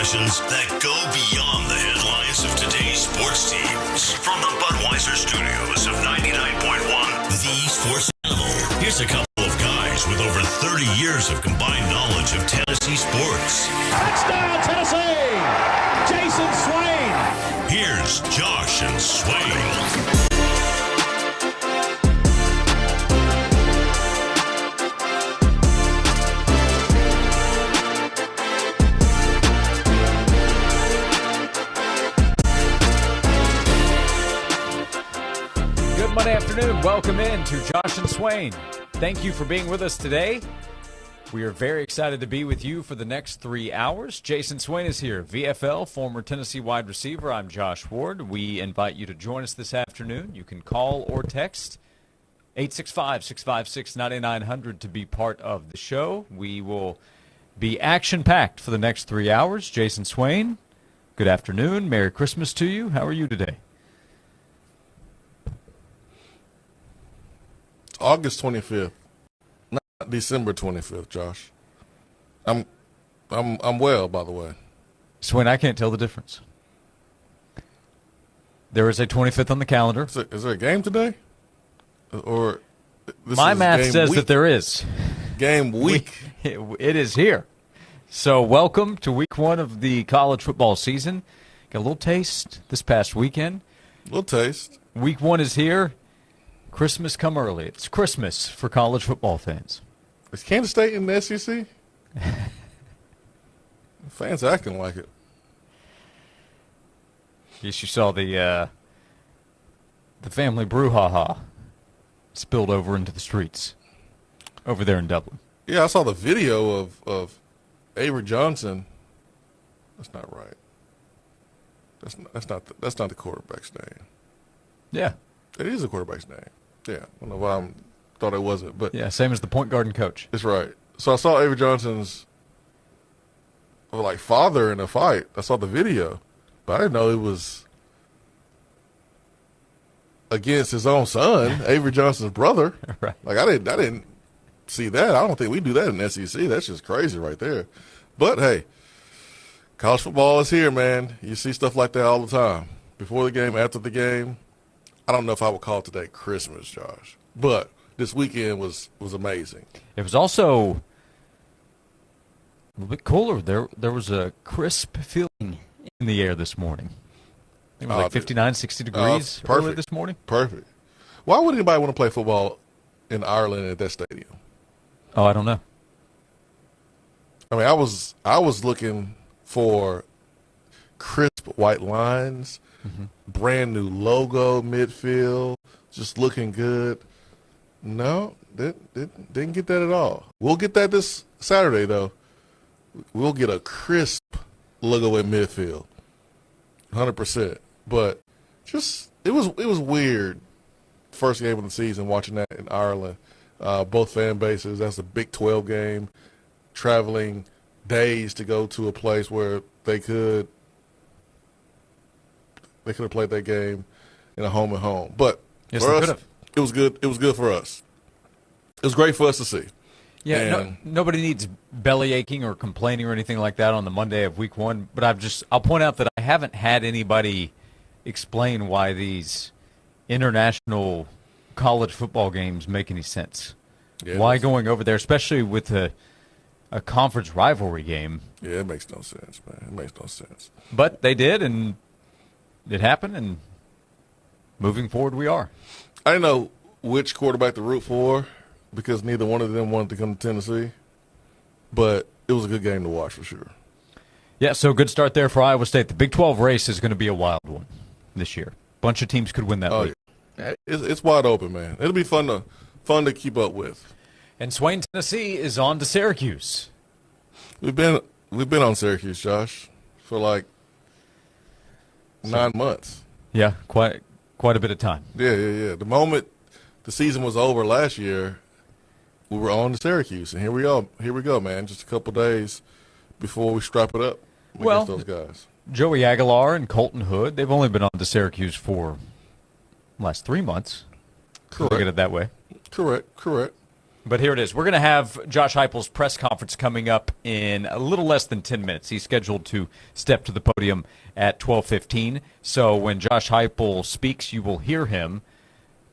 discussions that go beyond the headlines of today's sports teams. From the Budweiser studios of 99.1, the Sports Animal. Here's a couple of guys with over 30 years of combined knowledge of Tennessee sports. Touchdown, Tennessee! Jason Swain! Here's Josh and Swain. Monday afternoon. Welcome in to Josh and Swain. Thank you for being with us today. We are very excited to be with you for the next 3 hours. Jason Swain is here, VFL, former Tennessee wide receiver. I'm Josh Ward. We invite you to join us this afternoon. You can call or text 865-656-9900 to be part of the show. We will be action-packed for the next 3 hours. Jason Swain, good afternoon. Merry Christmas to you. How are you today? August 25th, not December 25th, Josh. I'm well, by the way. Swain, I can't tell the difference. There is a 25th on the calendar. Is there a game today? Or my math says that there is. Game week. It is here. So welcome to week one of the college football season. Got a little taste this past weekend. A little taste. Week one is here. Christmas come early. It's Christmas for college football fans. Is Kansas State in the SEC? Fans acting like it. Yes, you saw the family brouhaha spilled over into the streets over there in Dublin. Yeah, I saw the video of Avery Johnson. That's not right. That's not the quarterback's name. Yeah. It is the quarterback's name. Yeah, I don't know why I thought it wasn't, but yeah, same as the point guard and coach. That's right. So I saw Avery Johnson's father in a fight. I saw the video, but I didn't know it was against his own son, Avery Johnson's brother. Right. Like I didn't see that. I don't think we do that in SEC. That's just crazy right there. But hey, college football is here, man. You see stuff like that all the time. Before the game, after the game. I don't know if I would call today Christmas, Josh, but this weekend was amazing. It was also a little bit cooler. There was a crisp feeling in the air this morning. It was like 59, 60 degrees early this morning. Perfect. Why would anybody want to play football in Ireland at that stadium? Oh, I don't know. I mean, I was looking for crisp white lines. Mm-hmm. Brand new logo, midfield, just looking good. No, didn't get that at all. We'll get that this Saturday, though. We'll get a crisp logo in midfield, 100%. But just it was weird. First game of the season, watching that in Ireland. Both fan bases. That's a Big 12 game. Traveling days to go to a place where they could have played that game in a home and home. But yes, for us, it was good. It was good for us. It was great for us to see. Yeah, nobody needs belly aching or complaining or anything like that on the Monday of week one. But I'll point out that I haven't had anybody explain why these international college football games make any sense. Yeah, why going over there, especially with a conference rivalry game. Yeah, it makes no sense, man. It makes no sense. But they did, and it happened, and moving forward we are. I didn't know which quarterback to root for because neither one of them wanted to come to Tennessee, but it was a good game to watch for sure. Yeah, so good start there for Iowa State. The Big 12 race is going to be a wild one this year. Bunch of teams could win that league. Yeah. It's wide open, man. It'll be fun to keep up with. And Swain, Tennessee is on to Syracuse. We've been on Syracuse, Josh, for like 9 months. Yeah, quite a bit of time. Yeah. The moment the season was over last year, we were on to Syracuse, and here we go, man. Just a couple days before we strap it up against those guys. Joey Aguilar and Colton Hood, they've only been on to Syracuse for the last 3 months. Correct. Look at it that way. Correct. But here it is. We're going to have Josh Heupel's press conference coming up in a little less than 10 minutes. He's scheduled to step to the podium at 12:15. So when Josh Heupel speaks, you will hear him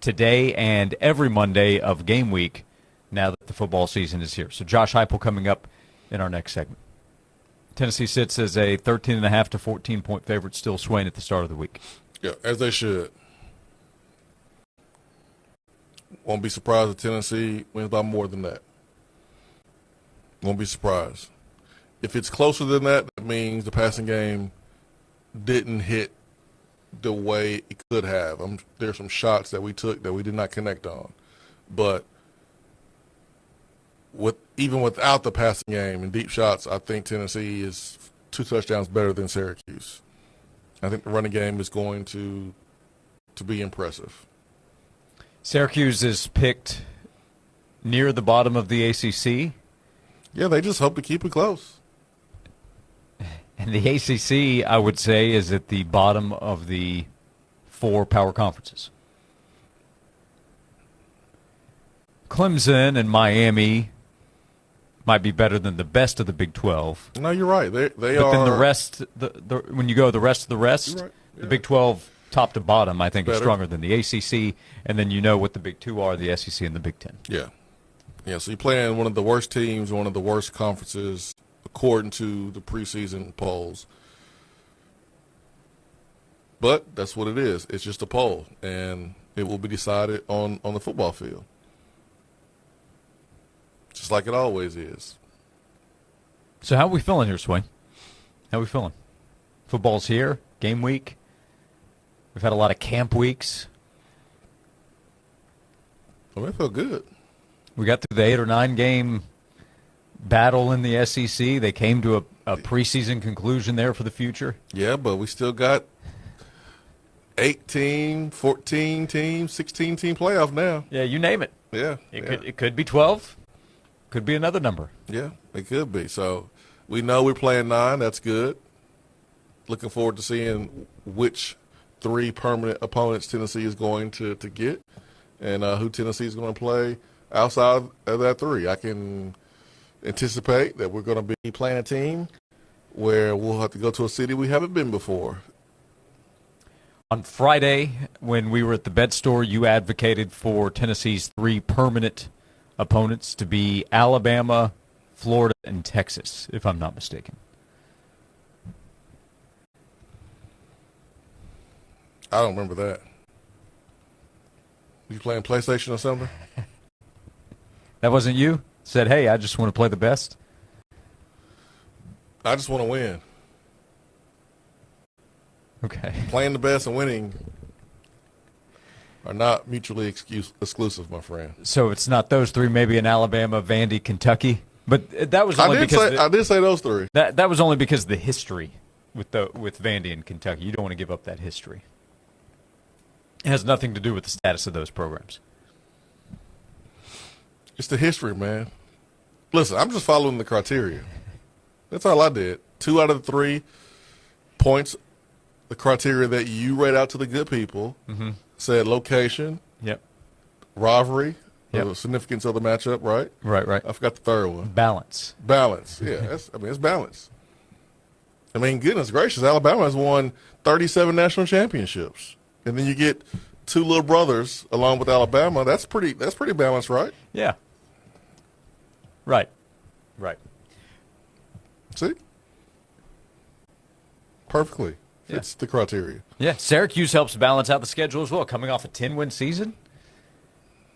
today and every Monday of game week now that the football season is here. So Josh Heupel coming up in our next segment. Tennessee sits as a 13.5 to 14-point favorite, still Swain at the start of the week. Yeah, as they should. Won't be surprised if Tennessee wins by more than that. Won't be surprised. If it's closer than that, that means the passing game didn't hit the way it could have. There's some shots that we took that we did not connect on. But even without the passing game and deep shots, I think Tennessee is 2 touchdowns better than Syracuse. I think the running game is going to be impressive. Syracuse is picked near the bottom of the ACC. Yeah, they just hope to keep it close. And the ACC, I would say, is at the bottom of the 4 power conferences. Clemson and Miami might be better than the best of the Big 12. No, you're right. They but are. But then the rest, when you go the rest of the rest, right. Yeah. the Big 12 top to bottom, I think, is Better. stronger than the ACC. And then you know what the Big 2 are, the SEC and the Big 10. Yeah. Yeah, so you're playing one of the worst teams, one of the worst conferences, according to the preseason polls. But that's what it is. It's just a poll, and it will be decided on the football field. Just like it always is. So how are we feeling here, Swain? How are we feeling? Football's here, game week. We've had a lot of camp weeks. Well, I feel good. We got through the 8 or 9 game battle in the SEC. They came to a preseason conclusion there for the future. Yeah, but we still got 18, 14 team, 16 team playoff now. Yeah, you name it. Yeah. It could be 12. Could be another number. Yeah, it could be. So we know we're playing 9. That's good. Looking forward to seeing which 3 permanent opponents Tennessee is going to get and who Tennessee is going to play outside of that 3. I can anticipate that we're going to be playing a team where we'll have to go to a city we haven't been before. On Friday, when we were at the bet store, you advocated for Tennessee's 3 permanent opponents to be Alabama, Florida, and Texas, if I'm not mistaken. I don't remember that. You playing PlayStation or something? That wasn't you? Said, hey, I just want to play the best? I just want to win. Okay. Playing the best and winning are not mutually exclusive, my friend. So it's not those 3, maybe in Alabama, Vandy, Kentucky? But that was only I did say those 3. That was only because of the history with Vandy and Kentucky. You don't want to give up that history. It has nothing to do with the status of those programs. It's the history, man. Listen, I'm just following the criteria. That's all I did. 2 out of the 3 points, the criteria that you read out to the good people, said location, Yep. rivalry, Yep. the significance of the matchup, right? Right. I forgot the third one. Balance. Balance. Yeah, it's balance. I mean, goodness gracious, Alabama has won 37 national championships. And then you get 2 little brothers along with Alabama. That's pretty balanced, right? Yeah. Right. See? Perfectly. Fits the criteria. Yeah, Syracuse helps balance out the schedule as well, coming off a 10-win season.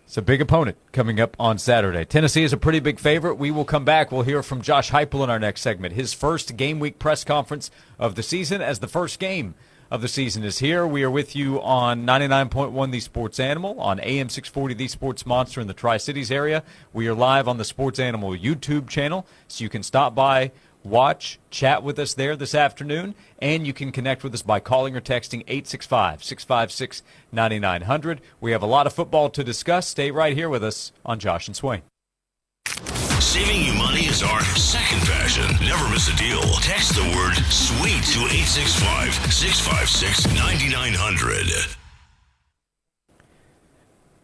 It's a big opponent coming up on Saturday. Tennessee is a pretty big favorite. We will come back. We'll hear from Josh Heupel in our next segment. His first game week press conference of the season as the first game of the season is here. We are with you on 99.1 The Sports Animal, on AM 640 The Sports Monster in the Tri-Cities area. We are live on the Sports Animal YouTube channel, so you can stop by, watch, chat with us there this afternoon, and you can connect with us by calling or texting 865-656-9900. We have a lot of football to discuss. Stay right here with us on Josh and Swain. Saving you money is our second passion. Never miss a deal. Text the word SWEET to 865-656-9900.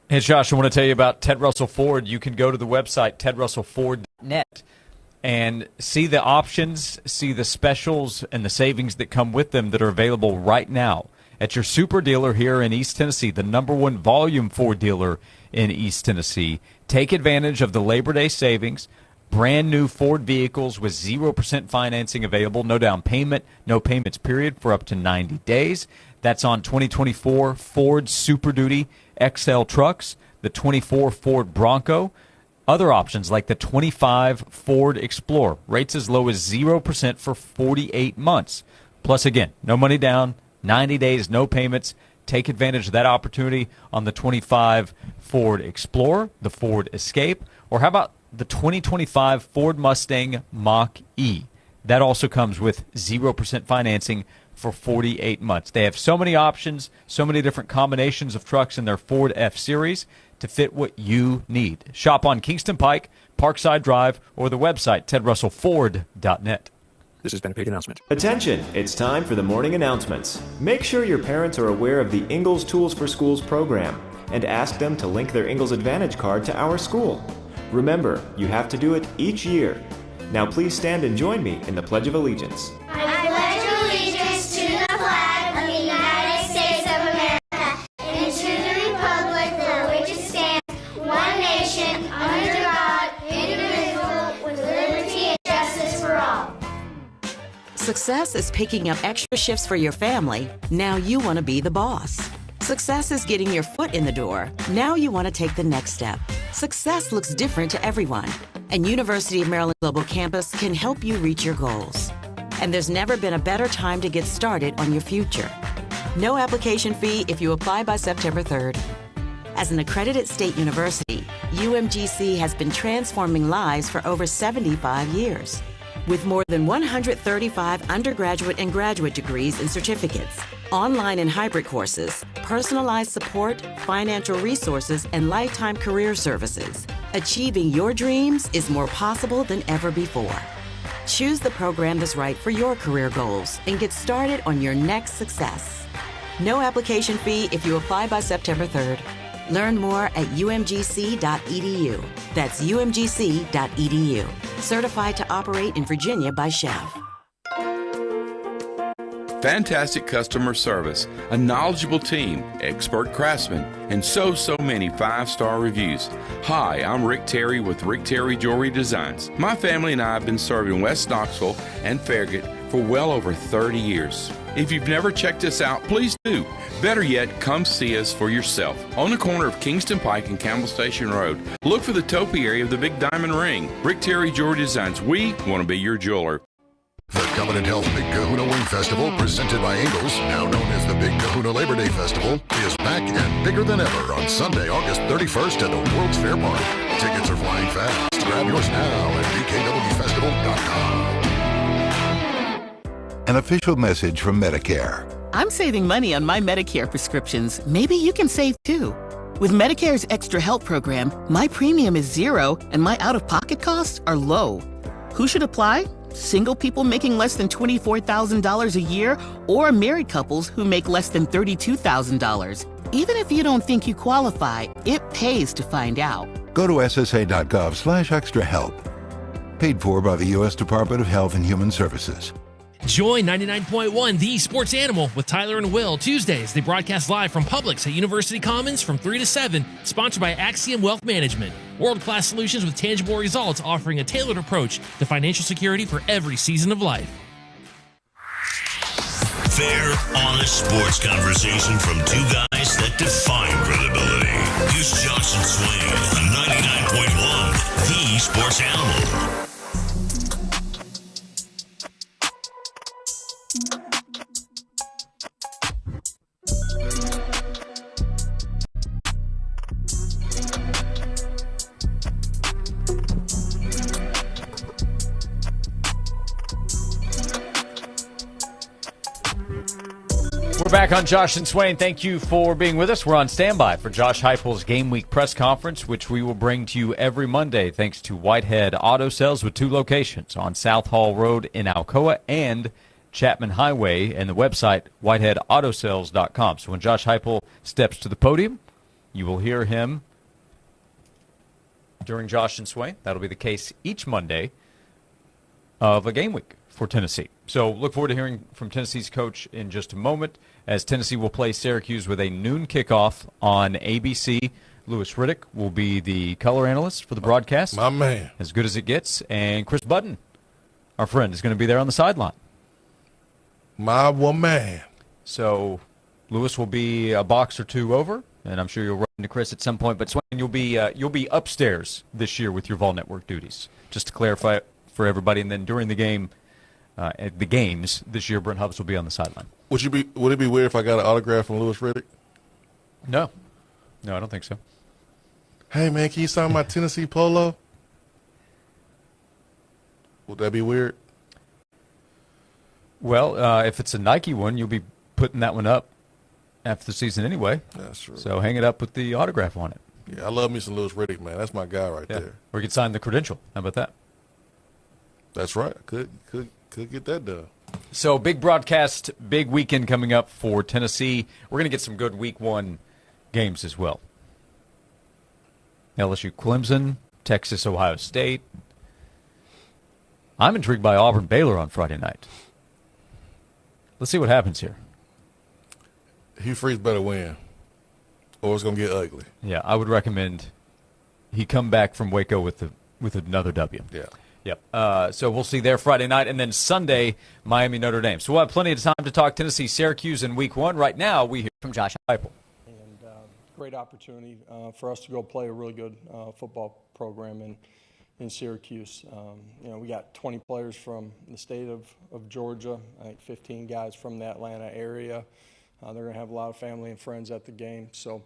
Hey, Josh, I want to tell you about Ted Russell Ford. You can go to the website, tedrussellford.net, and see the options, see the specials, and the savings that come with them that are available right now at your super dealer here in East Tennessee, the #1 volume Ford dealer in East Tennessee. Take advantage of the Labor Day savings. Brand new Ford vehicles with 0% financing available, no down payment, no payments period for up to 90 days. That's on 2024 Ford Super Duty XL trucks, the 24 Ford Bronco, other options like the 25 Ford Explorer, rates as low as 0% for 48 months. Plus, again, no money down, 90 days, no payments. Take advantage of that opportunity on the 25 Ford Explorer, the Ford Escape, or how about the 2025 Ford Mustang Mach-E? That also comes with 0% financing for 48 months. They have so many options, so many different combinations of trucks in their Ford F-Series to fit what you need. Shop on Kingston Pike, Parkside Drive, or the website, tedrussellford.net. This has been a paid announcement. Attention, it's time for the morning announcements. Make sure your parents are aware of the Ingalls Tools for Schools program and ask them to link their Ingalls Advantage card to our school. Remember, you have to do it each year. Now please stand and join me in the Pledge of Allegiance. I pledge allegiance to the flag of the United States of America and to the republic for which it stands, one nation, under God, indivisible, with liberty and justice for all. Success is picking up extra shifts for your family. Now you want to be the boss. Success is getting your foot in the door. Now you want to take the next step. Success looks different to everyone, and University of Maryland Global Campus can help you reach your goals. And there's never been a better time to get started on your future. No application fee if you apply by September 3rd. As an accredited state university, UMGC has been transforming lives for over 75 years. With more than 135 undergraduate and graduate degrees and certificates, online and hybrid courses, personalized support, financial resources, and lifetime career services, achieving your dreams is more possible than ever before. Choose the program that's right for your career goals and get started on your next success. No application fee if you apply by September 3rd. Learn more at umgc.edu. That's umgc.edu. Certified to operate in Virginia by Chev. Fantastic customer service, a knowledgeable team, expert craftsmen, and so many 5-star reviews. Hi, I'm Rick Terry with Rick Terry Jewelry Designs. My family and I have been serving West Knoxville and Farragut for well over 30 years. If you've never checked us out, please do. Better yet, come see us for yourself. On the corner of Kingston Pike and Campbell Station Road, look for the topiary of the Big Diamond Ring. Rick Terry Jewelry Designs. We want to be your jeweler. The Covenant Health Big Kahuna Wing Festival, presented by Ingalls, now known as the Big Kahuna Labor Day Festival, is back and bigger than ever on Sunday, August 31st at the World's Fair Park. Tickets are flying fast. Grab yours now at bkwfestival.com. An official message from Medicare. I'm saving money on my Medicare prescriptions. Maybe you can save too. With Medicare's Extra Help program, my premium is $0 and my out-of-pocket costs are low. Who should apply? Single people making less than $24,000 a year, or married couples who make less than $32,000. Even if you don't think you qualify, it pays to find out. Go to ssa.gov/extrahelp. Paid for by the U.S. Department of Health and Human Services. Join 99.1 The Sports Animal with Tyler and Will. Tuesdays, they broadcast live from Publix at University Commons from 3 to 7, sponsored by Axiom Wealth Management. World-class solutions with tangible results, offering a tailored approach to financial security for every season of life. Fair, honest sports conversation from two guys that define credibility. Here's Josh and Swain on 99.1 The Sports Animal. We're back on Josh and Swain. Thank you for being with us. We're on standby for Josh Heupel's Game Week press conference, which we will bring to you every Monday thanks to Whitehead Auto Sales with 2 locations on South Hall Road in Alcoa and Chapman Highway, and the website whiteheadautosales.com. So when Josh Heupel steps to the podium, You will hear him during Josh and Swain. That'll be the case each Monday of a game week for Tennessee. So look forward to hearing from Tennessee's coach in just a moment, as Tennessee will play Syracuse with a noon kickoff on ABC. Louis Riddick will be the color analyst for the broadcast. My man. As good as it gets. And Chris Button, our friend, is going to be there on the sideline. My woman. So Louis will be a box or two over, and I'm sure you'll run into Chris at some point. But Swain, you'll be upstairs this year with your Vol Network duties, just to clarify for everybody. And then during the game, at the games this year, Brent Hubbs will be on the sideline. Would it be weird if I got an autograph from Louis Riddick? No, I don't think so. Hey man, can you sign my Tennessee polo? Would that be weird? Well, if it's a Nike one, you'll be putting that one up after the season anyway. That's true. So hang it up with the autograph on it. Yeah, I love me some Louis Riddick, man. That's my guy right there. Or you could sign the credential. How about that? That's right. Could get that done. So big broadcast, big weekend coming up for Tennessee. We're going to get some good week one games as well. LSU Clemson, Texas Ohio State. I'm intrigued by Auburn Baylor on Friday night. Let's see what happens here. Hugh Freeze better win, or it's going to get ugly. Yeah, I would recommend he come back from Waco with another W. Yeah. Yep. So we'll see there Friday night. And then Sunday, Miami, Notre Dame. So we'll have plenty of time to talk Tennessee, Syracuse in week one. Right now, we hear from Josh Heupel. And great opportunity for us to go play a really good football program in Syracuse. We got 20 players from the state of Georgia, I think 15 guys from the Atlanta area. They're going to have a lot of family and friends at the game. So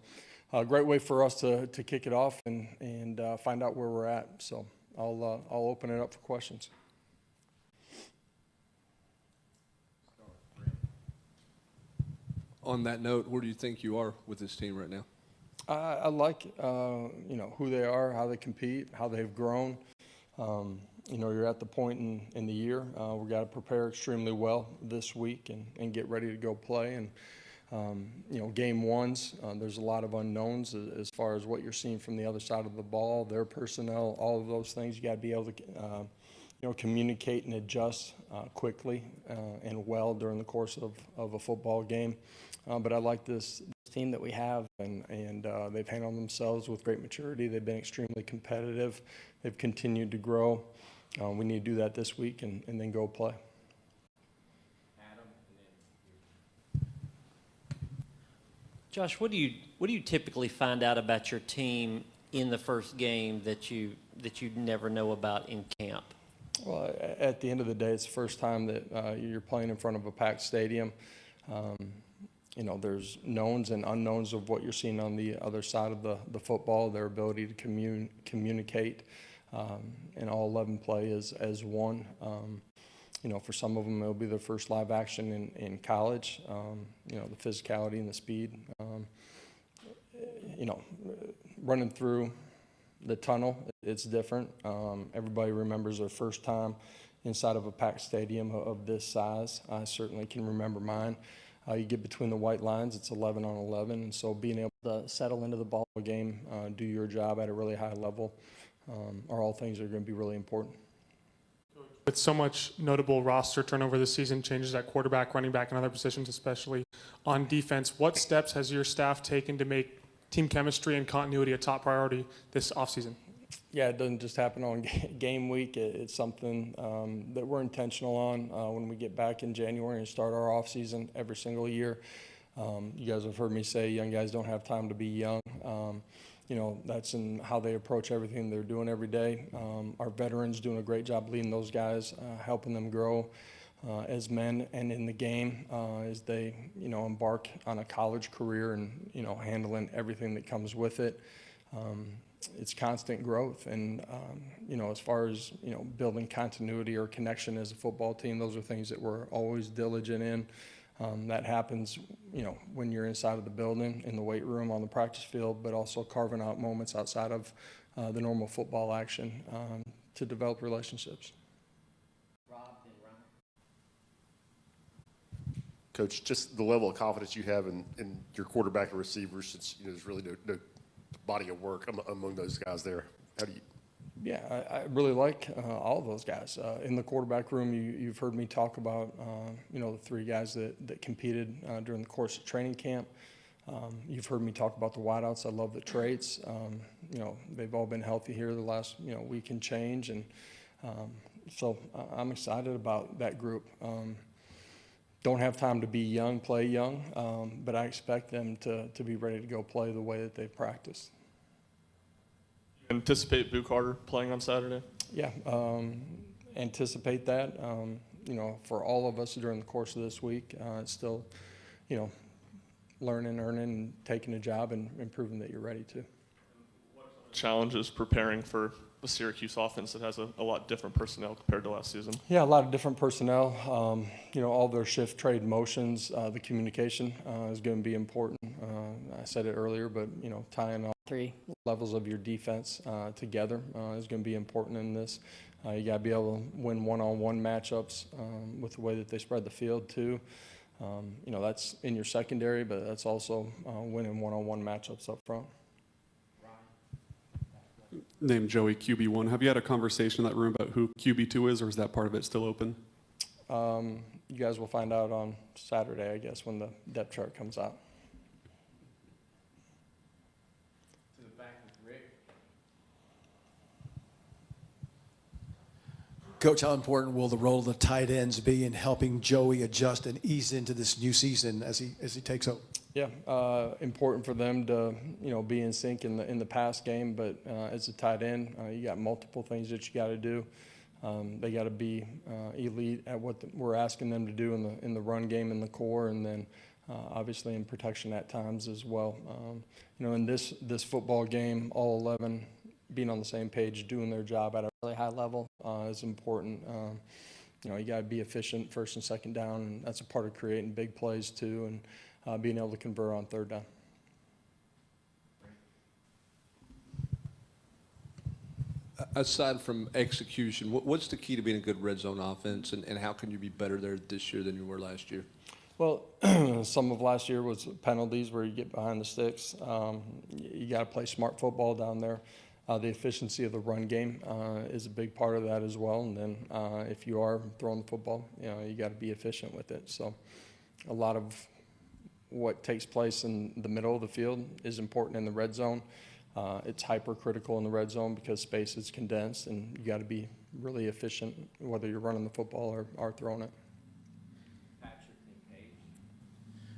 a great way for us to kick it off and find out where we're at. So I'll open it up for questions. On that note, where do you think you are with this team right now? I like who they are, how they compete, how they've grown. You're at the point in the year we've got to prepare extremely well this week and get ready to go play. And game ones, there's a lot of unknowns as far as what you're seeing from the other side of the ball, their personnel, all of those things. You got to be able to communicate and adjust quickly and well during the course of a football game. But I like this team that we have, and they've handled themselves with great maturity. They've been extremely competitive. They've continued to grow. We need to do that this week and then go play. Josh, what do you typically find out about your team in the first game that you never know about in camp? Well, at the end of the day, it's the first time that you're playing in front of a packed stadium. There's knowns and unknowns of what you're seeing on the other side of the football, their ability to communicate, and all 11 play as one. For some of them, it'll be their first live action in college. The physicality and the speed. Running through the tunnel, it's different. Everybody remembers their first time inside of a packed stadium of this size. I certainly can remember mine. You get between the white lines, it's 11 on 11, and so being able to settle into the ball game, do your job at a really high level, are all things that are going to be really important. With so much notable roster turnover this season, changes at quarterback, running back, and other positions, especially on defense, what steps has your staff taken to make team chemistry and continuity a top priority this offseason? Yeah, it doesn't just happen on game week. It's something that we're intentional on when we get back in January and start our offseason every single year. You guys have heard me say young guys don't have time to be young. That's in how they approach everything they're doing every day. Our veterans doing a great job leading those guys, helping them grow as men and in the game as they, embark on a college career and, handling everything that comes with it. It's constant growth. And, as far as, building continuity or connection as a football team, those are things that we're always diligent in. That happens, when you're inside of the building, in the weight room, on the practice field, but also carving out moments outside of the normal football action to develop relationships. Coach, just the level of confidence you have in your quarterback and receivers, since there's really no body of work among those guys there? How do you? Yeah, I really like all of those guys. In the quarterback room, you've heard me talk about, the three guys that competed during the course of training camp. You've heard me talk about the wideouts. I love the traits. They've all been healthy here the last, week and change. And so I'm excited about that group. Don't have time to be young, play young, but I expect them to be ready to go play the way that they've practiced. Anticipate Boo Carter playing on Saturday? Yeah, anticipate that. For all of us during the course of this week, it's still, learning, earning, and taking a job and proving that you're ready to. Challenges preparing for the Syracuse offense that has a lot different personnel compared to last season? Yeah, a lot of different personnel. All their shift trade motions, the communication is going to be important. I said it earlier, but tying all three levels of your defense together is going to be important in this. You got to be able to win one-on-one matchups with the way that they spread the field too. That's in your secondary, but that's also winning one-on-one matchups up front. Named Joey QB1. Have you had a conversation in that room about who QB2 is, or is that part of it still open? You guys will find out on Saturday, I guess, when the depth chart comes out. To the back with Rick. Coach, how important will the role of the tight ends be in helping Joey adjust and ease into this new season as he takes over? Yeah, important for them to be in sync in the pass game, but as a tight end, you got multiple things that you got to do. They got to be elite at what we're asking them to do in the run game in the core, and then obviously in protection at times as well. In this football game, all 11 being on the same page, doing their job at a really high level is important. You got to be efficient first and second down, and that's a part of creating big plays too, and being able to convert on third down. Aside from execution, what's the key to being a good red zone offense, and how can you be better there this year than you were last year? Well, some of last year was penalties where you get behind the sticks. You got to play smart football down there. The efficiency of the run game is a big part of that as well. And then if you are throwing the football, you got to be efficient with it. So a lot of what takes place in the middle of the field is important in the red zone. It's hypercritical in the red zone because space is condensed, and you got to be really efficient whether you're running the football or throwing it.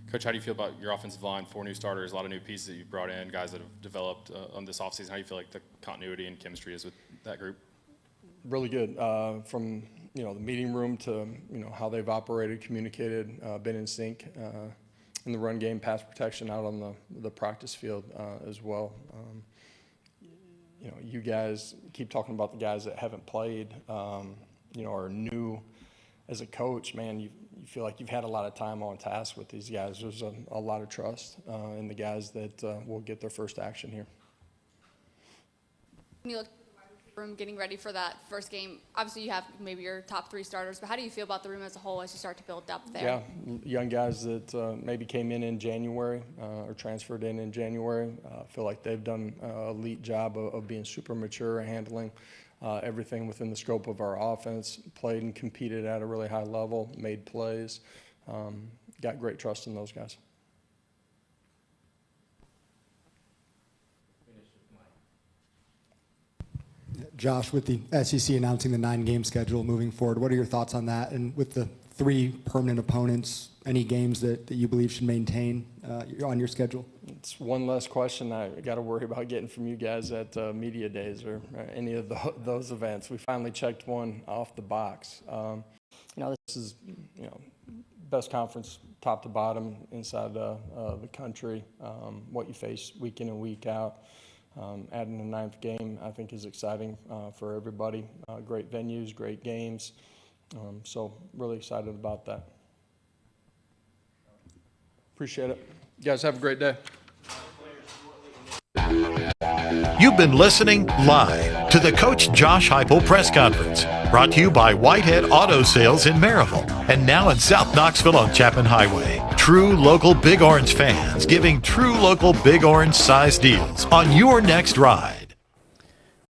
Coach, how do you feel about your offensive line? 4 new starters, a lot of new pieces that you've brought in, guys that have developed on this offseason. How do you feel like the continuity and chemistry is with that group? Really good. From the meeting room to how they've operated, communicated, been in sync in the run game, pass protection out on the practice field as well. You guys keep talking about the guys that haven't played, are new. As a coach, man, you feel like you've had a lot of time on task with these guys. There's a lot of trust in the guys that will get their first action here. When you look at the room getting ready for that first game, obviously you have maybe your top 3 starters, but how do you feel about the room as a whole as you start to build depth there? Yeah, young guys that maybe came in January or transferred in January. Feel like they've done an elite job of being super mature and handling everything within the scope of our offense, played and competed at a really high level, made plays. Got great trust in those guys. Josh, with the SEC announcing the 9-game schedule moving forward, what are your thoughts on that? And with the 3 permanent opponents, any games that you believe should maintain on your schedule? It's one less question I got to worry about getting from you guys at media days or any of those events. We finally checked one off the box. This is best conference top to bottom inside the country. What you face week in and week out. Adding a 9th game, I think, is exciting for everybody. Great venues, great games. So really excited about that. Appreciate it. You guys have a great day. You've been listening live to the Coach Josh Heupel press conference. Brought to you by Whitehead Auto Sales in Maryville and now in South Knoxville on Chapman Highway. True local Big Orange fans giving true local Big Orange size deals on your next ride.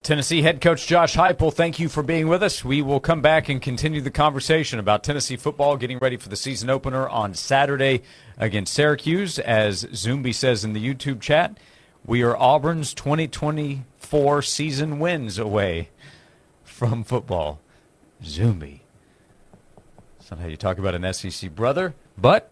Tennessee head coach Josh Heupel, thank you for being with us. We will come back and continue the conversation about Tennessee football getting ready for the season opener on Saturday against Syracuse. As Zumbi says in the YouTube chat, we are Auburn's 2024 season wins away from football. Zumbi. That's not how you talk about an SEC brother, but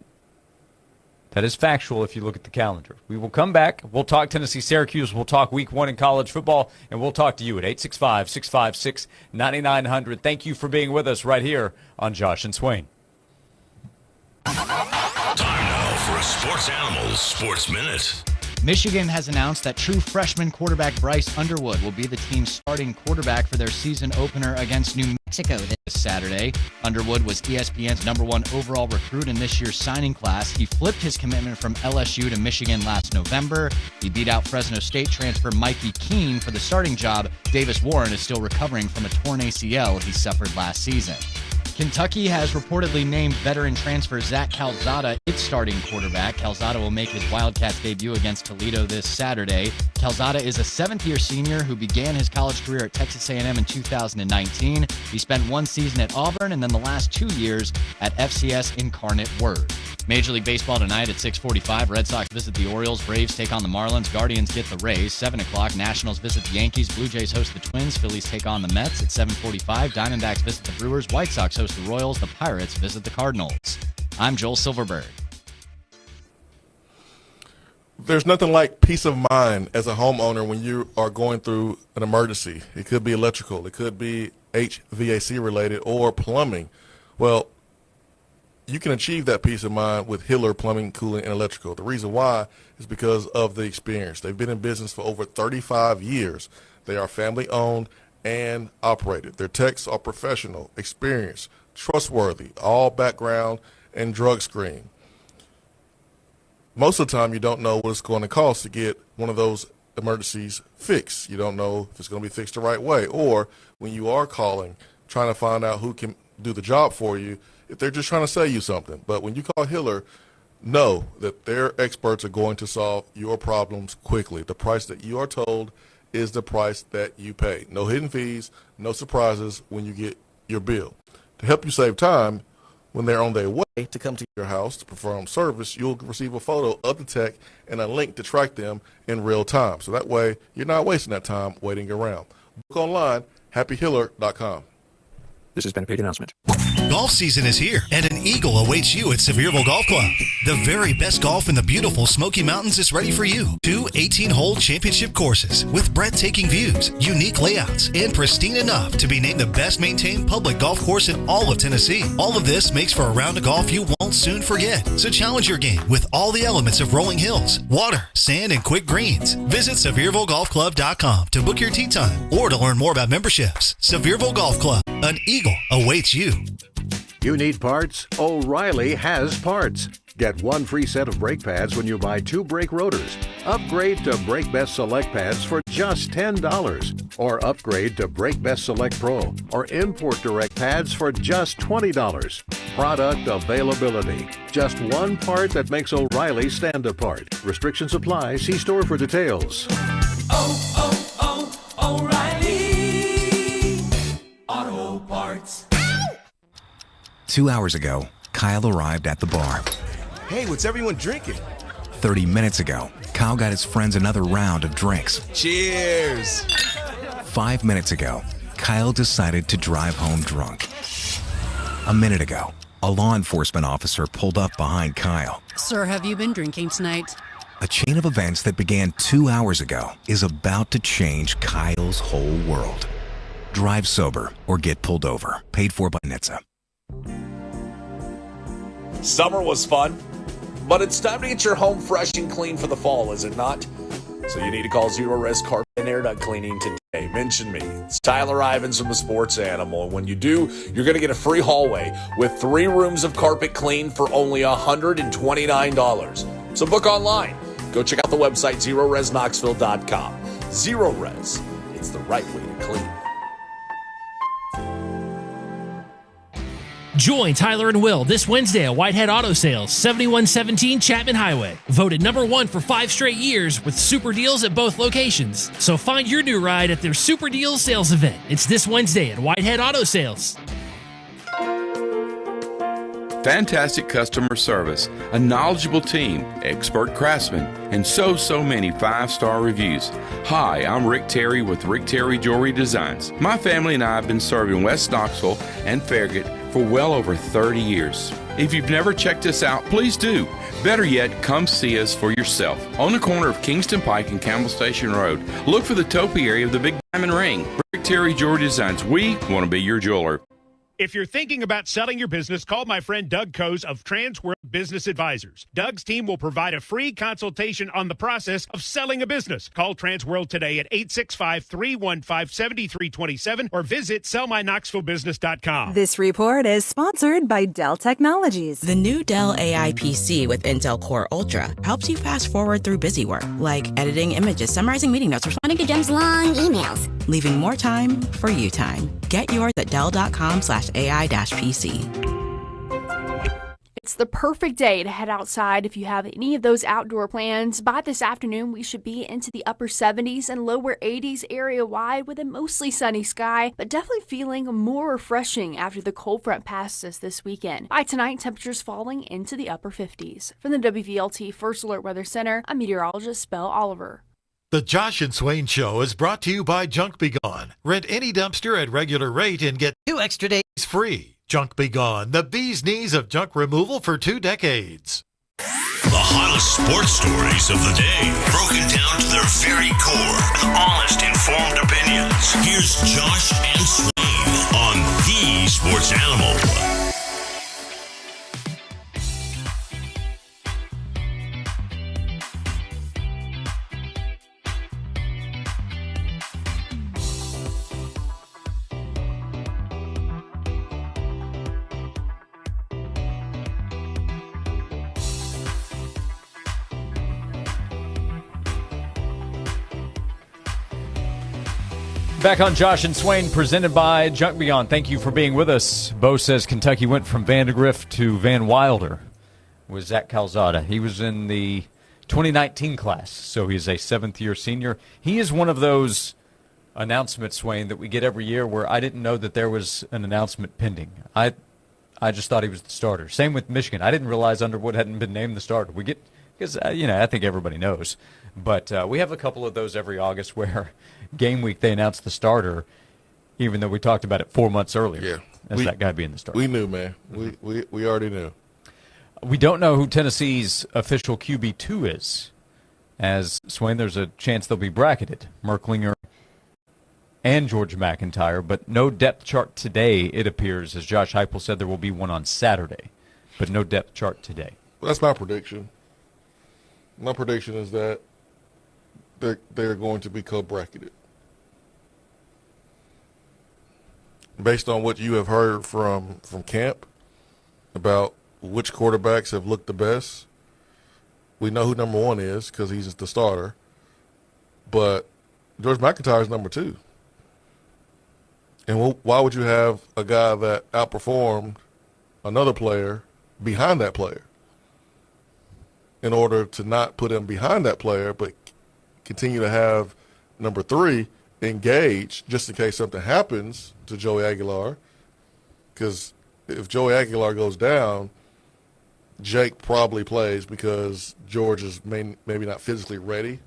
that is factual if you look at the calendar. We will come back. We'll talk Tennessee-Syracuse. We'll talk Week 1 in college football, and we'll talk to you at 865-656-9900. Thank you for being with us right here on Josh and Swain. Time now for a Sports Animals Sports Minute. Michigan has announced that true freshman quarterback Bryce Underwood will be the team's starting quarterback for their season opener against New Mexico this Saturday. Underwood was ESPN's #1 overall recruit in this year's signing class. He flipped his commitment from LSU to Michigan last November. He beat out Fresno State transfer Mikey Keene for the starting job. Davis Warren is still recovering from a torn ACL he suffered last season. Kentucky has reportedly named veteran transfer Zach Calzada its starting quarterback. Calzada will make his Wildcats debut against Toledo this Saturday. Calzada is a seventh-year senior who began his college career at Texas A&M in 2019. He spent one season at Auburn and then the last 2 years at FCS Incarnate Word. Major League Baseball tonight at 6:45. Red Sox visit the Orioles. Braves take on the Marlins. Guardians get the Rays. 7 o'clock. Nationals visit the Yankees. Blue Jays host the Twins. Phillies take on the Mets at 7:45. Diamondbacks visit the Brewers. White Sox host the Royals. The Pirates visit the Cardinals. I'm Joel Silverberg. There's nothing like peace of mind as a homeowner when you are going through an emergency. It could be electrical. It could be HVAC related or plumbing. Well, you can achieve that peace of mind with Hiller Plumbing, Cooling, and Electrical. The reason why is because of the experience. They've been in business for over 35 years. They are family-owned and operated. Their techs are professional, experienced, trustworthy, all background and drug screen. Most of the time, you don't know what it's going to cost to get one of those emergencies fixed. You don't know if it's going to be fixed the right way. Or when you are calling, trying to find out who can do the job for you, if they're just trying to sell you something. But when you call Hiller, know that their experts are going to solve your problems quickly. The price that you are told is the price that you pay. No hidden fees, no surprises when you get your bill. To help you save time, when they're on their way to come to your house to perform service, you'll receive a photo of the tech and a link to track them in real time. So that way, you're not wasting that time waiting around. Book online, happyhiller.com. This has been a paid announcement. Golf season is here, and an eagle awaits you at Sevierville Golf Club. The very best golf in the beautiful Smoky Mountains is ready for you. 2 18-hole championship courses with breathtaking views, unique layouts, and pristine enough to be named the best-maintained public golf course in all of Tennessee. All of this makes for a round of golf you won't soon forget. So challenge your game with all the elements of rolling hills, water, sand, and quick greens. Visit SeviervilleGolfClub.com to book your tee time or to learn more about memberships. Sevierville Golf Club, an eagle awaits you. You need parts? O'Reilly has parts. Get 1 free set of brake pads when you buy 2 brake rotors. Upgrade to Brake Best Select pads for just $10. Or upgrade to Brake Best Select Pro or Import Direct pads for just $20. Product availability. Just one part that makes O'Reilly stand apart. Restrictions apply. See store for details. O'Reilly Auto Parts. 2 hours ago, Kyle arrived at the bar. Hey, what's everyone drinking? 30 minutes ago, Kyle got his friends another round of drinks. Cheers! 5 minutes ago, Kyle decided to drive home drunk. A minute ago, a law enforcement officer pulled up behind Kyle. Sir, have you been drinking tonight? A chain of events that began 2 hours ago is about to change Kyle's whole world. Drive sober or get pulled over. Paid for by NHTSA. Summer was fun, but it's time to get your home fresh and clean for the fall, is it not? So you need to call Zero Res Carpet and Air Duct Cleaning today. Mention me. It's Tyler Ivins from the Sports Animal. And when you do, you're going to get a free hallway with 3 rooms of carpet clean for only $129. So book online. Go check out the website, ZeroResKnoxville.com. Zero Res. It's the right way to clean. Join Tyler and Will this Wednesday at Whitehead Auto Sales, 7117 Chapman Highway. Voted #1 for 5 straight years with super deals at both locations. So find your new ride at their Super Deals sales event. It's this Wednesday at Whitehead Auto Sales. Fantastic customer service, a knowledgeable team, expert craftsmen, and so many 5-star reviews. Hi, I'm Rick Terry with Rick Terry Jewelry Designs. My family and I have been serving West Knoxville and Farragut for well over 30 years. If you've never checked us out, please do. Better yet, come see us for yourself. On the corner of Kingston Pike and Campbell Station Road, look for the topiary of the Big Diamond Ring. Rick Terry Jewelry Designs, we want to be your jeweler. If you're thinking about selling your business, call my friend Doug Coase of Transworld Business Advisors. Doug's team will provide a free consultation on the process of selling a business. Call Transworld today at 865-315-7327 or visit sellmyknoxvillebusiness.com. This report is sponsored by Dell Technologies. The new Dell AI PC with Intel Core Ultra helps you fast forward through busy work, like editing images, summarizing meeting notes, responding to Jim's long emails, leaving more time for you time. Get yours at Dell.com/AI-PC. It's the perfect day to head outside if you have any of those outdoor plans. By this afternoon, we should be into the upper 70s and lower 80s area-wide with a mostly sunny sky, but definitely feeling more refreshing after the cold front passes us this weekend. By tonight, temperatures falling into the upper 50s. From the WVLT First Alert Weather Center, I'm meteorologist Belle Oliver. The Josh and Swain Show is brought to you by Junk Be Gone. Rent any dumpster at regular rate and get 2 extra days free. Junk Be Gone, the bee's knees of junk removal for 2 decades. The hottest sports stories of the day, broken down to their very core with honest, informed opinions. Here's Josh and Swain on The Sports Animal. Back on Josh and Swain, presented by Junk Beyond. Thank you for being with us. Bo says Kentucky went from Vandegrift to Van Wilder with Zach Calzada. He was in the 2019 class, so he's a 7th-year senior. He is one of those announcements, Swain, that we get every year where I didn't know that there was an announcement pending. I just thought he was the starter. Same with Michigan. I didn't realize Underwood hadn't been named the starter. We get, because, I think everybody knows. But we have a couple of those every August where game week they announce the starter, even though we talked about it 4 months earlier as that guy being the starter. We knew, man. We already knew. We don't know who Tennessee's official QB2 is. As Swain, there's a chance they'll be bracketed. Merklinger and George McIntyre, but no depth chart today, it appears. As Josh Heupel said, there will be one on Saturday, but no depth chart today. Well, that's my prediction. My prediction is that they're going to be co-bracketed. Based on what you have heard from camp about which quarterbacks have looked the best, we know who number 1 is because he's the starter. But George McIntyre is number 2. And why would you have a guy that outperformed another player behind that player in order to not put him behind that player but continue to have number 3 engaged just in case something happens to Joey Aguilar? Because if Joey Aguilar goes down, Jake probably plays because George is maybe not physically ready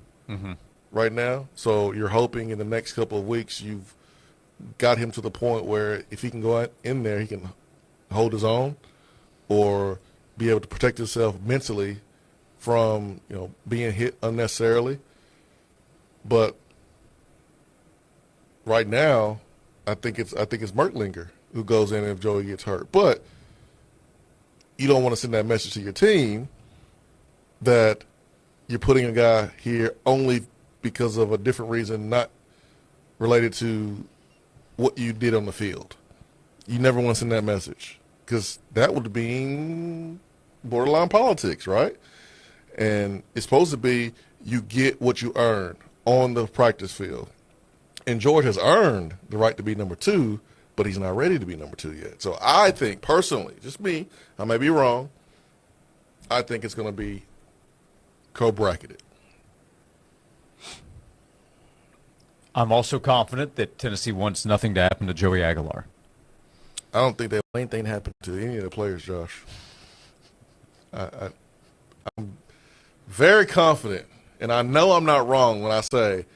right now. So you're hoping in the next couple of weeks you've got him to the point where if he can go in there, he can hold his own or be able to protect himself mentally from being hit unnecessarily. But right now, I think it's Merklinger who goes in if Joey gets hurt. But you don't want to send that message to your team that you're putting a guy here only because of a different reason, not related to what you did on the field. You never want to send that message because that would be borderline politics, right? And it's supposed to be you get what you earn on the practice field. And George has earned the right to be number 2 but he's not ready to be number 2 yet. So I think, personally, just me, I may be wrong, I think it's going to be co-bracketed. I'm also confident that Tennessee wants nothing to happen to Joey Aguilar. I don't think they want anything to happen to any of the players, Josh. I'm very confident, and I know I'm not wrong when I say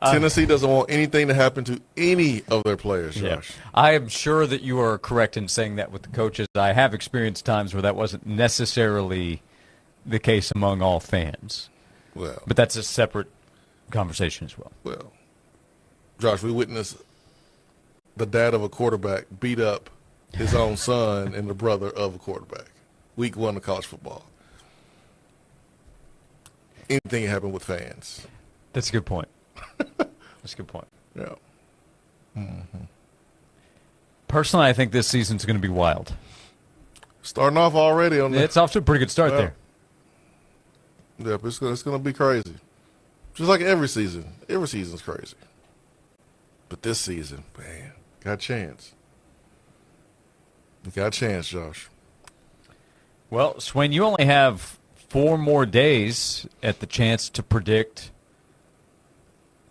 Tennessee doesn't want anything to happen to any of their players, Josh. Yeah. I am sure that you are correct in saying that with the coaches. I have experienced times where that wasn't necessarily the case among all fans. Well, but that's a separate conversation as well. Well, Josh, we witnessed the dad of a quarterback beat up his own son and the brother of a quarterback. Week 1 of college football. Anything can happen with fans. That's a good point. That's a good point. Yeah. Mm-hmm. Personally, I think this season's going to be wild. Starting off already on it's off to a pretty good start there. Yep, it's going to be crazy. Just like every season. Every season's crazy. But this season, man, got a chance. You got a chance, Josh. Well, Swain, you only have 4 more days at the chance to predict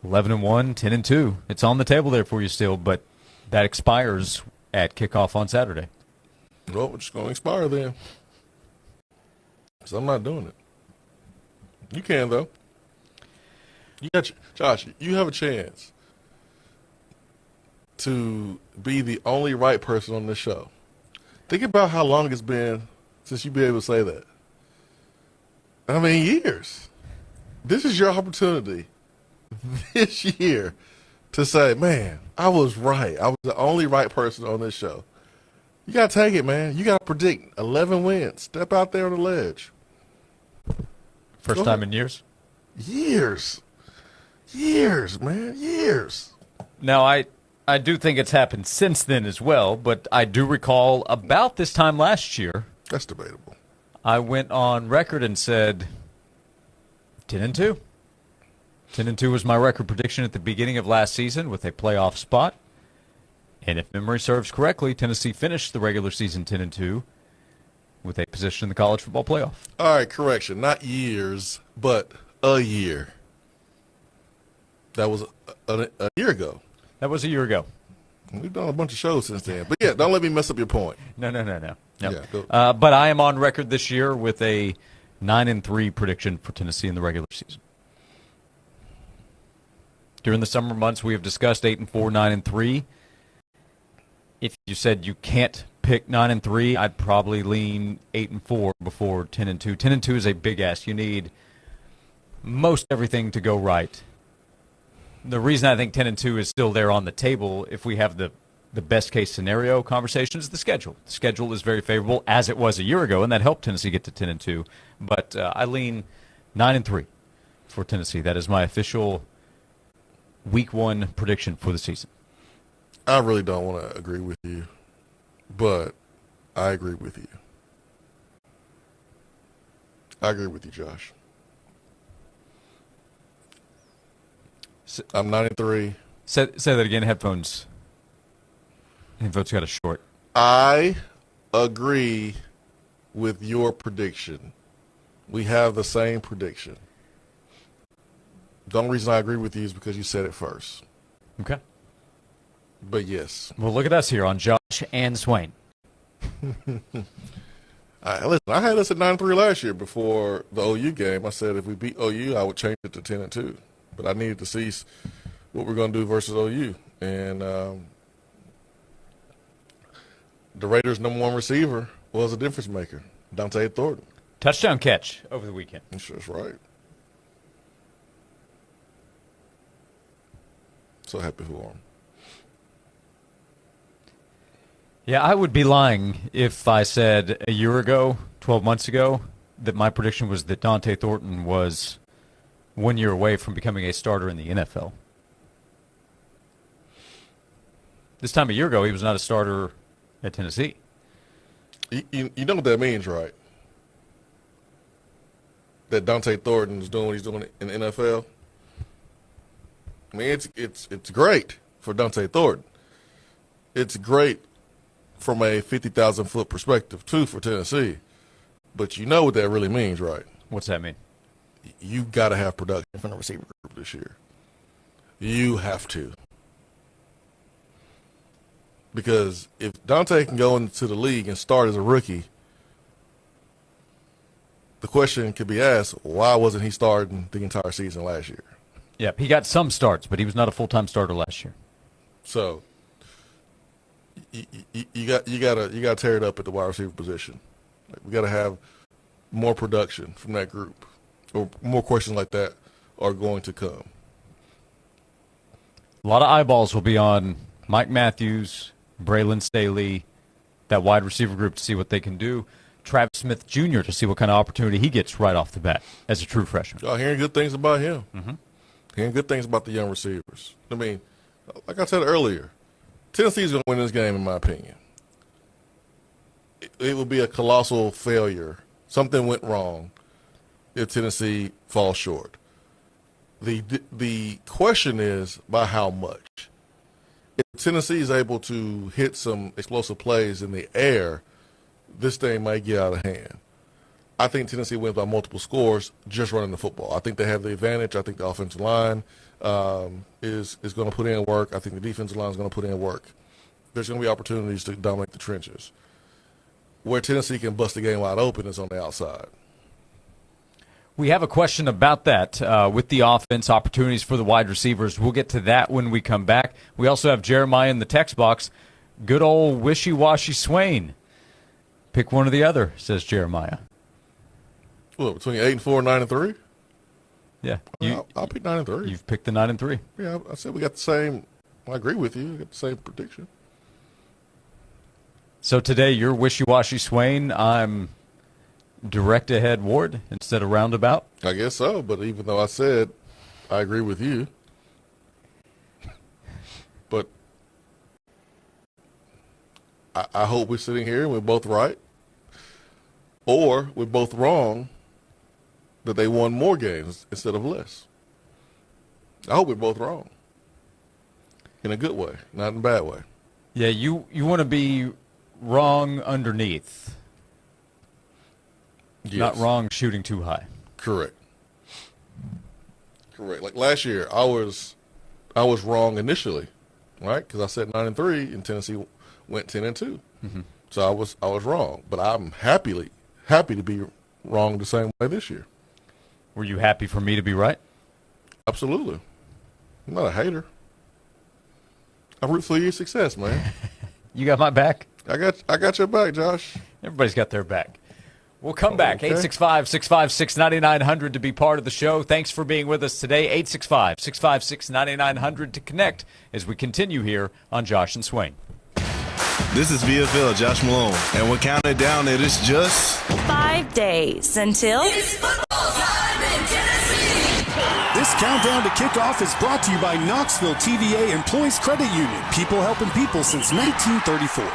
11-1, 10-2. It's on the table there for you still, but that expires at kickoff on Saturday. Well, we're just going to expire then. Because I'm not doing it. You can, though. Josh, you have a chance to be the only right person on this show. Think about how long it's been since you've been able to say that. I mean, years. This is your opportunity this year to say, man, I was right. I was the only right person on this show. You got to take it, man. You got to predict 11 wins. Step out there on the ledge. First time in years? Years. Years, man. Years. Now, I do think it's happened since then as well, but I do recall about this time last year. That's debatable. I went on record and said 10-2. 10-2 was my record prediction at the beginning of last season with a playoff spot. And if memory serves correctly, Tennessee finished the regular season 10-2 with a position in the college football playoff. All right, correction. Not years, but a year. That was a year ago. That was a year ago. We've done a bunch of shows since then. But, yeah, don't let me mess up your point. No. Yeah, but I am on record this year with a 9-3 prediction for Tennessee in the regular season. During the summer months, we have discussed 8-4, 9-3. If you said you can't pick 9-3, I'd probably lean 8-4 before 10-2. 10-2 is a big ask. You need most everything to go right. The reason I think 10-2 is still there on the table, if we have the best case scenario conversation, is the schedule. The schedule is very favorable, as it was a year ago, and that helped Tennessee get to 10-2. But I lean 9-3 for Tennessee. That is my official Week 1 prediction for the season. I really don't want to agree with you, but I agree with you. I agree with you, Josh. I'm 9-3. Say that again. Headphones got a short. I agree with your prediction. We have the same prediction. The only reason I agree with you is because you said it first. Okay. But yes. Well, look at us here on Josh and Swain. Listen, I had us at 9-3 last year before the OU game. I said if we beat OU, I would change it to 10-2. But I needed to see what we're going to do versus OU. And the Raiders' number 1 receiver was a difference maker, Dante Thornton. Touchdown catch over the weekend. That's right. So happy for him. Yeah, I would be lying if I said a year ago, 12 months ago, that my prediction was that Dante Thornton was 1 year away from becoming a starter in the NFL. This time a year ago, he was not a starter at Tennessee. You know what that means, right? That Dante Thornton is doing what he's doing in the NFL. I mean, it's great for Dante Thornton. it's great from a 50,000-foot perspective, too, for Tennessee. But you know what that really means, right? What's that mean? You got to have production from the receiver group this year. You have to. Because if Dante can go into the league and start as a rookie, the question could be asked, why wasn't he starting the entire season last year? Yep, he got some starts, but he was not a full-time starter last year. So you got to tear it up at the wide receiver position. Like, we got to have more production from that group, or more questions like that are going to come. A lot of eyeballs will be on Mike Matthews, Braylon Staley, that wide receiver group to see what they can do. Travis Smith Jr. to see what kind of opportunity he gets right off the bat as a true freshman. Y'all hearing good things about him. Mm-hmm. Hearing good things about the young receivers. I mean, like I said earlier, Tennessee's going to win this game, in my opinion. It would be a colossal failure. Something went wrong if Tennessee falls short. The question is by how much. If Tennessee is able to hit some explosive plays in the air, this thing might get out of hand. I think Tennessee wins by multiple scores just running the football. I think they have the advantage. I think the offensive line is going to put in work. I think the defensive line is going to put in work. There's going to be opportunities to dominate the trenches. Where Tennessee can bust the game wide open is on the outside. We have a question about that with the offense, opportunities for the wide receivers. We'll get to that when we come back. We also have Jeremiah in the text box. Good old wishy-washy Swain. Pick one or the other, says Jeremiah. What, between 8-4 and 9-3? Yeah. I'll pick 9-3. You've picked the 9-3. Yeah, I said we got the same. I agree with you. We got the same prediction. So today you're wishy-washy Swain. I'm direct ahead Ward instead of roundabout. I guess so, but even though I said I agree with you, but I hope we're sitting here and we're both right, or we're both wrong, that they won more games instead of less. I hope we're both wrong. In a good way, not in a bad way. Yeah, you want to be wrong underneath. Yes. Not wrong shooting too high. Correct. Like last year, I was wrong initially, right? Because I said 9-3 and Tennessee went 10-2. Mm-hmm. So I was wrong, but I'm happy to be wrong the same way this year. Were you happy for me to be right? Absolutely. I'm not a hater. I root for your success, man. You got my back. I got your back, Josh. Everybody's got their back. We'll come back. Okay. 865-656-9900 to be part of the show. Thanks for being with us today. 865-656-9900 to connect as we continue here on Josh and Swain. This is VFL Josh Malone, and we're counting down. It is just 5 days until It's football time in Tennessee. This countdown to kickoff is brought to you by Knoxville TVA Employees Credit Union. People helping people since 1934.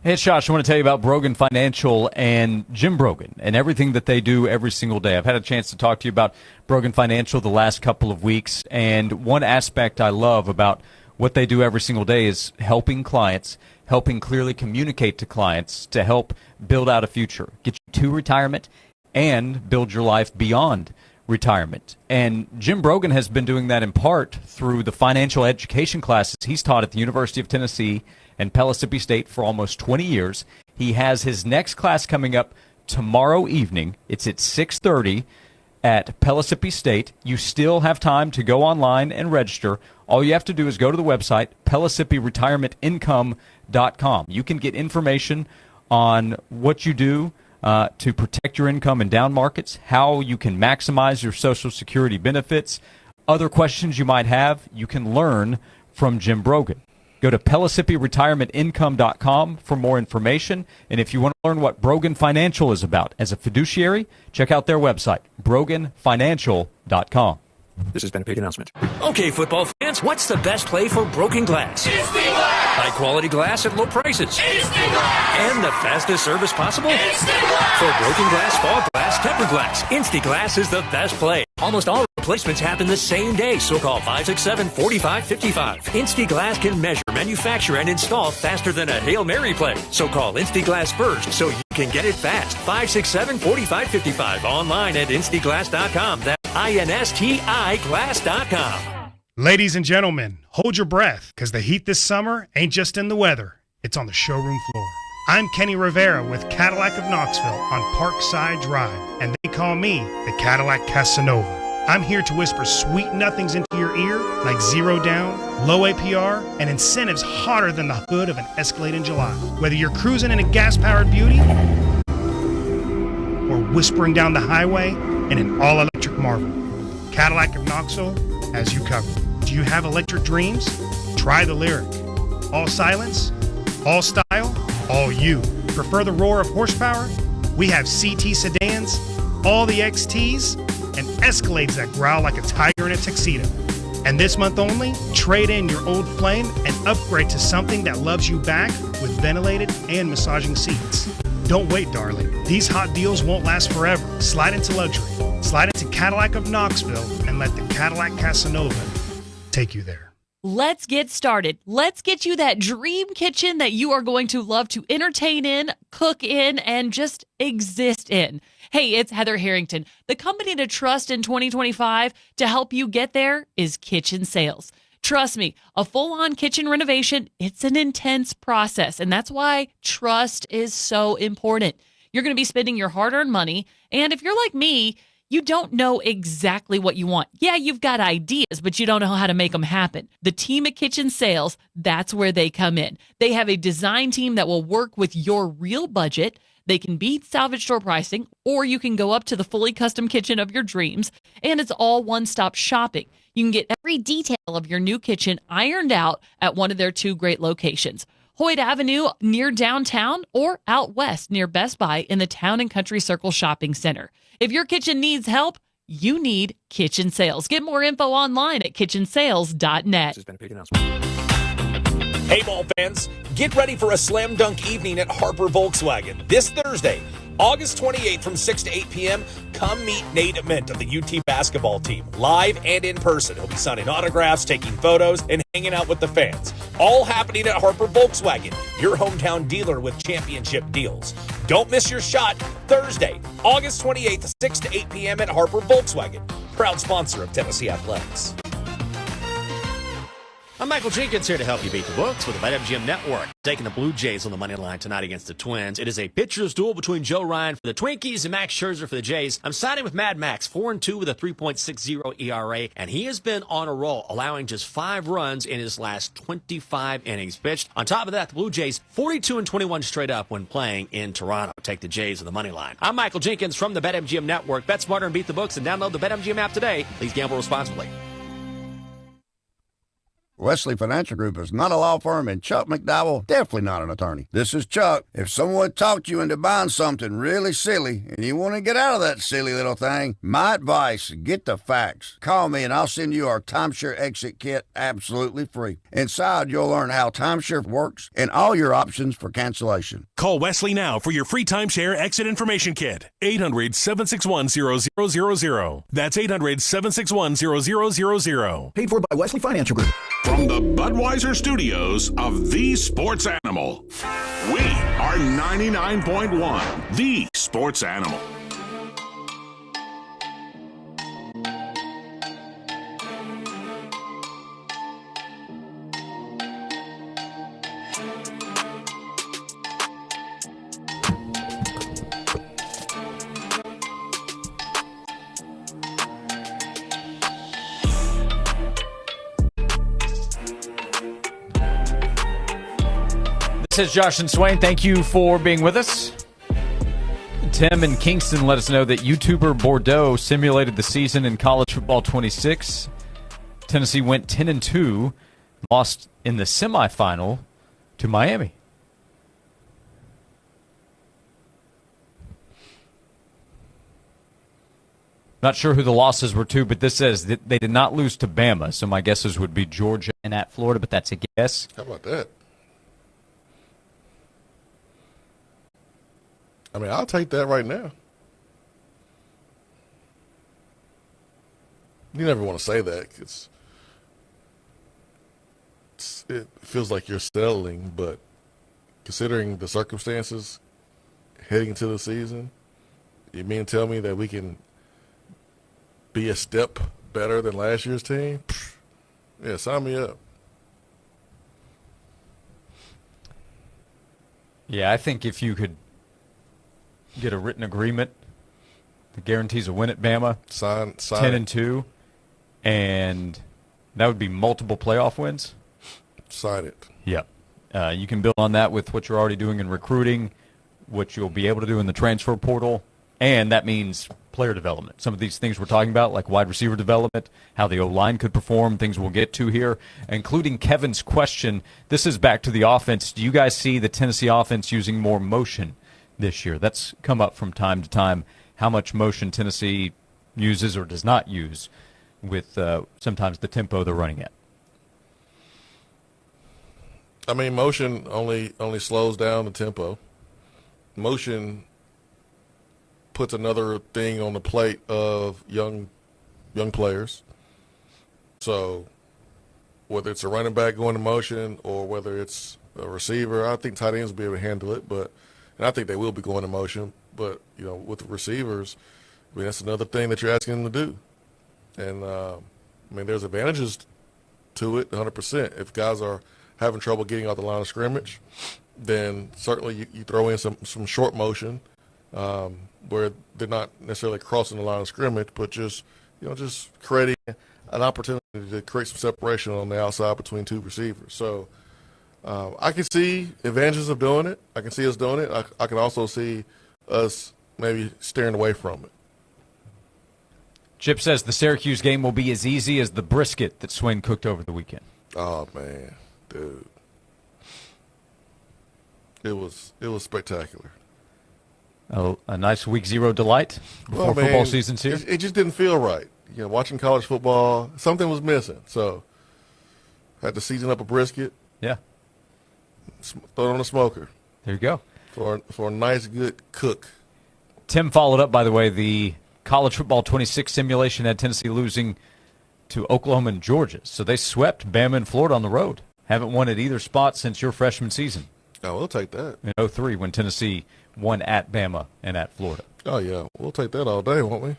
Hey, it's Josh. I want to tell you about Brogan Financial and Jim Brogan and everything that they do every single day. I've had a chance to talk to you about Brogan Financial the last couple of weeks, and one aspect I love about what they do every single day is helping clients, helping clearly communicate to clients to help build out a future, get you to retirement, and build your life beyond retirement. And Jim Brogan has been doing that in part through the financial education classes he's taught at the University of Tennessee and Pellissippi State for almost 20 years. He has his next class coming up tomorrow evening. It's at 6:30 at Pellissippi State. You still have time to go online and register. All you have to do is go to the website, PellissippiRetirementIncome.com. You can get information on what you do to protect your income in down markets, how you can maximize your Social Security benefits, other questions you might have. You can learn from Jim Brogan. Go to PellissippiRetirementIncome.com for more information. And if you want to learn what Brogan Financial is about as a fiduciary, check out their website, BroganFinancial.com. This has been a paid announcement. Okay, football fans, what's the best play for broken glass? Instant Glass! High quality glass at low prices. Instant Glass! And the fastest service possible? Instant Glass! For broken glass, fall glass, tempered glass, Instant Glass is the best play. Almost all replacements happen the same day, so call 567-4555. Instiglass can measure, manufacture, and install faster than a Hail Mary play. So call Instiglass first so you can get it fast. 567-4555. Online at instiglass.com. That's INSTI glass.com. Ladies and gentlemen, hold your breath, because the heat this summer ain't just in the weather. It's on the showroom floor. I'm Kenny Rivera with Cadillac of Knoxville on Parkside Drive, and they call me the Cadillac Casanova. I'm here to whisper sweet nothings into your ear, like zero down, low APR, and incentives hotter than the hood of an Escalade in July. Whether you're cruising in a gas-powered beauty or whispering down the highway in an all-electric marvel, Cadillac of Knoxville has you covered. Do you have electric dreams? Try the Lyric. All silence, all style, all you. Prefer the roar of horsepower? We have CT sedans, all the XTs, and Escalades that growl like a tiger in a tuxedo. And this month only, trade in your old Flame and upgrade to something that loves you back with ventilated and massaging seats. Don't wait, darling. These hot deals won't last forever. Slide into luxury. Slide into Cadillac of Knoxville and let the Cadillac Casanova take you there. Let's get started. Let's get you that dream kitchen that you are going to love to entertain in, cook in, and just exist in. Hey, it's Heather Harrington. The company to trust in 2025 to help you get there is Kitchen Sales. Trust me, a full-on kitchen renovation, it's an intense process, and that's why trust is so important. You're going to be spending your hard-earned money, and if you're like me, you don't know exactly what you want. Yeah, you've got ideas, but you don't know how to make them happen. The team at Kitchen Sales, that's where they come in. They have a design team that will work with your real budget. They can beat salvage store pricing, or you can go up to the fully custom kitchen of your dreams, and it's all one-stop shopping. You can get every detail of your new kitchen ironed out at one of their 2 great locations. Hoyt Avenue near downtown, or out west near Best Buy in the Town and Country Circle Shopping Center. If your kitchen needs help, you need Kitchen Sales. Get more info online at kitchensales.net. This has been a big announcement. Hey, ball fans, get ready for a slam dunk evening at Harper Volkswagen this Thursday, August 28th from 6 to 8 p.m. Come meet Nate Ament of the UT basketball team, live and in person. He'll be signing autographs, taking photos, and hanging out with the fans. All happening at Harper Volkswagen, your hometown dealer with championship deals. Don't miss your shot Thursday, August 28th, 6 to 8 p.m. at Harper Volkswagen, proud sponsor of Tennessee Athletics. I'm Michael Jenkins here to help you beat the books with the BetMGM Network. Taking the Blue Jays on the money line tonight against the Twins. It is a pitcher's duel between Joe Ryan for the Twinkies and Max Scherzer for the Jays. I'm siding with Mad Max, 4-2 with a 3.60 ERA, and he has been on a roll, allowing just 5 runs in his last 25 innings pitched. On top of that, the Blue Jays 42-21 straight up when playing in Toronto. Take the Jays on the money line. I'm Michael Jenkins from the BetMGM Network. Bet smarter and beat the books, and download the BetMGM app today. Please gamble responsibly. Wesley Financial Group is not a law firm, and Chuck McDowell definitely not an attorney. This is Chuck. If someone talked you into buying something really silly and you want to get out of that silly little thing, my advice, get the facts. Call me and I'll send you our timeshare exit kit absolutely free. Inside, you'll learn how timeshare works and all your options for cancellation. Call Wesley now for your free timeshare exit information kit. 800-761-0000. That's 800-761-0000. Paid for by Wesley Financial Group. From the Budweiser studios of The Sports Animal, we are 99.1 The Sports Animal. This is Josh and Swain. Thank you for being with us. Tim in Kingston let us know that YouTuber Bordeaux simulated the season in college football 26. Tennessee went 10-2, lost in the semifinal to Miami. Not sure who the losses were to, but this says that they did not lose to Bama, so my guesses would be Georgia and at Florida, but that's a guess. How about that? I mean, I'll take that right now. You never want to say that because it feels like you're settling, but considering the circumstances heading into the season, you mean tell me that we can be a step better than last year's team? Yeah, sign me up. Yeah, I think if you could get a written agreement that guarantees a win at Bama, sign 10-2, and that would be multiple playoff wins. Sign it. Yep. You can build on that with what you're already doing in recruiting, what you'll be able to do in the transfer portal, and that means player development. Some of these things we're talking about, like wide receiver development, how the O-line could perform, things we'll get to here, including Kevin's question. This is back to the offense. Do you guys see the Tennessee offense using more motion this year? That's come up from time to time, how much motion Tennessee uses or does not use with sometimes the tempo they're running at. I mean, motion only slows down the tempo. Motion puts another thing on the plate of young players. So whether it's a running back going to motion or whether it's a receiver, I think tight ends will be able to handle it. And I think they will be going to motion. But with the receivers, I mean, that's another thing that you're asking them to do. And I mean, there's advantages to it, 100%. If guys are having trouble getting out the line of scrimmage, then certainly you throw in some short motion where they're not necessarily crossing the line of scrimmage, but just creating an opportunity to create some separation on the outside between two receivers. So I can see advantages of doing it. I can see us doing it. I can also see us maybe steering away from it. Chip says the Syracuse game will be as easy as the brisket that Swain cooked over the weekend. Oh, man, dude. It was spectacular. A nice week zero delight before football season's here. It just didn't feel right. Watching college football, something was missing. So had to season up a brisket. Yeah. Throw it on a smoker. There you go. For a nice, good cook. Tim followed up, by the way, the college football 26 simulation had Tennessee losing to Oklahoma and Georgia. So they swept Bama and Florida on the road. Haven't won at either spot since your freshman season. Oh, we'll take that. In 2003 when Tennessee won at Bama and at Florida. Oh, yeah. We'll take that all day, won't we?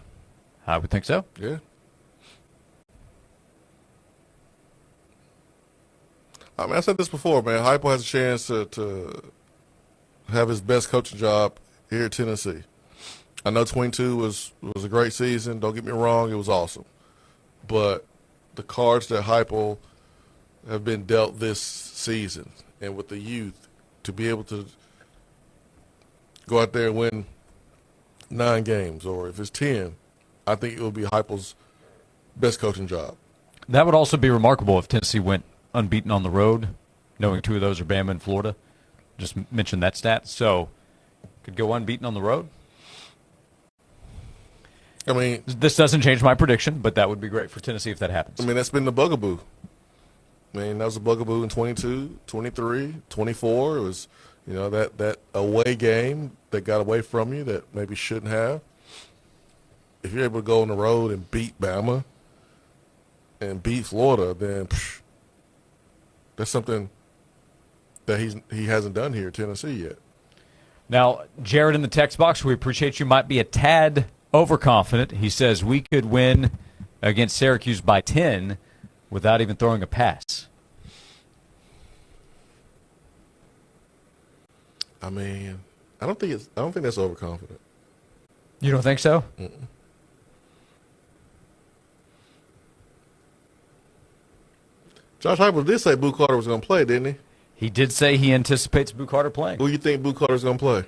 I would think so. Yeah. I mean, I said this before, man. Heupel has a chance to have his best coaching job here at Tennessee. I know 22 was a great season. Don't get me wrong. It was awesome. But the cards that Heupel have been dealt this season and with the youth to be able to go out there and win 9 games, or if it's 10, I think it will be Heupel's best coaching job. That would also be remarkable if Tennessee went unbeaten on the road, knowing 2 of those are Bama and Florida. Just mentioned that stat. So could go unbeaten on the road. I mean, this doesn't change my prediction, but that would be great for Tennessee if that happens. I mean, that's been the bugaboo. I mean, that was a bugaboo in 22, 23, 24. It was, that away game that got away from you that maybe shouldn't have. If you're able to go on the road and beat Bama and beat Florida, then that's something that he hasn't done here at Tennessee yet. Now, Jared in the text box, we appreciate you might be a tad overconfident. He says we could win against Syracuse by 10 without even throwing a pass. I mean, I don't think that's overconfident. You don't think so? Mm-mm. Josh Heupel did say Boo Carter was going to play, didn't he? He did say he anticipates Boo Carter playing. Who do you think Boo Carter's going to play?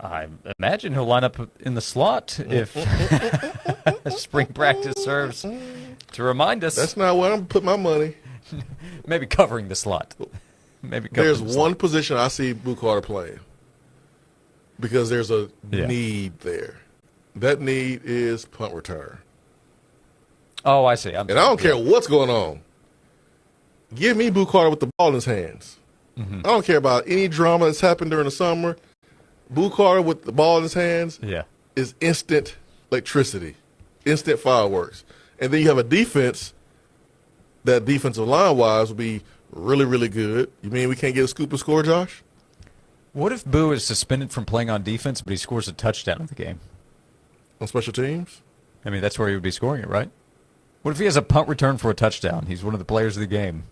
I imagine he'll line up in the slot if spring practice serves to remind us. That's not where I'm putting my money. Maybe covering the slot. There's one position I see Boo Carter playing because there's a need there. That need is punt return. Oh, I see. I don't care what's going on. Give me Boo Carter with the ball in his hands. Mm-hmm. I don't care about any drama that's happened during the summer. Boo Carter with the ball in his hands is instant electricity. instant fireworks. And then you have a defense that defensive line-wise will be really, really good. You mean we can't get a scoop and score, Josh? What if Boo is suspended from playing on defense, but he scores a touchdown in the game? On special teams? I mean, that's where he would be scoring it, right? What if he has a punt return for a touchdown? He's one of the players of the game,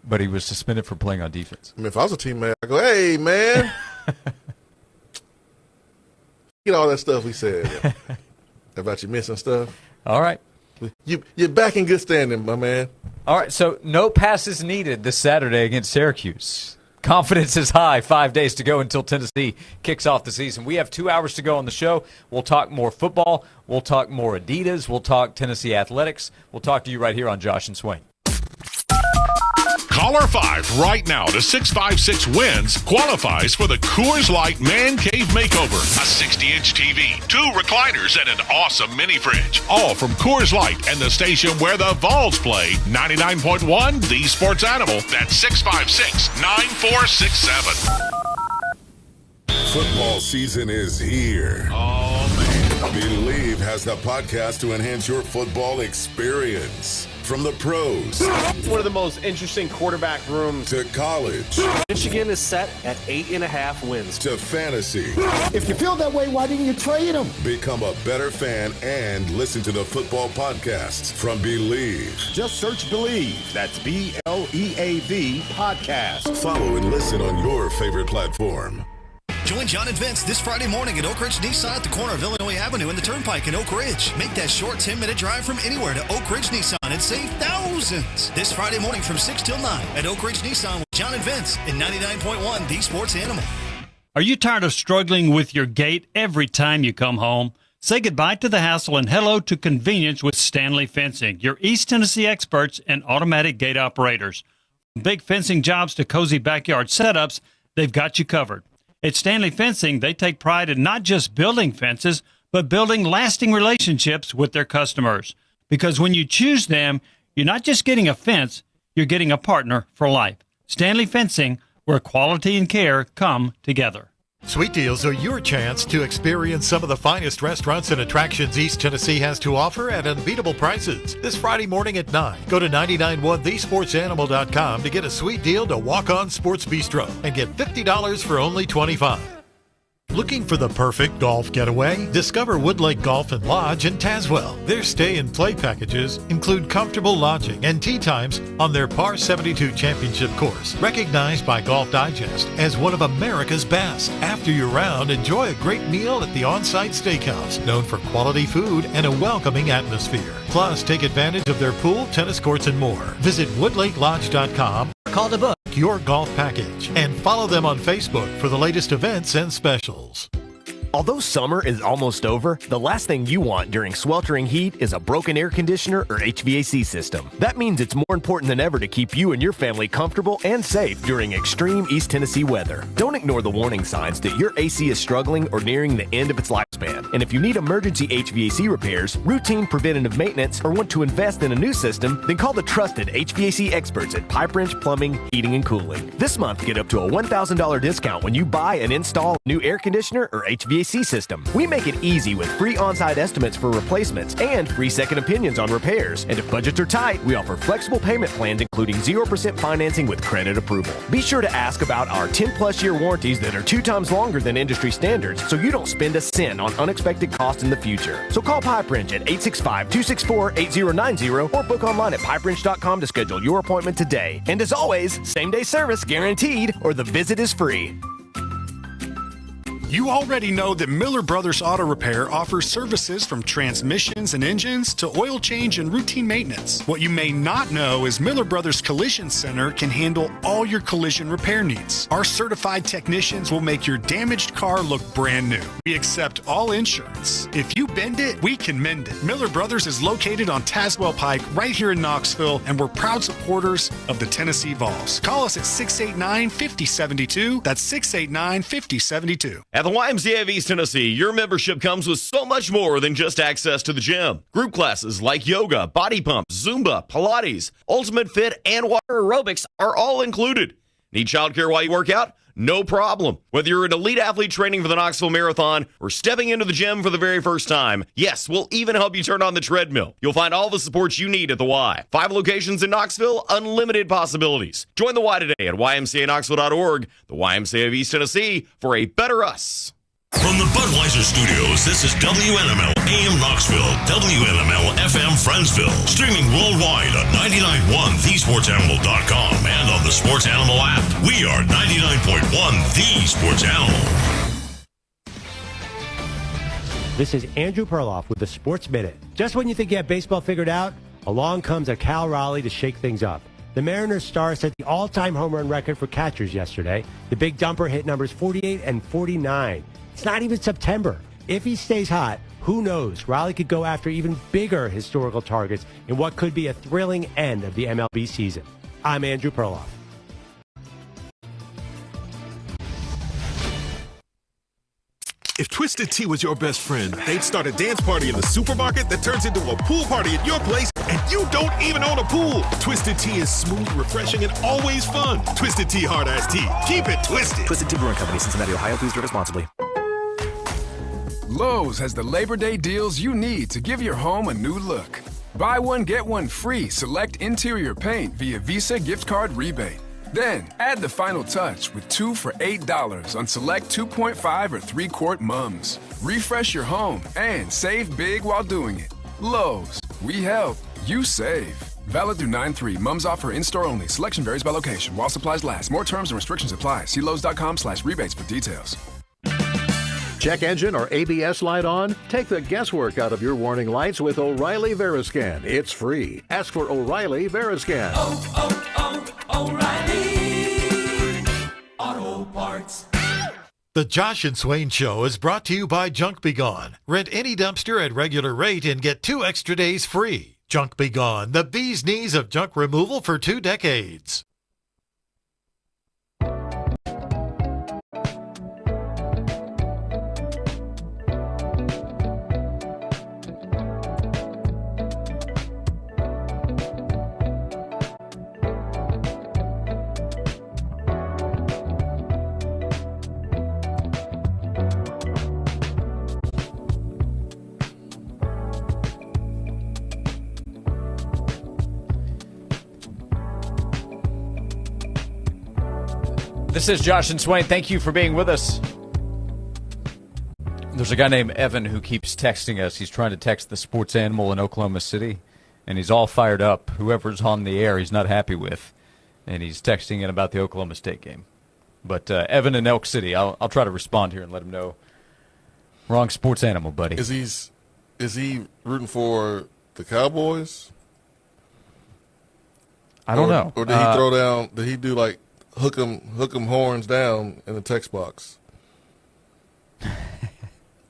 but he was suspended for playing on defense. I mean, if I was a teammate, I'd go, hey, man. Get all that stuff we said about you missing stuff. All right. You're back in good standing, my man. All right, so no passes needed this Saturday against Syracuse. Confidence is high. 5 days to go until Tennessee kicks off the season. We have 2 hours to go on the show. We'll talk more football. We'll talk more Adidas. We'll talk Tennessee athletics. We'll talk to you right here on Josh and Swain. Caller 5 right now to 656 wins qualifies for the Coors Light Man Cave Makeover. A 60-inch TV, 2 recliners, and an awesome mini fridge. All from Coors Light and the station where the Vols play. 99.1 The Sports Animal. That's 656-9467. Football season is here. Oh, man. Believe has the podcast to enhance your football experience. From the pros. One of the most interesting quarterback rooms. To college. Michigan is set at 8.5 wins. To fantasy. If you feel that way, why didn't you trade him? Become a better fan and listen to the football podcasts from Believe. Just search Believe. That's BLEAV podcast. Follow and listen on your favorite platform. Join John and Vince this Friday morning at Oak Ridge Nissan at the corner of Illinois Avenue and the Turnpike in Oak Ridge. Make that short 10-minute drive from anywhere to Oak Ridge Nissan and save thousands. This Friday morning from 6 till 9 at Oak Ridge Nissan with John and Vince in 99.1 The Sports Animal. Are you tired of struggling with your gate every time you come home? Say goodbye to the hassle and hello to convenience with Stanley Fencing, your East Tennessee experts and automatic gate operators. From big fencing jobs to cozy backyard setups, they've got you covered. At Stanley Fencing, they take pride in not just building fences, but building lasting relationships with their customers. Because when you choose them, you're not just getting a fence, you're getting a partner for life. Stanley Fencing, where quality and care come together. Sweet Deals are your chance to experience some of the finest restaurants and attractions East Tennessee has to offer at unbeatable prices. This Friday morning at 9, go to 991thesportsanimal.com to get a sweet deal to Walk On Sports Bistro and get $50 for only $25. Looking for the perfect golf getaway? Discover Woodlake Golf and Lodge in Tazewell. Their stay and play packages include comfortable lodging and tee times on their Par 72 Championship course, recognized by Golf Digest as one of America's best. After your round, enjoy a great meal at the on-site steakhouse, known for quality food and a welcoming atmosphere. Plus, take advantage of their pool, tennis courts, and more. Visit woodlakelodge.com. Call to book your golf package and follow them on Facebook for the latest events and specials. Although summer is almost over, the last thing you want during sweltering heat is a broken air conditioner or HVAC system. That means it's more important than ever to keep you and your family comfortable and safe during extreme East Tennessee weather. Don't ignore the warning signs that your AC is struggling or nearing the end of its lifespan. And if you need emergency HVAC repairs, routine preventative maintenance, or want to invest in a new system, then call the trusted HVAC experts at Pipe Wrench Plumbing, Heating, and Cooling. This month, get up to a $1,000 discount when you buy and install a new air conditioner or HVAC system. We make it easy with free on-site estimates for replacements and free second opinions on repairs. And if budgets are tight, we offer flexible payment plans including 0% financing with credit approval. Be sure to ask about our 10-plus year warranties that are 2 times longer than industry standards so you don't spend a cent on unexpected costs in the future. So call Pipe Wrench at 865-264-8090 or book online at pipewrench.com to schedule your appointment today. And as always, same-day service guaranteed or the visit is free. You already know that Miller Brothers Auto Repair offers services from transmissions and engines to oil change and routine maintenance. What you may not know is Miller Brothers Collision Center can handle all your collision repair needs. Our certified technicians will make your damaged car look brand new. We accept all insurance. If you bend it, we can mend it. Miller Brothers is located on Tazewell Pike right here in Knoxville, and we're proud supporters of the Tennessee Vols. Call us at 689-5072. That's 689-5072. At the YMCA of East Tennessee, your membership comes with so much more than just access to the gym. Group classes like yoga, body pump, Zumba, Pilates, Ultimate Fit, and water aerobics are all included. Need childcare while you work out? No problem. Whether you're an elite athlete training for the Knoxville Marathon or stepping into the gym for the very first time, yes, we'll even help you turn on the treadmill. You'll find all the support you need at the Y. 5 locations in Knoxville, unlimited possibilities. Join the Y today at ymcaknoxville.org, the YMCA of East Tennessee, for a better us. From the Budweiser Studios, this is WNML AM Knoxville, WNML FM Friendsville, streaming worldwide on 99.1 thesportsanimal.com and on the Sports Animal app. We are 99.1 The Sports Animal. This is Andrew Perloff with the Sports Minute. Just when you think you have baseball figured out, along comes a Cal Raleigh to shake things up. The Mariners star set the all-time home run record for catchers yesterday. The big dumper hit numbers 48 and 49. It's not even September. If he stays hot, who knows? Raleigh could go after even bigger historical targets in what could be a thrilling end of the MLB season. I'm Andrew Perloff. If Twisted Tea was your best friend, they'd start a dance party in the supermarket that turns into a pool party at your place, and you don't even own a pool. Twisted Tea is smooth, refreshing, and always fun. Twisted Tea Hard Iced Tea. Keep it twisted. Twisted Tea Brewing Company, Cincinnati, Ohio. Please drink responsibly. Lowe's has the Labor Day deals you need to give your home a new look. Buy one, get one free select interior paint via Visa gift card rebate. Then, add the final touch with 2 for $8 on select 2.5 or 3-quart mums. Refresh your home and save big while doing it. Lowe's, we help, you save. Valid through 9/3. Mums offer in-store only. Selection varies by location. While supplies last. More terms and restrictions apply. See Lowe's.com/rebates for details. Check engine or ABS light on? Take the guesswork out of your warning lights with O'Reilly Veriscan. It's free. Ask for O'Reilly Veriscan. O'Reilly Auto Parts. The Josh and Swain Show is brought to you by Junk Be Gone. Rent any dumpster at regular rate and get 2 extra days free. Junk Be Gone, the bee's knees of junk removal for 2 decades. This is Josh and Swain. Thank you for being with us. There's a guy named Evan who keeps texting us. He's trying to text the Sports Animal in Oklahoma City, and he's all fired up. Whoever's on the air he's not happy with, and he's texting in about the Oklahoma State game. But Evan in Elk City, I'll try to respond here and let him know. Wrong Sports Animal, buddy. Is he rooting for the Cowboys? I don't know. Or did he throw down? Did he do like hook 'em horns down in the text box?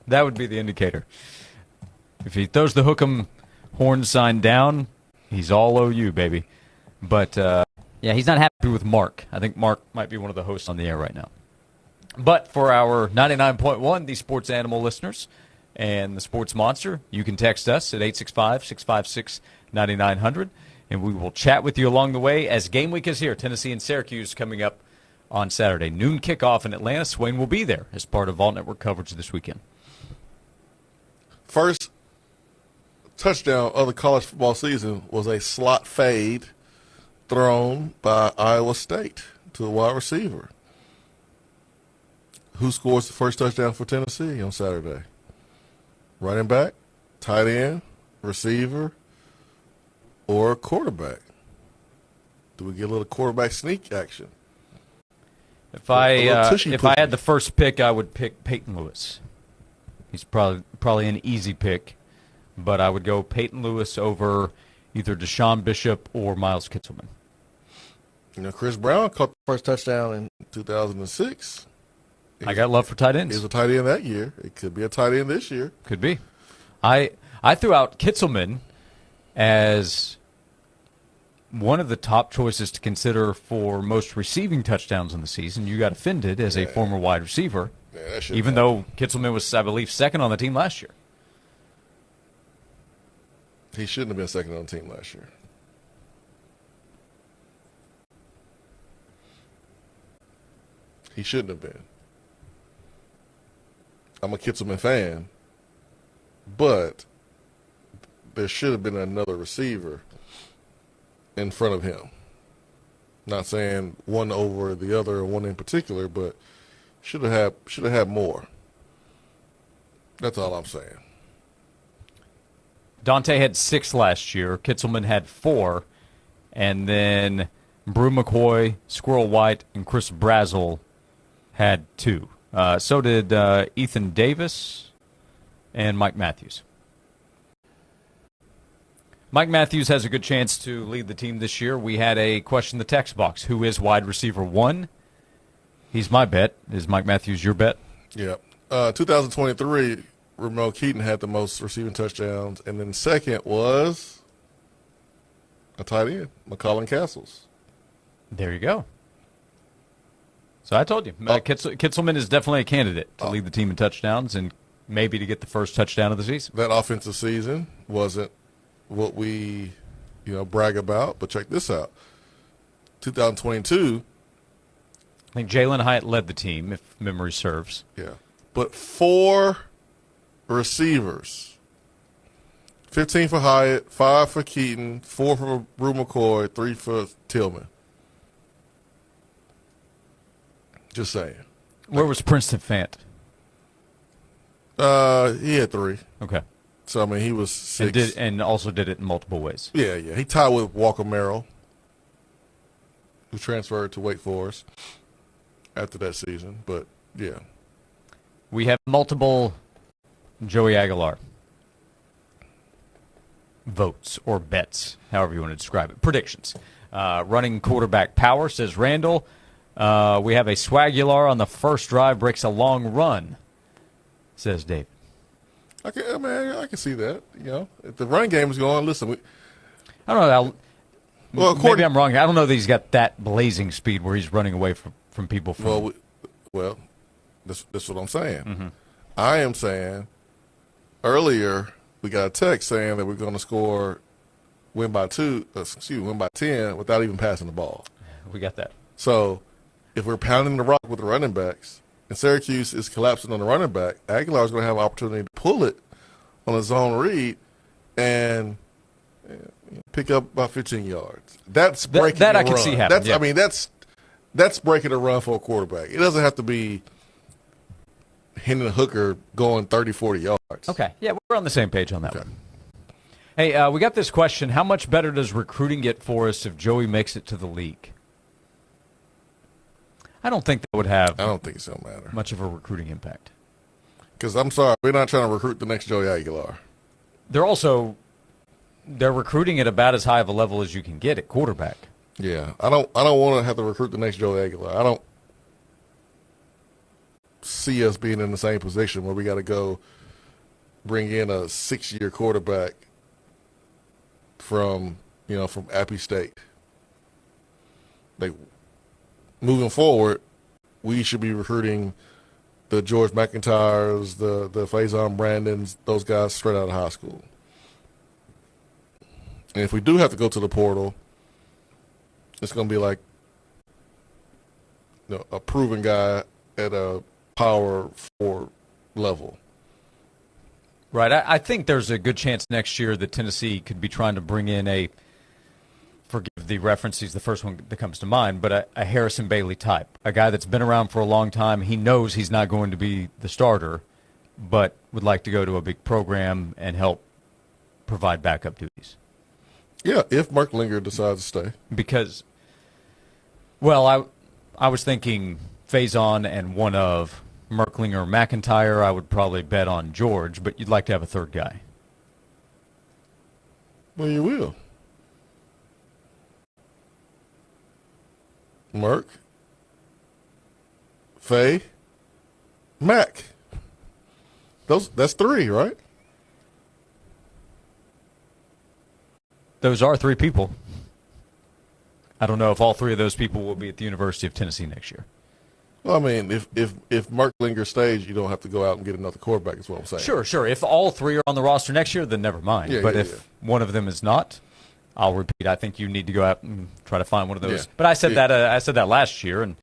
That would be the indicator. If he throws the hook 'em horn sign down, he's all OU, baby. But yeah, he's not happy with Mark. I think Mark might be one of the hosts on the air right now. But for our 99.1, the Sports Animal listeners and the Sports Monster, you can text us at 865-656-9900, and we will chat with you along the way as game week is here. Tennessee and Syracuse coming up on Saturday. Noon kickoff in Atlanta. Swain will be there as part of All Network coverage this weekend. First touchdown of the college football season was a slot fade thrown by Iowa State to a wide receiver. Who scores the first touchdown for Tennessee on Saturday? Running back, tight end, receiver, or quarterback? Do we get a little quarterback sneak action? If I had the first pick, I would pick Peyton Lewis. He's probably an easy pick, but I would go Peyton Lewis over either Deshaun Bishop or Miles Kitselman. You know, Chris Brown caught the first touchdown in 2006. I got love for tight ends. He was a tight end that year. It could be a tight end this year. Could be. I threw out Kitselman as one of the top choices to consider for most receiving touchdowns in the season. You got offended as a former wide receiver, even though Kitselman was, I believe, second on the team last year. He shouldn't have been second on the team last year. He shouldn't have been. I'm a Kitzelman fan, but there should have been another receiver in front of him. Not saying one over the other or one in particular, but should have had more. That's all I'm saying. Dante had 6 last year. Kitzelman had 4. And then Brew McCoy, Squirrel White, and Chris Brazel had 2. So did Ethan Davis and Mike Matthews. Mike Matthews has a good chance to lead the team this year. We had a question in the text box. Who is wide receiver 1? He's my bet. Is Mike Matthews your bet? Yeah. 2023, Ramon Keaton had the most receiving touchdowns. And then second was a tight end, McCollum Castles. There you go. So I told you, Kitzelman is definitely a candidate to lead the team in touchdowns and maybe to get the first touchdown of the season. That offensive season wasn't what we, brag about, but check this out. 2022. I think Jalen Hyatt led the team, if memory serves. Yeah. But 4 receivers. 15 for Hyatt, 5 for Keaton, 4 for Brew McCoy, 3 for Tillman. Just saying. Where was Princeton Fant? He had 3. Okay. So, I mean, he was 6. And also did it in multiple ways. Yeah. He tied with Walker Merrill, who transferred to Wake Forest after that season. But, yeah. We have multiple Joey Aguilar votes or bets, however you want to describe it. Predictions. Running quarterback power, says Randall. We have a Swagular on the first drive, breaks a long run, says David. I can see that. If the running game is going, listen. I don't know. Maybe I'm wrong. I don't know that he's got that blazing speed where he's running away from people. Well, that's what I'm saying. Mm-hmm. I am saying earlier we got a text saying that we're going to win by 10 without even passing the ball. We got that. So if we're pounding the rock with the running backs and Syracuse is collapsing on the running back, Aguilar is going to have an opportunity to pull it on a zone read and pick up about 15 yards. That's breaking that a I can run. see happen. I mean, that's breaking a run for a quarterback. It doesn't have to be Hendon Hooker going 30, 40 yards. Okay. Yeah, we're on the same page on that one. Hey, we got this question. How much better does recruiting get for us if Joey makes it to the league? I don't think that would have matter much of a recruiting impact. Because I'm sorry, we're not trying to recruit the next Joey Aguilar. They're recruiting at about as high of a level as you can get at quarterback. Yeah, I don't want to have to recruit the next Joey Aguilar. I don't see us being in the same position where we got to go bring in a 6-year quarterback from Appy State. Like, moving forward, we should be recruiting the George McIntyres, the Faison Brandons, those guys straight out of high school. And if we do have to go to the portal, it's going to be like a proven guy at a Power 4 level. Right. I think there's a good chance next year that Tennessee could be trying to bring in forgive the reference, he's the first one that comes to mind, but a Harrison Bailey type, a guy that's been around for a long time. He knows he's not going to be the starter, but would like to go to a big program and help provide backup duties. Yeah, if Mark Linger decides to stay. Because, well, I was thinking Faison and one of Merklinger or McIntyre. I would probably bet on George, but you'd like to have a third guy. Well, you will. Merk, Faye, Mac. That's 3, right? Those are 3 people. I don't know if all 3 of those people will be at the University of Tennessee next year. Well, I mean, if Mark Linger stays, you don't have to go out and get another quarterback, is what I'm saying. Sure. If all 3 are on the roster next year, then never mind. Yeah, but if one of them is not, I'll repeat. I think you need to go out and try to find one of those. Yeah. But I said that. I said that last year, and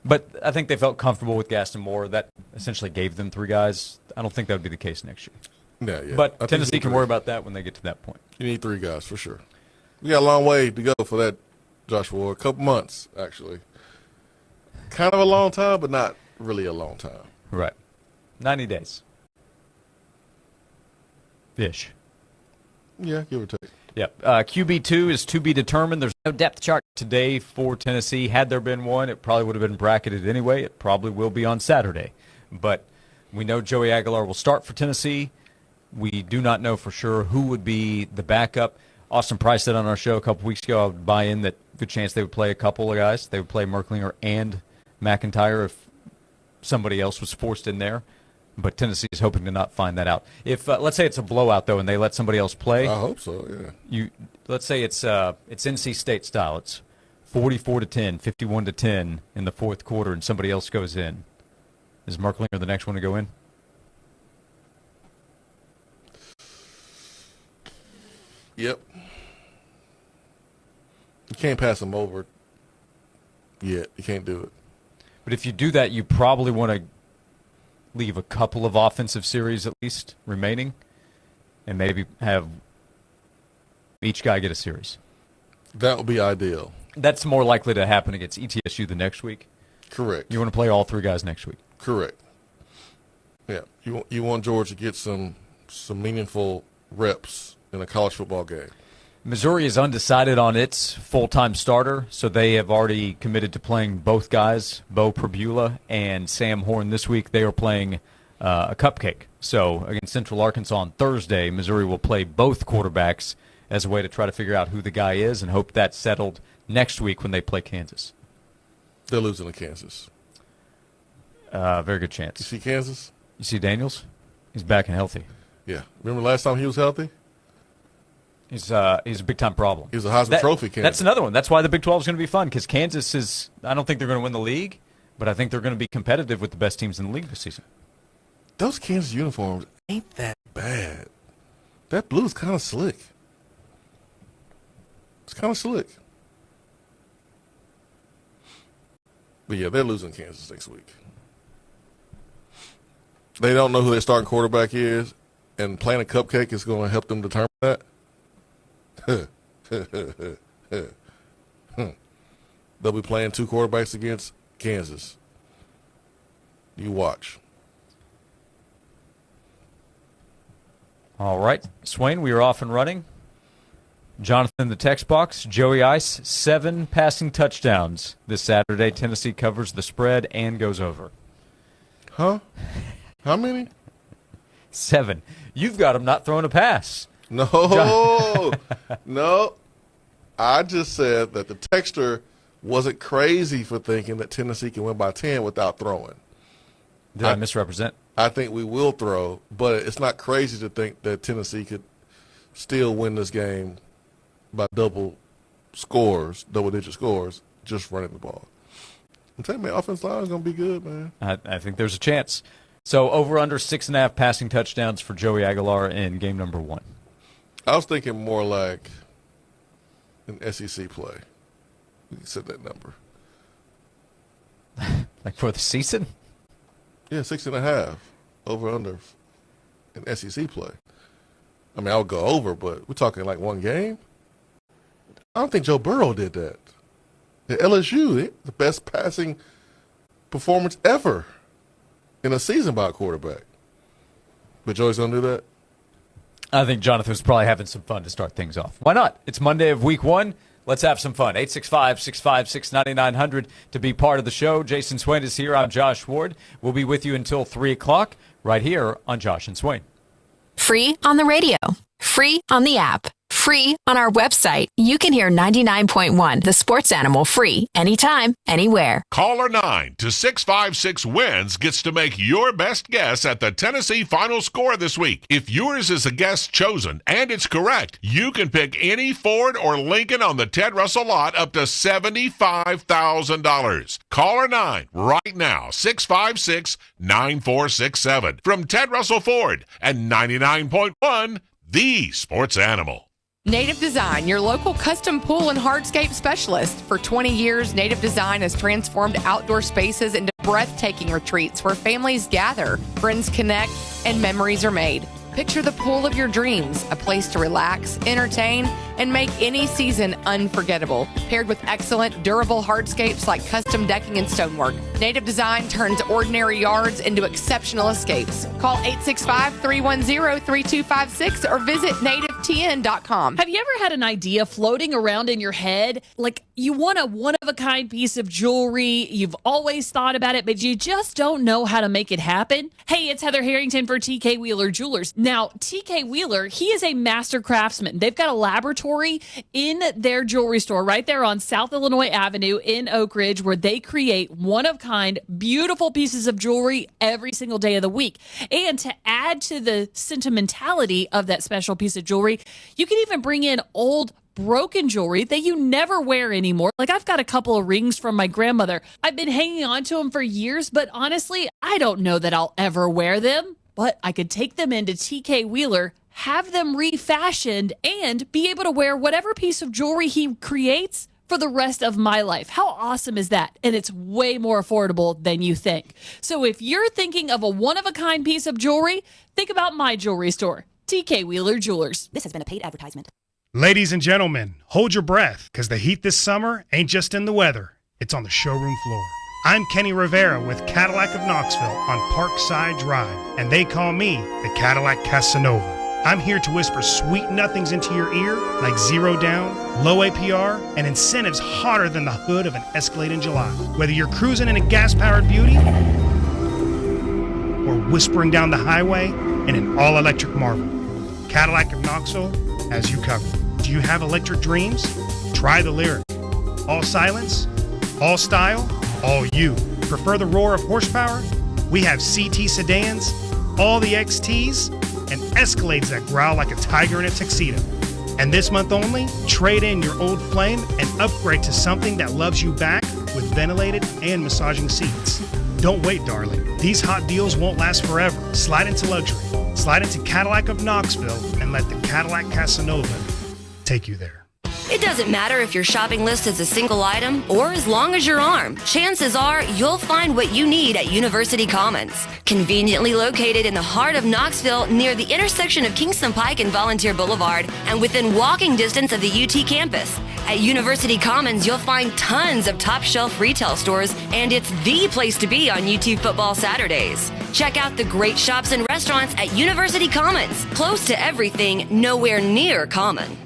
But I think they felt comfortable with Gaston Moore. That essentially gave them 3 guys. I don't think that would be the case next year. Yeah. But Tennessee can worry about that when they get to that point. You need 3 guys for sure. We got a long way to go for that, Joshua. A couple months, actually. Kind of a long time, but not really a long time. Right. 90 days. Ish. Yeah, give or take. Yep. QB2 is to be determined. There's no depth chart today for Tennessee. Had there been one, it probably would have been bracketed anyway. It probably will be on Saturday. But we know Joey Aguilar will start for Tennessee. We do not know for sure who would be the backup. Austin Price said on our show a couple weeks ago, I would buy in that good chance they would play a couple of guys. They would play Merklinger and McIntyre if somebody else was forced in there. But Tennessee is hoping to not find that out. If let's say it's a blowout though, and they let somebody else play, I hope so. Yeah. Let's say it's NC State style. It's 44-10, 51-10 in the fourth quarter, and somebody else goes in. Is Merklinger the next one to go in? Yep. You can't pass him over yet. You can't do it. But if you do that, you probably want to leave a couple of offensive series at least remaining and maybe have each guy get a series. That would be ideal. That's more likely to happen against ETSU the next week. Correct. You want to play all 3 guys next week. Correct. Yeah. You want George to get some meaningful reps in a college football game. Missouri is undecided on its full-time starter, so they have already committed to playing both guys, Bo Prabula and Sam Horn. This week they are playing a cupcake. So against Central Arkansas on Thursday, Missouri will play both quarterbacks as a way to try to figure out who the guy is and hope that's settled next week when they play Kansas. They're losing to Kansas. Very good chance. You see Kansas? You see Daniels? He's back and healthy. Yeah. Remember last time he was healthy? He's a big-time problem. He was a Heisman Trophy candidate. That's another one. That's why the Big 12 is going to be fun, because Kansas is – I don't think they're going to win the league, but I think they're going to be competitive with the best teams in the league this season. Those Kansas uniforms ain't that bad. That blue is kind of slick. It's kind of slick. But, yeah, they're losing Kansas next week. They don't know who their starting quarterback is, and playing a cupcake is going to help them determine that. They'll be playing 2 quarterbacks against Kansas. You watch. All right. Swain, we are off and running. Jonathan in the text box. Joey Ice, 7 passing touchdowns this Saturday. Tennessee covers the spread and goes over. Huh? How many? 7. You've got him not throwing a pass. No. No. I just said that the texter wasn't crazy for thinking that Tennessee can win by 10 without throwing. Did I misrepresent? I think we will throw, but it's not crazy to think that Tennessee could still win this game by double-digit scores, just running the ball. I'm telling you, man, offensive line is going to be good, man. I think there's a chance. So over under 6.5 passing touchdowns for Joey Aguilar in game number 1. I was thinking more like an SEC play. You can set that number. Like for the season? Yeah, 6.5 over under an SEC play. I mean, I would go over, but we're talking like one game. I don't think Joe Burrow did that. At LSU, the best passing performance ever in a season by a quarterback. But Joey's going to do that? I think Jonathan's probably having some fun to start things off. Why not? It's Monday of week 1. Let's have some fun. 865-656-9900 to be part of the show. Jason Swain is here. I'm Josh Ward. We'll be with you until 3 o'clock right here on Josh and Swain. Free on the radio. Free on the app. Free on our website. You can hear 99.1, the sports animal, free anytime, anywhere. Caller 9 to 656 wins gets to make your best guess at the Tennessee final score this week. If yours is a guess chosen and it's correct, you can pick any Ford or Lincoln on the Ted Russell lot up to $75,000. Caller 9 right now, 656-9467. From Ted Russell Ford and 99.1, the sports animal. Native Design, your local custom pool and hardscape specialist. For 20 years, Native Design has transformed outdoor spaces into breathtaking retreats where families gather, friends connect, and memories are made. Picture the pool of your dreams, a place to relax, entertain, and make any season unforgettable. Paired with excellent, durable hardscapes like custom decking and stonework, Native Design turns ordinary yards into exceptional escapes. Call 865-310-3256 or visit nativetn.com. Have you ever had an idea floating around in your head? Like you want a one-of-a-kind piece of jewelry, you've always thought about it, but you just don't know how to make it happen? Hey, it's Heather Harrington for TK Wheeler Jewelers. Now, TK Wheeler, he is a master craftsman. They've got a laboratory in their jewelry store right there on South Illinois Avenue in Oak Ridge where they create one-of-kind, beautiful pieces of jewelry every single day of the week. And to add to the sentimentality of that special piece of jewelry, you can even bring in old broken jewelry that you never wear anymore. Like I've got a couple of rings from my grandmother. I've been hanging on to them for years, but honestly, I don't know that I'll ever wear them. But I could take them into TK Wheeler, have them refashioned, and be able to wear whatever piece of jewelry he creates for the rest of my life. How awesome is that? And it's way more affordable than you think. So if you're thinking of a one-of-a-kind piece of jewelry, think about my jewelry store, TK Wheeler Jewelers. This has been a paid advertisement. Ladies and gentlemen, hold your breath, because the heat this summer ain't just in the weather. It's on the showroom floor. I'm Kenny Rivera with Cadillac of Knoxville on Parkside Drive, and they call me the Cadillac Casanova. I'm here to whisper sweet nothings into your ear, like 0 down, low APR, and incentives hotter than the hood of an Escalade in July. Whether you're cruising in a gas-powered beauty or whispering down the highway in an all-electric Marvel, Cadillac of Knoxville has you covered. Do you have electric dreams? Try the Lyric. All silence, all style, all you. Prefer the roar of horsepower? We have CT sedans, all the XTs, and Escalades that growl like a tiger in a tuxedo. And this month only, trade in your old flame and upgrade to something that loves you back with ventilated and massaging seats. Don't wait, darling. These hot deals won't last forever. Slide into luxury. Slide into Cadillac of Knoxville and let the Cadillac Casanova take you there. It doesn't matter if your shopping list is a single item or as long as your arm. Chances are you'll find what you need at University Commons. Conveniently located in the heart of Knoxville near the intersection of Kingston Pike and Volunteer Boulevard and within walking distance of the UT campus. At University Commons, you'll find tons of top shelf retail stores, and it's the place to be on UT football Saturdays. Check out the great shops and restaurants at University Commons. Close to everything, nowhere near common.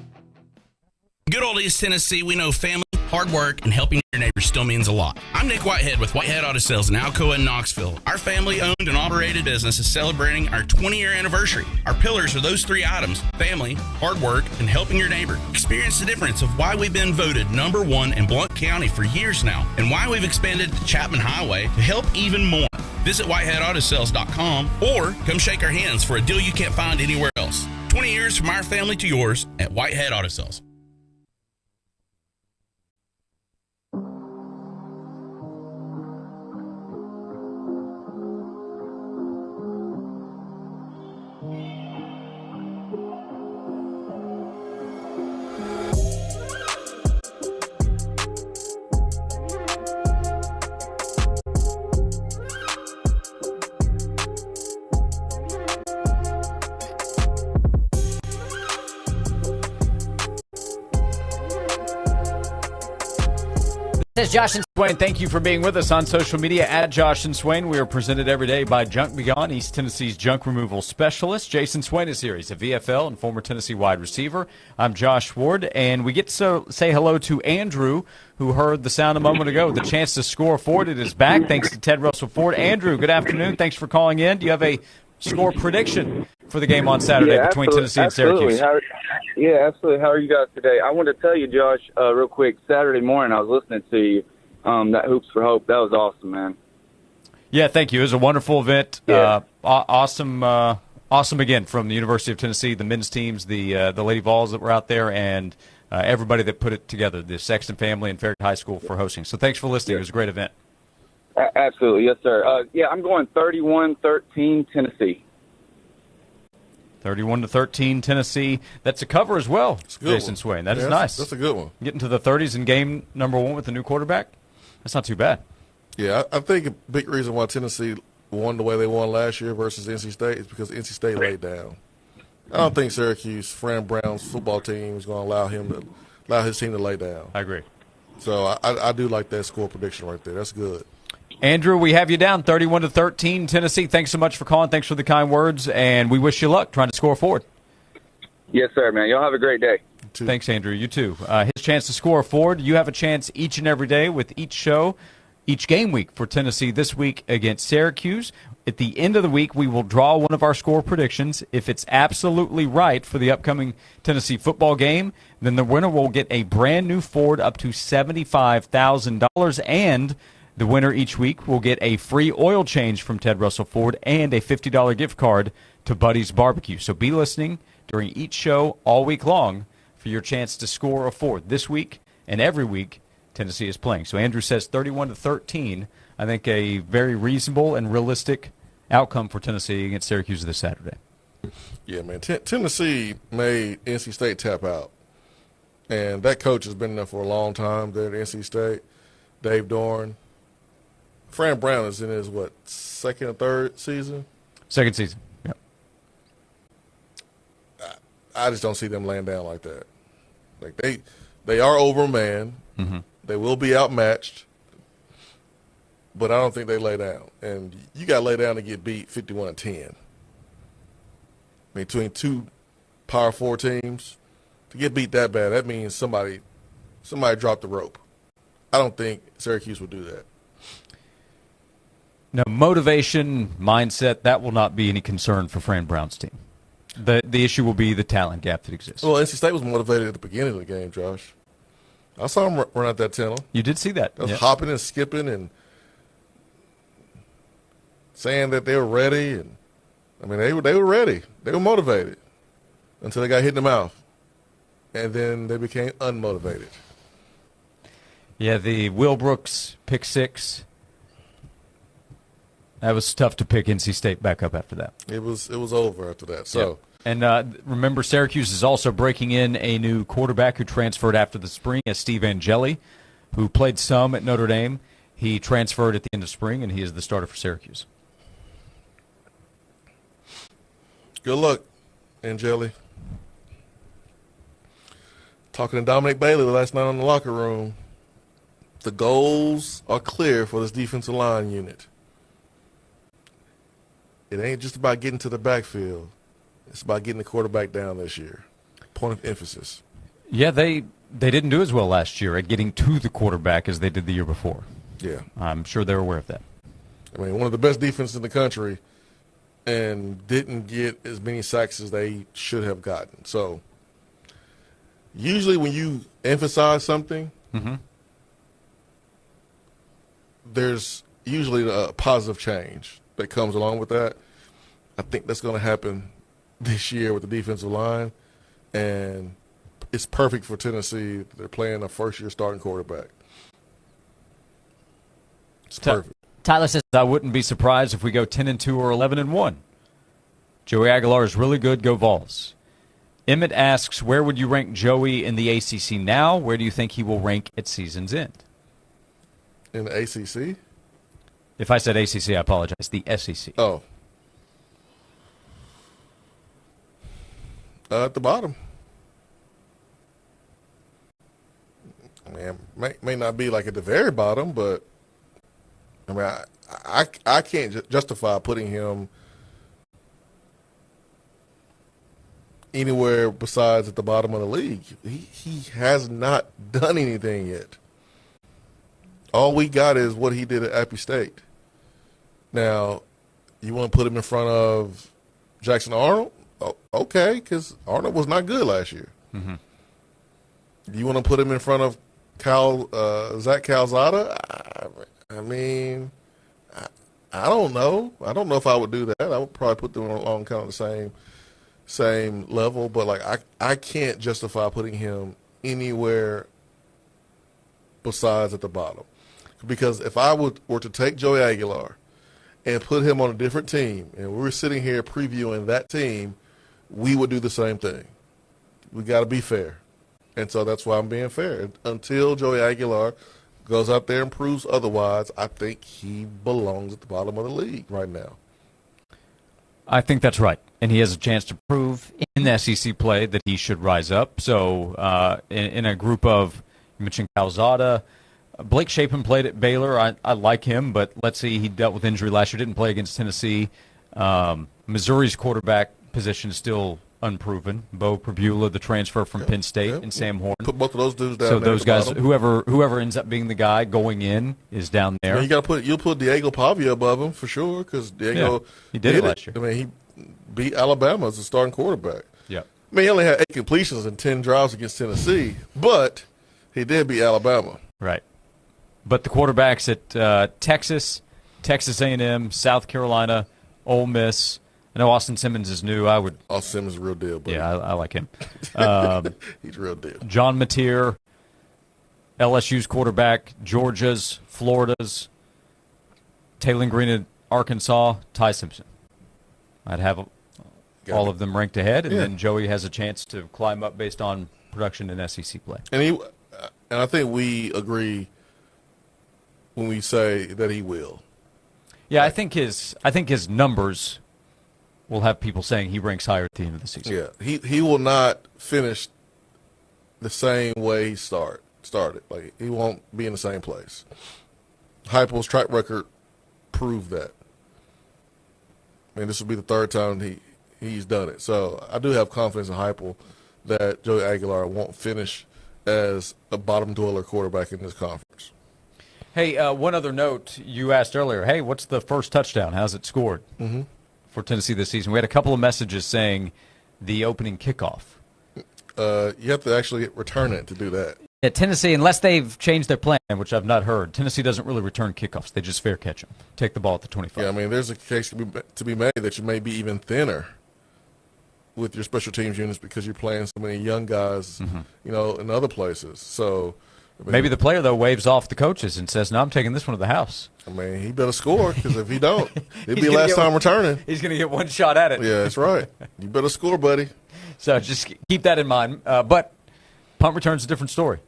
Good old East Tennessee, we know family, hard work, and helping your neighbors still means a lot. I'm Nick Whitehead with Whitehead Auto Sales in Alcoa and Knoxville. Our family-owned and operated business is celebrating our 20-year anniversary. Our pillars are those 3 items: family, hard work, and helping your neighbor. Experience the difference of why we've been voted #1 in Blount County for years now, and why we've expanded to Chapman Highway to help even more. Visit whiteheadautosales.com or come shake our hands for a deal you can't find anywhere else. 20 years from our family to yours at Whitehead Auto Sales. This is Josh and Swain. Thank you for being with us on social media at Josh and Swain. We are presented every day by Junk Beyond, East Tennessee's junk removal specialist. Jason Swain is here. He's a VFL and former Tennessee wide receiver. I'm Josh Ward, and we get to say hello to Andrew, who heard the sound a moment ago. The chance to score Ford it is back, thanks to Ted Russell Ford. Andrew, good afternoon. Thanks for calling in. Do you have a score prediction for the game on Saturday between Tennessee and Syracuse? Absolutely. How are you guys today? I wanted to tell you, Josh, real quick, Saturday morning I was listening to you, that Hoops for Hope. That was awesome, man. Yeah, thank you. It was a wonderful event. Yeah. Awesome again from the University of Tennessee, the men's teams, the Lady Vols that were out there, and everybody that put it together, the Sexton family and Farragut High School for hosting. So thanks for listening. It was a great event. Absolutely. Yes, sir. I'm going 31-13 Tennessee. 31-13, Tennessee. That's a cover as well, Jason one. Swain. That Yeah, is nice. That's a good one. Getting to the 30s in game number 1 with the new quarterback, that's not too bad. Yeah, I think a big reason why Tennessee won the way they won last year versus NC State is because NC State laid down. I don't think Syracuse, Fran Brown's football team is going to allow his team to lay down. I agree. So I do like that score prediction right there. That's good. Andrew, we have you down 31-13, Tennessee. Thanks so much for calling. Thanks for the kind words, and we wish you luck trying to score forward. Yes, sir, man. Y'all have a great day. Thanks, Andrew. You too. His chance to score forward. You have a chance each and every day with each show, each game week for Tennessee this week against Syracuse. At the end of the week, we will draw one of our score predictions. If it's absolutely right for the upcoming Tennessee football game, then the winner will get a brand new Ford up to $75,000, and the winner each week will get a free oil change from Ted Russell Ford and a $50 gift card to Buddy's Barbecue. So be listening during each show all week long for your chance to score a Ford. This week and every week, Tennessee is playing. So Andrew says 31-13. I think a very reasonable and realistic outcome for Tennessee against Syracuse this Saturday. Yeah, man. Tennessee made NC State tap out. And that coach has been there for a long time there at NC State, Dave Dorn. Fran Brown is in his, second or third season? Second season, yeah. I just don't see them laying down like that. Like they are overmanned. Mm-hmm. They will be outmatched. But I don't think they lay down. And you got to lay down to get beat 51-10. Between two Power 4 teams, to get beat that bad, that means somebody dropped the rope. I don't think Syracuse will do that. No, motivation, mindset, that will not be any concern for Fran Brown's team. The issue will be the talent gap that exists. Well, NC State was motivated at the beginning of the game, Josh. I saw them run out that tunnel. You did see that. They was hopping and skipping and saying that they were ready. And I mean, they were ready. They were motivated until they got hit in the mouth. And then they became unmotivated. Yeah, the Will Brooks pick six. That was tough to pick NC State back up after that. It was over after that. So, And remember, Syracuse is also breaking in a new quarterback who transferred after the spring, as Steve Angeli, who played some at Notre Dame. He transferred at the end of spring, and he is the starter for Syracuse. Good luck, Angeli. Talking to Dominic Bailey last night in the locker room. The goals are clear for this defensive line unit. It ain't just about getting to the backfield. It's about getting the quarterback down this year. Point of emphasis. Yeah, they didn't do as well last year at getting to the quarterback as they did the year before. Yeah. I'm sure they're aware of that. I mean, one of the best defenses in the country and didn't get as many sacks as they should have gotten. So, usually when you emphasize something, there's usually a positive change that comes along with that. I think that's going to happen this year with the defensive line, and it's perfect for Tennessee. They're playing a first-year starting quarterback. It's perfect. Tyler says, I wouldn't be surprised if we go 10-2 or 11-1. Joey Aguilar is really good. Go Vols. Emmett asks, where would you rank Joey in the ACC now? Where do you think he will rank at season's end? In the ACC? If I said ACC, I apologize. The SEC. Oh. At the bottom. I mean, may not be like at the very bottom, but I mean, I can't justify putting him anywhere besides at the bottom of the league. He has not done anything yet. All we got is what he did at Appy State. Now, you want to put him in front of Jackson Arnold? Oh, okay, because Arnold was not good last year. You want to put him in front of Zach Calzada? I mean, I don't know. I don't know if I would do that. I would probably put them along kind of the same level, but like I can't justify putting him anywhere besides at the bottom. Because if I were to take Joey Aguilar and put him on a different team, and we're sitting here previewing that team, we would do the same thing. We got to be fair. And so that's why I'm being fair. Until Joey Aguilar goes out there and proves otherwise, I think he belongs at the bottom of the league right now. I think that's right. And he has a chance to prove in the SEC play that he should rise up. So in a group of, you mentioned Calzada, Blake Shapen played at Baylor. I like him, but let's see, he dealt with injury last year, didn't play against Tennessee. Missouri's quarterback position is still unproven. Bo Prabula, the transfer from Penn State, and Sam Horn. Put both of those dudes down so there. Those guys, whoever ends up being the guy going in is down there. I mean, you'll put Diego Pavia above him for sure, because Diego he did it last year. I mean, he beat Alabama as a starting quarterback. Yeah. I mean, he only had 8 completions and 10 drives against Tennessee, but he did beat Alabama. Right. But the quarterbacks at Texas, Texas A&M, South Carolina, Ole Miss. I know Austin Simmons is new. Austin Simmons is a real deal, buddy. Yeah, I like him. He's a real deal. John Mateer, LSU's quarterback, Georgia's, Florida's, Taylor Green at Arkansas, Ty Simpson. I'd have all of them ranked ahead, and then Joey has a chance to climb up based on production in SEC play. And I think we agree when we say that he will. Yeah, I think his numbers will have people saying he ranks higher at the end of the season. Yeah, he will not finish the same way he started. Like, he won't be in the same place. Heupel's track record proved that. I mean, this will be the third time he's done it. So I do have confidence in Heupel that Joey Aguilar won't finish as a bottom dweller quarterback in this conference. Hey, one other note. You asked earlier, hey, what's the first touchdown? How's it scored for Tennessee this season? We had a couple of messages saying the opening kickoff. You have to actually return it to do that. Yeah, Tennessee, unless they've changed their plan, which I've not heard, Tennessee doesn't really return kickoffs. They just fair catch them. Take the ball at the 25. Yeah, I mean, there's a case to be made that you may be even thinner with your special teams units because you're playing so many young guys, in other places. So I mean, maybe the player, though, waves off the coaches and says, no, I'm taking this one to the house. I mean, he better score, because if he don't, it'll be last time returning. He's going to get one shot at it. Yeah, that's right. You better score, buddy. So just keep that in mind. But punt return's a different story.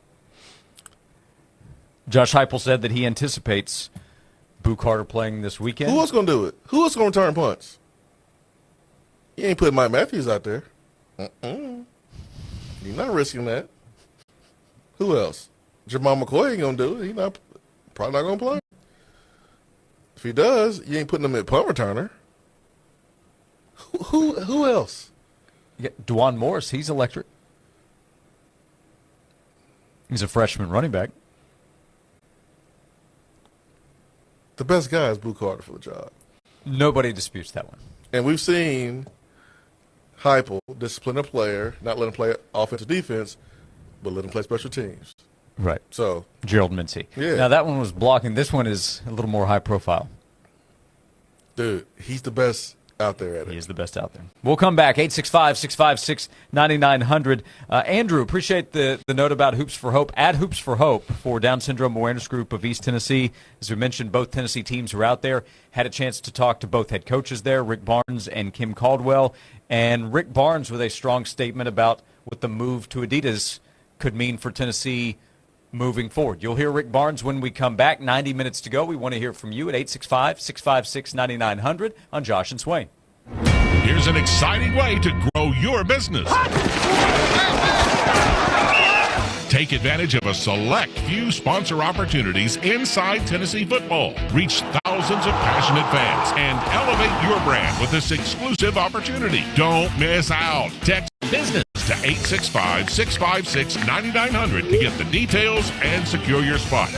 Josh Heupel said that he anticipates Boo Carter playing this weekend. Who else going to do it? Who else going to return punts? You ain't putting Mike Matthews out there. You're not risking that. Who else? Jamal McCoy ain't going to do it. He's probably not going to play. If he does, you ain't putting him at punt returner. Who else? You got Dwan Morris. He's electric. He's a freshman running back. The best guy is Boo Carter for the job. Nobody disputes that one. And we've seen Heupel discipline a player, not let him play offensive defense, but let him play special teams. Right. So Gerald Mincy. Yeah. Now that one was blocking. This one is a little more high profile. Dude, he's the best out there at it. He is the best out there. We'll come back. 865-656-9900. Andrew, appreciate the note about Hoops for Hope. Add Hoops for Hope for Down Syndrome Awareness Group of East Tennessee. As we mentioned, both Tennessee teams are out there. Had a chance to talk to both head coaches there, Rick Barnes and Kim Caldwell. And Rick Barnes with a strong statement about what the move to Adidas could mean for Tennessee moving forward. You'll hear Rick Barnes when we come back. 90 minutes to go. We want to hear from you at 865-656-9900 on Josh and Swain. Here's an exciting way to grow your business. Take advantage of a select few sponsor opportunities inside Tennessee football. Reach thousands of passionate fans and elevate your brand with this exclusive opportunity. Don't miss out. Text BUSINESS to 865-656-9900 to get the details and secure your spot.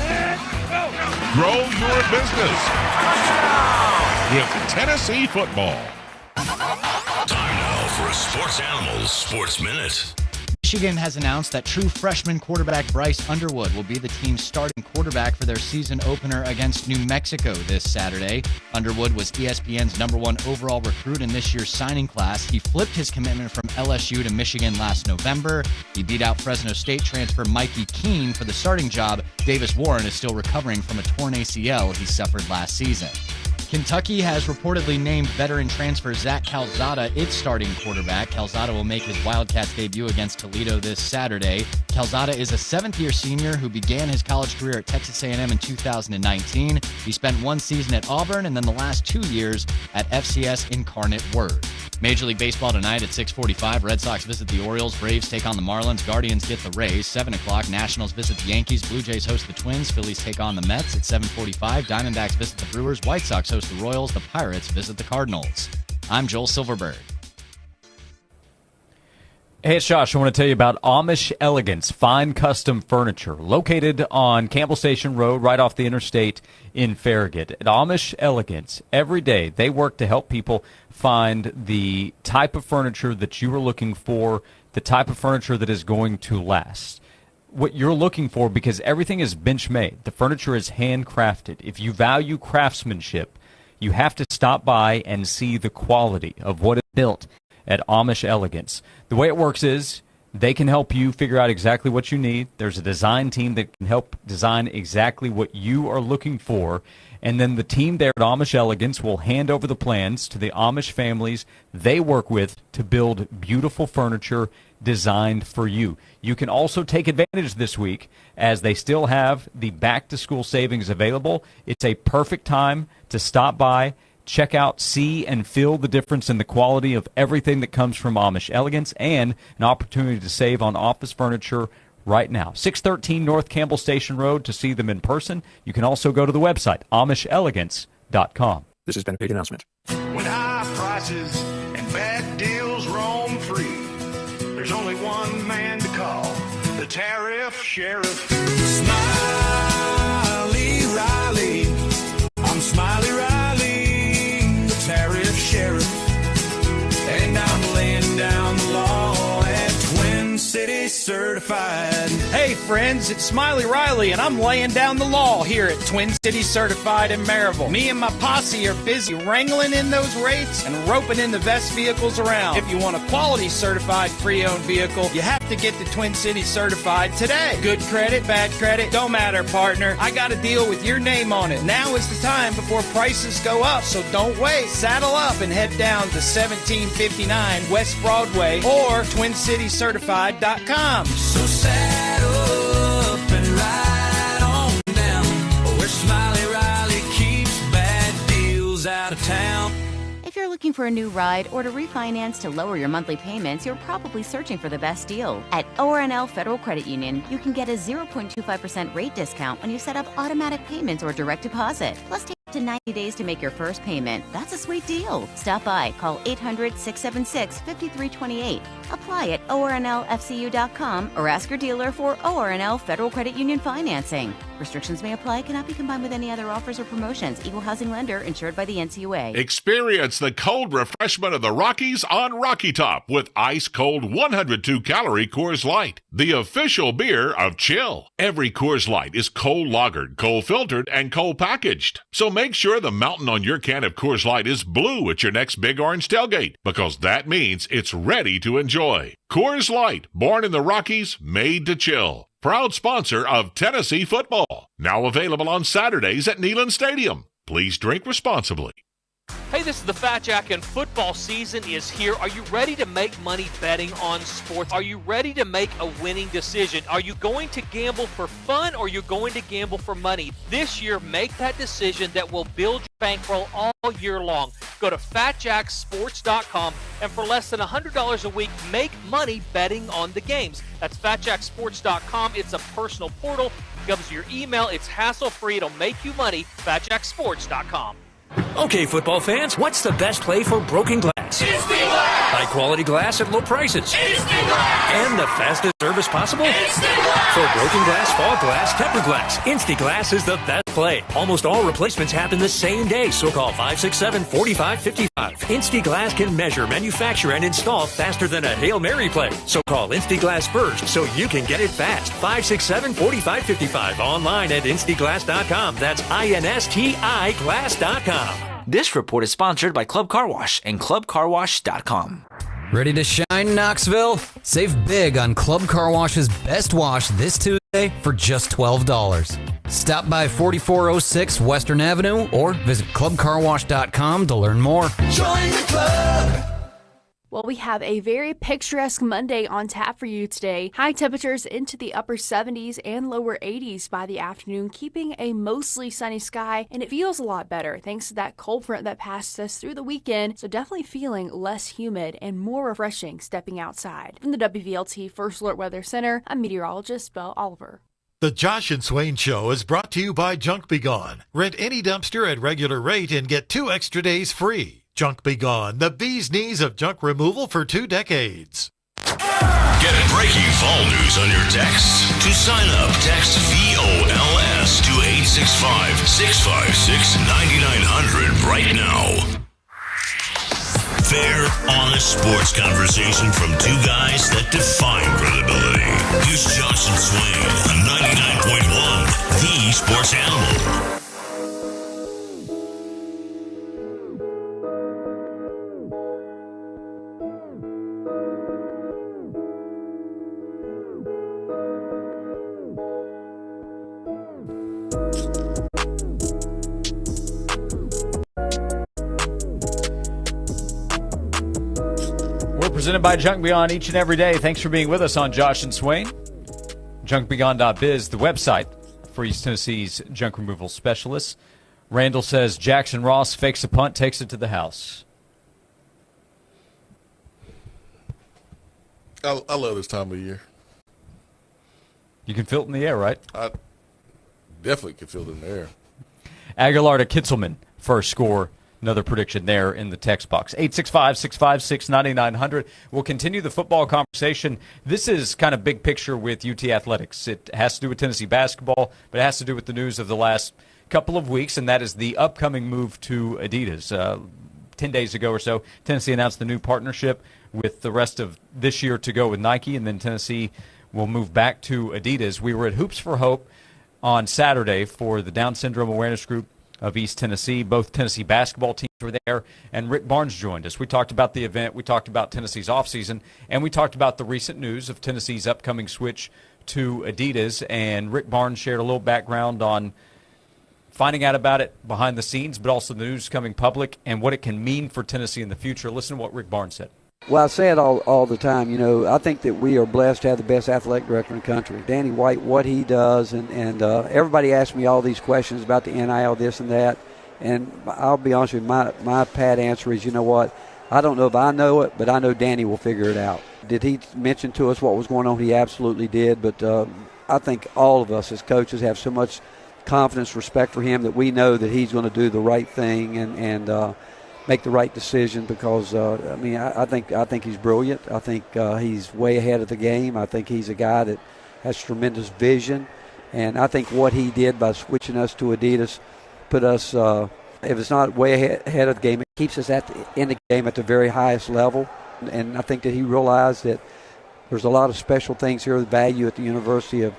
Grow your business with Tennessee football. Time now for a Sports Animals Sports Minute. Michigan has announced that true freshman quarterback Bryce Underwood will be the team's starting quarterback for their season opener against New Mexico this Saturday. Underwood was ESPN's #1 overall recruit in this year's signing class. He flipped his commitment from LSU to Michigan last November. He beat out Fresno State transfer Mikey Keene for the starting job. Davis Warren is still recovering from a torn ACL he suffered last season. Kentucky has reportedly named veteran transfer Zach Calzada its starting quarterback. Calzada will make his Wildcats debut against Toledo this Saturday. Calzada is a seventh-year senior who began his college career at Texas A&M in 2019. He spent one season at Auburn and then the last 2 years at FCS Incarnate Word. Major League Baseball tonight at 6:45. Red Sox visit the Orioles. Braves take on the Marlins. Guardians get the Rays. 7 o'clock. Nationals visit the Yankees. Blue Jays host the Twins. Phillies take on the Mets at 7:45. Diamondbacks visit the Brewers. White Sox host the Royals. The Pirates visit the Cardinals. I'm Joel Silverberg. Hey, it's Josh. I want to tell you about Amish Elegance Fine Custom Furniture, located on Campbell Station Road, right off the interstate in Farragut. At Amish Elegance, every day they work to help people find the type of furniture that you are looking for, the type of furniture that is going to last. What you're looking for, because everything is bench made. The furniture is handcrafted. If you value craftsmanship, you have to stop by and see the quality of what is built at Amish Elegance. The way it works is they can help you figure out exactly what you need. There's a design team that can help design exactly what you are looking for. And then the team there at Amish Elegance will hand over the plans to the Amish families they work with to build beautiful furniture designed for you. You can also take advantage this week as they still have the back-to-school savings available. It's a perfect time to stop by, check out, see, and feel the difference in the quality of everything that comes from Amish Elegance, and an opportunity to save on office furniture right now. 613 North Campbell Station Road to see them in person. You can also go to the website, AmishElegance.com. This has been a paid announcement. When high prices and bad deals roam free, there's only one man to call, the Tariff Sheriff. Smiley Riley, I'm Smiley Riley, the Tariff Sheriff, and I'm laying down the law at Twin City Certified. Hey friends, it's Smiley Riley, and I'm laying down the law here at Twin City Certified in Maryville. Me and my posse are busy wrangling in those rates and roping in the best vehicles around. If you want a quality certified pre-owned vehicle, you have to get to Twin City Certified today. Good credit, bad credit, don't matter, partner. I got a deal with your name on it. Now is the time before prices go up, so don't wait. Saddle up and head down to 1759 West Broadway or TwinCityCertified.com. So saddle up and ride on down, where Smiley Riley keeps bad deals out of town. If you're looking for a new ride or to refinance to lower your monthly payments, you're probably searching for the best deal. At ORNL Federal Credit Union, you can get a 0.25% rate discount when you set up automatic payments or direct deposit. Plus, take up to 90 days to make your first payment. That's a sweet deal. Stop by, call 800-676-5328. Apply at ornlfcu.com or ask your dealer for ORNL Federal Credit Union financing. Restrictions may apply, cannot be combined with any other offers or promotions. Equal housing lender insured by the NCUA. Experience the cold refreshment of the Rockies on Rocky Top with ice cold 102-calorie Coors Light, the official beer of chill. Every Coors Light is cold lagered, cold filtered, and cold packaged. So make sure the mountain on your can of Coors Light is blue at your next Big Orange tailgate, because that means it's ready to enjoy. Coors Light, born in the Rockies, made to chill. Proud sponsor of Tennessee football. Now available on Saturdays at Neyland Stadium. Please drink responsibly. Hey, this is the Fat Jack, and football season is here. Are you ready to make money betting on sports? Are you ready to make a winning decision? Are you going to gamble for fun, or are you going to gamble for money? This year, make that decision that will build your bankroll all year long. Go to FatJackSports.com, and for less than $100 a week, make money betting on the games. That's FatJackSports.com. It's a personal portal. It comes to your email. It's hassle-free. It'll make you money. FatJackSports.com. Okay, football fans, what's the best play for broken glass? Instant Glass! High quality glass at low prices. Instant Glass! And the fastest service possible? Instant Glass! For broken glass, fall glass, tempered glass, Instant Glass is the best play. Almost all replacements happen the same day, so call 567-4555. Instant Glass can measure, manufacture, and install faster than a Hail Mary play. So call Instant Glass first so you can get it fast. 567-4555. Online at instaglass.com. That's INSTI glass.com. This report is sponsored by Club Car Wash and ClubCarWash.com. Ready to shine, Knoxville? Save big on Club Car Wash's Best Wash this Tuesday for just $12. Stop by 4406 Western Avenue or visit clubcarwash.com to learn more. Join the club. Well, we have a very picturesque Monday on tap for you today. High temperatures into the upper 70s and lower 80s by the afternoon, keeping a mostly sunny sky, and it feels a lot better thanks to that cold front that passed us through the weekend, so definitely feeling less humid and more refreshing stepping outside. From the WVLT First Alert Weather Center, I'm meteorologist Belle Oliver. The Josh and Swain Show is brought to you by Junk Be Gone. Rent any dumpster at regular rate and get 2 extra days free. Junk Be Gone, the bee's knees of junk removal for 2 decades. Get breaking fall news on your texts. To sign up, text VOLS to 865-656-9900 right now. Fair, honest sports conversation from 2 guys that define credibility. Here's Josh and Swain on 99.1, the Sports Animal. Presented by Junk Beyond each and every day. Thanks for being with us on Josh and Swain. JunkBeyond.biz, the website for East Tennessee's junk removal specialists. Randall says Jackson Ross fakes a punt, takes it to the house. I love this time of year. You can feel it in the air, right? I definitely can feel it in the air. Aguilar to Kitzelman, first score. Another prediction there in the text box. 865-656-9900. We'll continue the football conversation. This is kind of big picture with UT Athletics. It has to do with Tennessee basketball, but it has to do with the news of the last couple of weeks, and that is the upcoming move to Adidas. 10 days ago or so, Tennessee announced the new partnership with the rest of this year to go with Nike, and then Tennessee will move back to Adidas. We were at Hoops for Hope on Saturday for the Down Syndrome Awareness Group of East Tennessee. Both Tennessee basketball teams were there, and Rick Barnes joined us. We talked about the event, we talked about Tennessee's offseason, and we talked about the recent news of Tennessee's upcoming switch to Adidas, and Rick Barnes shared a little background on finding out about it behind the scenes, but also the news coming public and what it can mean for Tennessee in the future. Listen to what Rick Barnes said. Well, I say it all the time. You know, I think that we are blessed to have the best athletic director in the country. Danny White, what he does, and everybody asks me all these questions about the NIL, this and that. And I'll be honest with you, my pat answer is, you know what, I don't know if I know it, but I know Danny will figure it out. Did he mention to us what was going on? He absolutely did. But I think all of us as coaches have so much confidence, respect for him that we know that he's going to do the right thing and make the right decision because, I think he's brilliant. I think he's way ahead of the game. I think he's a guy that has tremendous vision. And I think what he did by switching us to Adidas put us, if it's not way ahead of the game, it keeps us in the game at the very highest level. And I think that he realized that there's a lot of special things here of value at the University of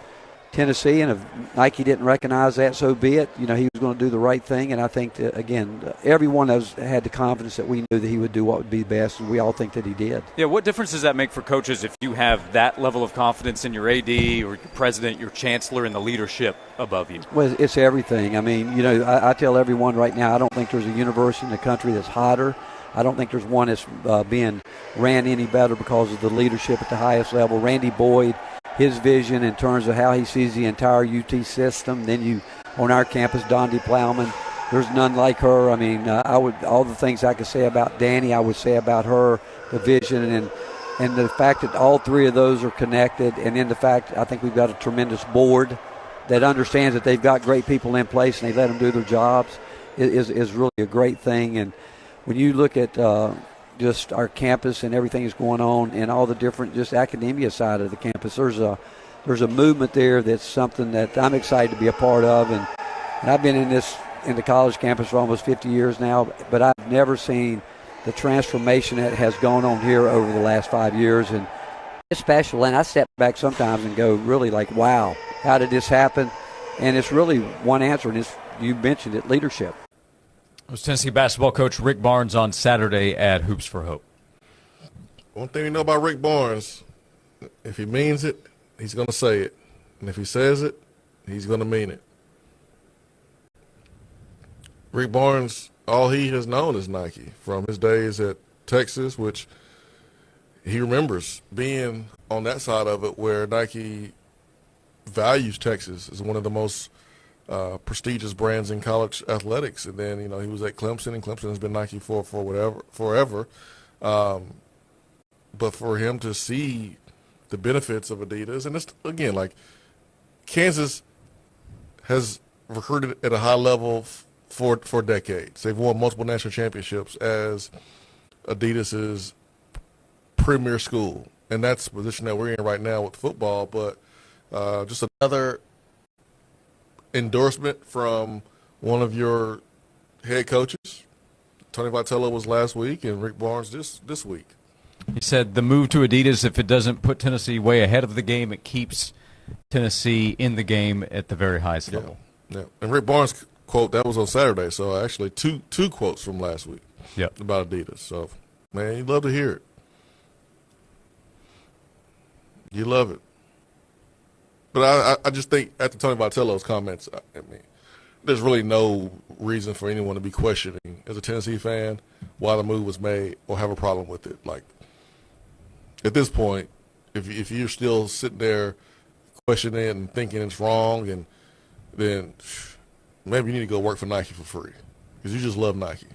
Tennessee, and if Nike didn't recognize that, so be it. You know, he was going to do the right thing, and I think that, again, everyone had the confidence that we knew that he would do what would be best, and we all think that he did. Yeah, what difference does that make for coaches if you have that level of confidence in your AD or your president, your chancellor, and the leadership above you? Well, it's everything. I mean, you know, I tell everyone right now, I don't think there's a university in the country that's hotter. I don't think there's one that's being ran any better because of the leadership at the highest level. Randy Boyd, his vision in terms of how he sees the entire UT system. Then on our campus, Dondi Plowman, there's none like her. I mean, all the things I could say about Danny, I would say about her, the vision and the fact that all three of those are connected. And then the fact I think we've got a tremendous board that understands that they've got great people in place and they let them do their jobs is really a great thing. And when you look at just our campus and everything that's going on and all the different just academia side of the campus, there's a movement there that's something that I'm excited to be a part of. And I've been in the college campus for almost 50 years now, but I've never seen the transformation that has gone on here over the last 5 years. And it's special. And I step back sometimes and go really like, wow, how did this happen? And it's really one answer, and you mentioned it, leadership. It was Tennessee basketball coach Rick Barnes on Saturday at Hoops for Hope. One thing we know about Rick Barnes, if he means it, he's going to say it. And if he says it, he's going to mean it. Rick Barnes, all he has known is Nike from his days at Texas, which he remembers being on that side of it where Nike values Texas as one of the most prestigious brands in college athletics. And then, he was at Clemson, and Clemson has been Nike for forever. But for him to see the benefits of Adidas, and it's, again, like Kansas has recruited at a high level for decades. They've won multiple national championships as Adidas's premier school, and that's the position that we're in right now with football. But just another endorsement from one of your head coaches. Tony Vitello was last week, and Rick Barnes this week. He said the move to Adidas, if it doesn't put Tennessee way ahead of the game, it keeps Tennessee in the game at the very highest level. Yeah, and Rick Barnes' quote, that was on Saturday, so actually two quotes from last week about Adidas. So, man, you love to hear it. You love it. But I just think after Tony Vitello's comments, I mean, there's really no reason for anyone to be questioning, as a Tennessee fan, why the move was made or have a problem with it. Like, at this point, if you're still sitting there questioning it and thinking it's wrong, and then maybe you need to go work for Nike for free because you just love Nike.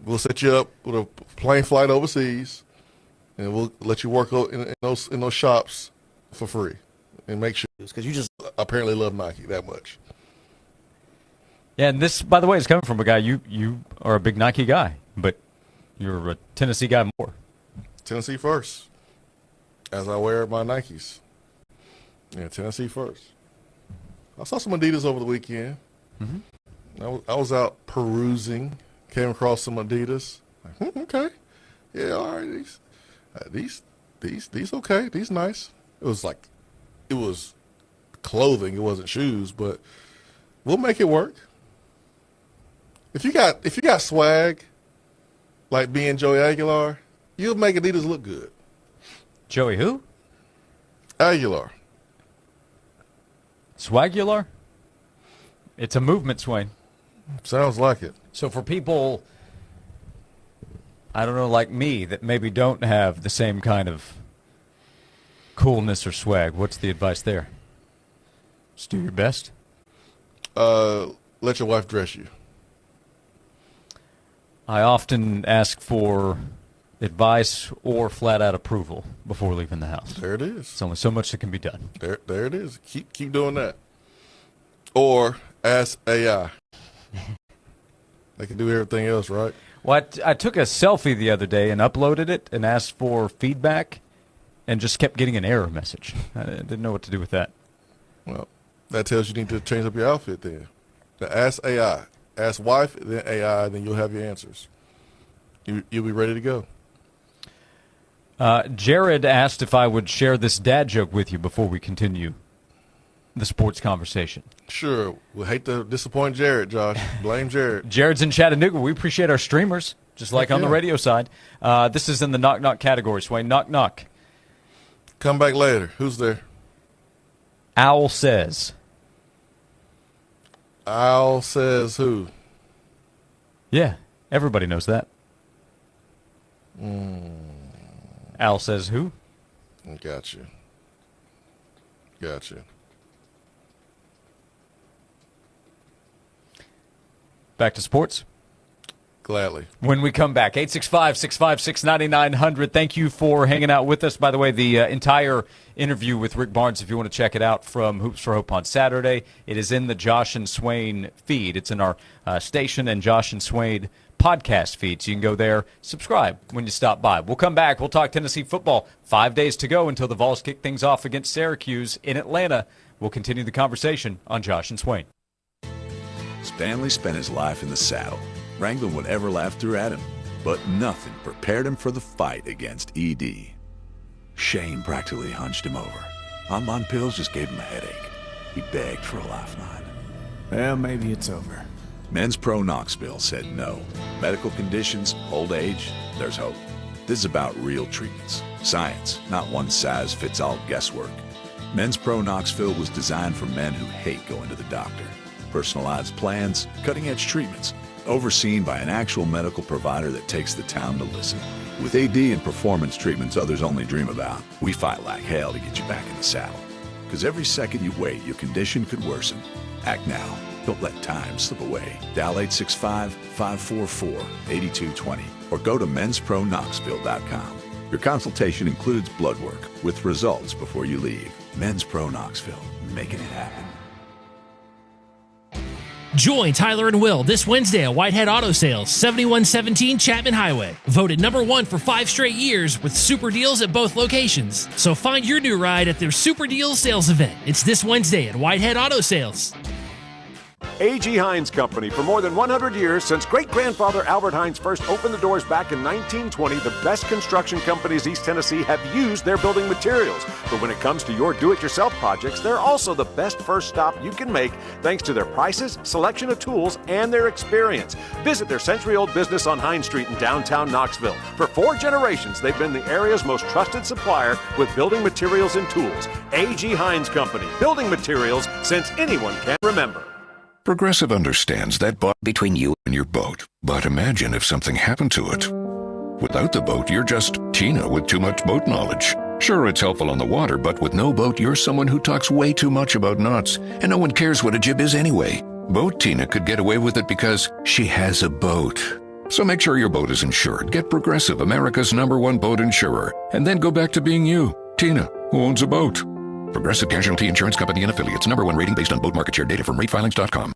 We'll set you up with a plane flight overseas, and we'll let you work in those shops for free and make sure, because you just apparently love Nike that much. Yeah, and this, by the way, is coming from a guy, you are a big Nike guy, but you're a Tennessee guy more. Tennessee first, as I wear my Nikes. Yeah, Tennessee first. I saw some Adidas over the weekend. Mm-hmm. I was out perusing, came across some Adidas. Like, okay, yeah, all right, these okay, these nice. It was clothing, it wasn't shoes, but we'll make it work. If you got swag, like being Joey Aguilar, you'll make Adidas look good. Joey who? Aguilar. Swagular? It's a movement, Swain. Sounds like it. So for people, I don't know, like me, that maybe don't have the same kind of coolness or swag, what's the advice there? Just do your best? Let your wife dress you. I often ask for advice or flat-out approval before leaving the house. There it is. There's only so much that can be done. There it is. Keep doing that. Or ask AI. They can do everything else, right? Well, I took a selfie the other day and uploaded it and asked for feedback and just kept getting an error message. I didn't know what to do with that. Well, that tells you need to change up your outfit then. Ask AI. Ask wife, then AI, then you'll have your answers. You'll be ready to go. Jared asked if I would share this dad joke with you before we continue the sports conversation. Sure. We hate to disappoint Jared, Josh. Blame Jared. Jared's in Chattanooga. We appreciate our streamers, just like on the radio side. This is in the knock-knock category, Swain. Knock-knock. Come back later. Who's there? Owl says. Owl says who? Yeah, everybody knows that. Owl says who? Gotcha. Back to sports? Gladly. When we come back, 865-656-9900. Thank you for hanging out with us. By the way, the entire interview with Rick Barnes, if you want to check it out from Hoops for Hope on Saturday, it is in the Josh and Swain feed. It's in our station and Josh and Swain podcast feed, so you can go there, subscribe when you stop by. We'll come back. We'll talk Tennessee football. 5 days to go until the Vols kick things off against Syracuse in Atlanta. We'll continue the conversation on Josh and Swain. Stanley spent his life in the saddle, wrangling whatever life threw at him, but nothing prepared him for the fight against ED. Shame practically hunched him over. Online pills just gave him a headache. He begged for a lifeline. Well, maybe it's over. Men's Pro Knoxville said no. Medical conditions, old age, there's hope. This is about real treatments. Science, not one-size-fits-all guesswork. Men's Pro Knoxville was designed for men who hate going to the doctor. Personalized plans, cutting-edge treatments, overseen by an actual medical provider that takes the time to listen. With AD and performance treatments others only dream about, we fight like hell to get you back in the saddle. Because every second you wait, your condition could worsen. Act now. Don't let time slip away. Dial 865-544-8220 or go to menspronknoxville.com. Your consultation includes blood work with results before you leave. Men's Pro Knoxville, making it happen. Join Tyler and Will this Wednesday at Whitehead Auto Sales, 7117 Chapman Highway. Voted #1 for 5 straight years with super deals at both locations. So find your new ride at their Super Deals sales event. It's this Wednesday at Whitehead Auto Sales. A.G. Hines Company. For more than 100 years, since great-grandfather Albert Hines first opened the doors back in 1920, the best construction companies East Tennessee have used their building materials. But when it comes to your do-it-yourself projects, they're also the best first stop you can make thanks to their prices, selection of tools, and their experience. Visit their century-old business on Hines Street in downtown Knoxville. For 4 generations, they've been the area's most trusted supplier with building materials and tools. A.G. Hines Company. Building materials since anyone can remember. Progressive understands that bond between you and your boat. But imagine if something happened to it. Without the boat, you're just Tina with too much boat knowledge. Sure, it's helpful on the water, but with no boat, you're someone who talks way too much about knots, and no one cares what a jib is anyway. Boat Tina could get away with it because she has a boat. So make sure your boat is insured. Get Progressive, America's #1 boat insurer, and then go back to being you, Tina, who owns a boat. Progressive Casualty Insurance Company and Affiliates. #1 rating based on boat market share data from ratefilings.com.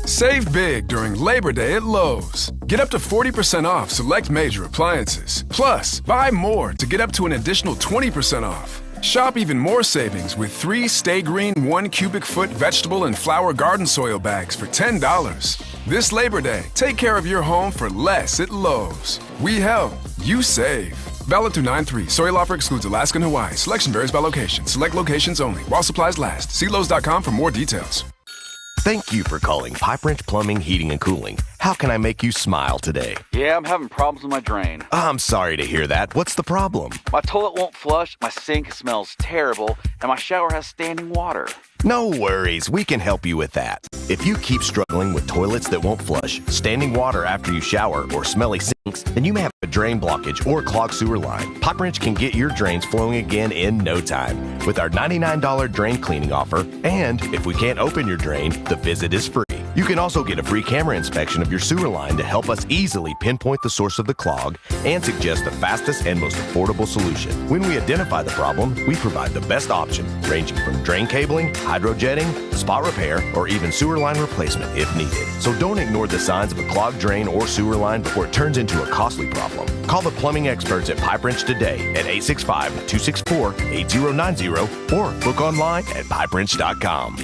Save big during Labor Day at Lowe's. Get up to 40% off select major appliances. Plus, buy more to get up to an additional 20% off. Shop even more savings with 3 Stay Green 1 cubic foot vegetable and flower garden soil bags for $10. This Labor Day, take care of your home for less at Lowe's. We help, you save. Valid through 9/3. Soil offer excludes Alaska and Hawaii. Selection varies by location. Select locations only. While supplies last. See Lowe's.com for more details. Thank you for calling Pipe Wrench Plumbing, Heating, and Cooling. How can I make you smile today? Yeah, I'm having problems with my drain. I'm sorry to hear that. What's the problem? My toilet won't flush, my sink smells terrible, and my shower has standing water. No worries, we can help you with that. If you keep struggling with toilets that won't flush, standing water after you shower, or smelly sinks, then you may have a drain blockage or clogged sewer line. Pipe Wrench can get your drains flowing again in no time with our $99 drain cleaning offer. And if we can't open your drain, the visit is free. You can also get a free camera inspection of your sewer line to help us easily pinpoint the source of the clog and suggest the fastest and most affordable solution. When we identify the problem, we provide the best option, ranging from drain cabling, hydrojetting, spot repair, or even sewer line replacement if needed. So don't ignore the signs of a clogged drain or sewer line before it turns into a costly problem. Call the plumbing experts at Pipe Wrench today at 865-264-8090 or book online at pipewrench.com.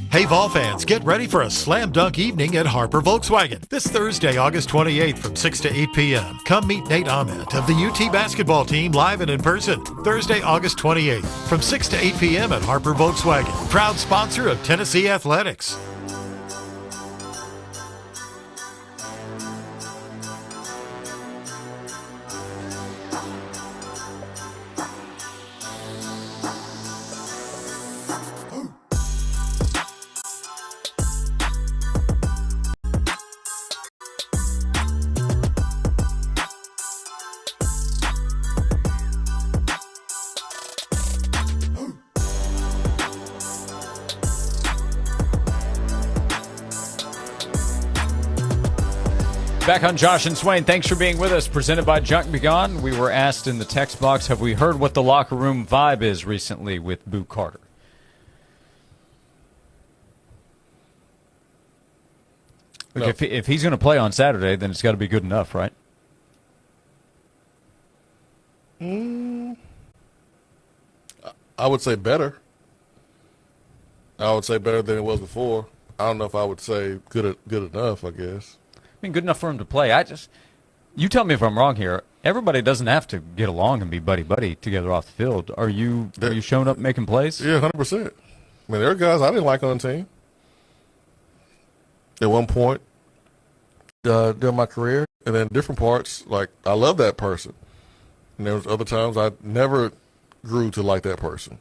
Hey Vol fans, get ready for a slam dunk evening at Harper Volkswagen this Thursday, August 28th from 6 to 8 p.m. Come meet Nate Ahmed of the UT basketball team live and in person. Thursday, August 28th from 6 to 8 p.m. at Harper Volkswagen, proud sponsor of Tennessee Athletics. Back on Josh and Swain. Thanks for being with us. Presented by Junk Be Gone. We were asked in the text box, have we heard what the locker room vibe is recently with Boo Carter? No. If he's going to play on Saturday, then it's got to be good enough, right? I would say better. I would say better than it was before. I don't know if I would say good enough, I guess. I mean, good enough for him to play. You tell me if I'm wrong here. Everybody doesn't have to get along and be buddy-buddy together off the field. Are you showing up making plays? Yeah, 100%. I mean, there are guys I didn't like on the team at one point during my career, and then different parts, like, I love that person. And there was other times I never grew to like that person.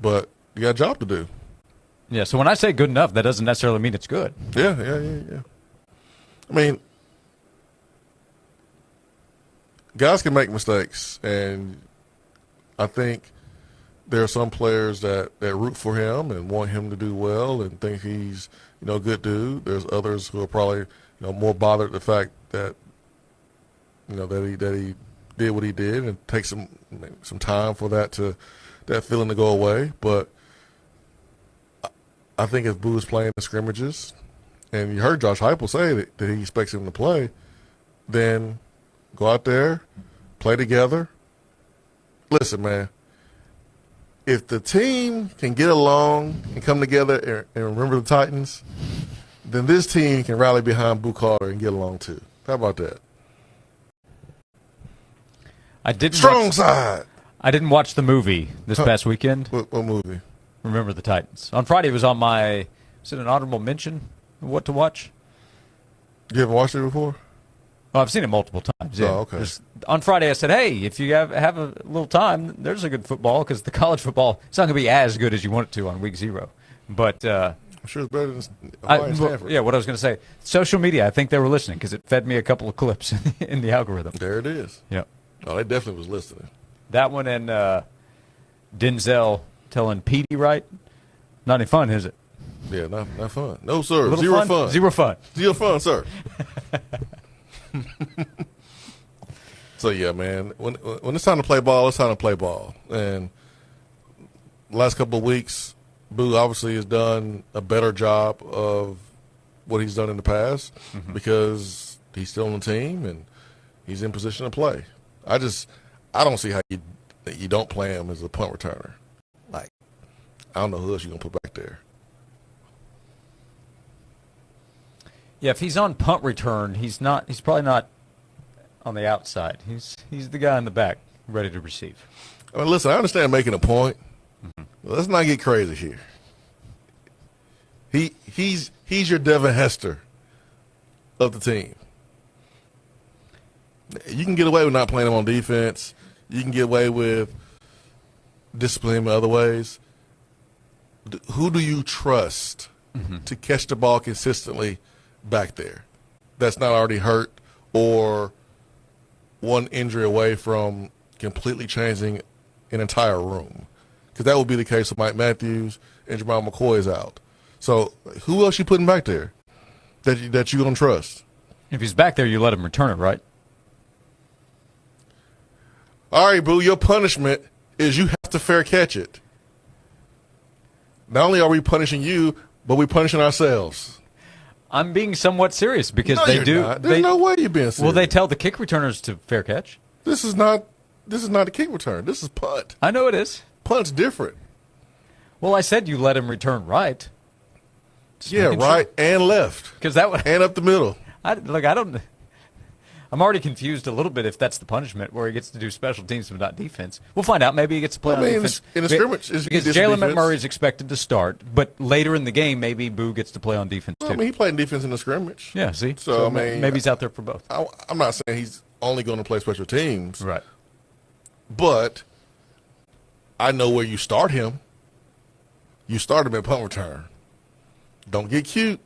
But you got a job to do. Yeah, so when I say good enough, that doesn't necessarily mean it's good. Yeah. I mean, guys can make mistakes, and I think there are some players that root for him and want him to do well and think he's, a good dude. There's others who are probably, more bothered at the fact that, that he did what he did, and take some time for that feeling to go away. But I think if Boo is playing the scrimmages, and you heard Josh Heupel say that he expects him to play, then go out there, play together. Listen, man, if the team can get along and come together and remember the Titans, then this team can rally behind Boo Carter and get along too. How about that? Strong side. I didn't watch the movie this past weekend. What movie? Remember the Titans. On Friday, it was on my, is it an honorable mention of what to watch? You haven't watched it before? Oh, I've seen it multiple times. Yeah. Oh, okay. On Friday, I said, hey, if you have a little time, there's a good football, because the college football, it's not going to be as good as you want it to on week 0. But I'm sure it's better than Stanford. Yeah, what I was going to say. Social media, I think they were listening, because it fed me a couple of clips in the algorithm. There it is. Yeah. Oh, they definitely was listening. That one and Denzel telling Petey right. Not any fun, is it? Yeah, not fun. No, sir. Zero fun. Zero fun. Zero fun, sir. So, yeah, man, when it's time to play ball, it's time to play ball. And the last couple of weeks, Boo obviously has done a better job of what he's done in the past because he's still on the team and he's in position to play. I don't see how you don't play him as a punt returner. Like, I don't know who else you're going to put back there. Yeah, if he's on punt return, he's probably not on the outside. He's the guy in the back ready to receive. I mean, listen, I understand making a point. Let's not get crazy here. He's your Devin Hester of the team. You can get away with not playing him on defense. You can get away with disciplining him in other ways. Who do you trust to catch the ball consistently back there that's not already hurt or one injury away from completely changing an entire room? Because that would be the case with Mike Matthews and Jamal McCoy is out. So who else you putting back there that you don't trust? If he's back there, you let him return it, right? All right, Boo, your punishment is you have to fair catch it. Not only are we punishing you, but we're punishing ourselves. I'm being somewhat serious because No, they you're do. not. There's no way you're being serious. Well, they tell the kick returners to fair catch. This is not a kick return. This is punt. I know it is. Punt's different. Well, I said you let him return right. Yeah, right and left. Because that would and up the middle. I'm already confused a little bit if that's the punishment where he gets to do special teams but not defense. We'll find out. Maybe he gets to play on defense. In a scrimmage. Because Jalen McMurray is expected to start, but later in the game, maybe Boo gets to play on defense too. I mean, he played defense in the scrimmage. Yeah, see? So I mean, maybe he's out there for both. I'm not saying he's only going to play special teams. Right. But I know where you start him. You start him at punt return. Don't get cute.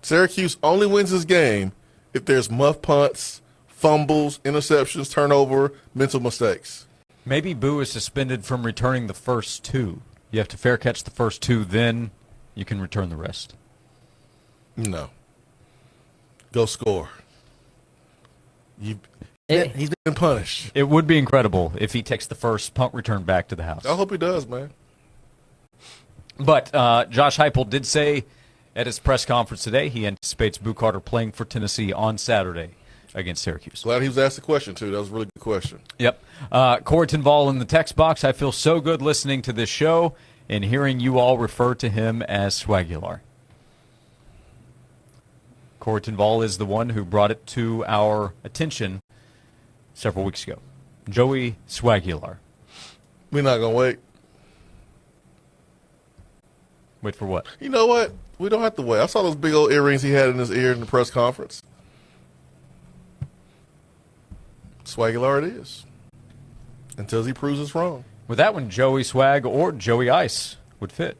Syracuse only wins this game if there's muff punts, fumbles, interceptions, turnover, mental mistakes. Maybe Boo is suspended from returning the first 2. You have to fair catch the first 2, then you can return the rest. No. Go score. He's been punished. It would be incredible if he takes the first punt return back to the house. I hope he does, man. But Josh Heupel did say at his press conference today he anticipates Boo Carter playing for Tennessee on Saturday against Syracuse. Glad he was asked the question, too. That was a really good question. Yep. Coreyton Ball in the text box. I feel so good listening to this show and hearing you all refer to him as Swagular. Coreyton Ball is the one who brought it to our attention several weeks ago. Joey Swagular. We're not going to wait. Wait for what? You know what? We don't have to wait. I saw those big old earrings he had in his ear in the press conference. Swagular it is. Until he proves us wrong. With that one, Joey Swag or Joey Ice would fit.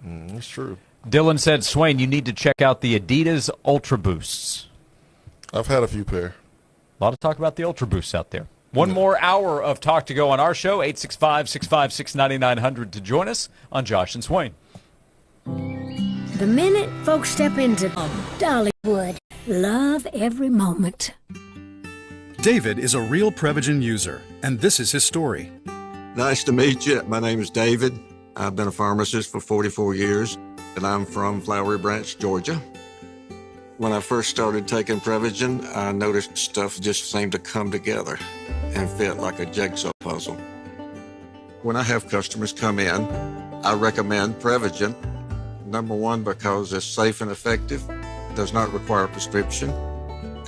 It's true. Dylan said, Swain, you need to check out the Adidas Ultra Boosts. I've had a few pair. A lot of talk about the Ultra Boosts out there. One more hour of talk to go on our show, 865-656-9900 to join us on Josh and Swain. The minute folks step into Dollywood, love every moment. David is a real Prevagen user, and this is his story. Nice to meet you. My name is David. I've been a pharmacist for 44 years, and I'm from Flowery Branch, Georgia. When I first started taking Prevagen, I noticed stuff just seemed to come together and fit like a jigsaw puzzle. When I have customers come in, I recommend Prevagen. Number one, because it's safe and effective, does not require a prescription,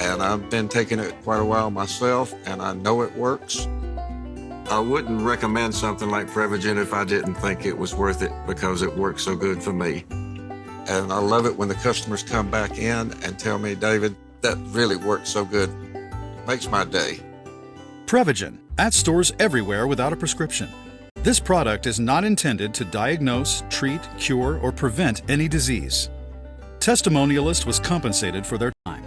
and I've been taking it quite a while myself, and I know it works. I wouldn't recommend something like Prevagen if I didn't think it was worth it because it works so good for me. And I love it when the customers come back in and tell me, David, that really worked so good. Makes my day. Prevagen, at stores everywhere without a prescription. This product is not intended to diagnose, treat, cure, or prevent any disease. Testimonialist was compensated for their time.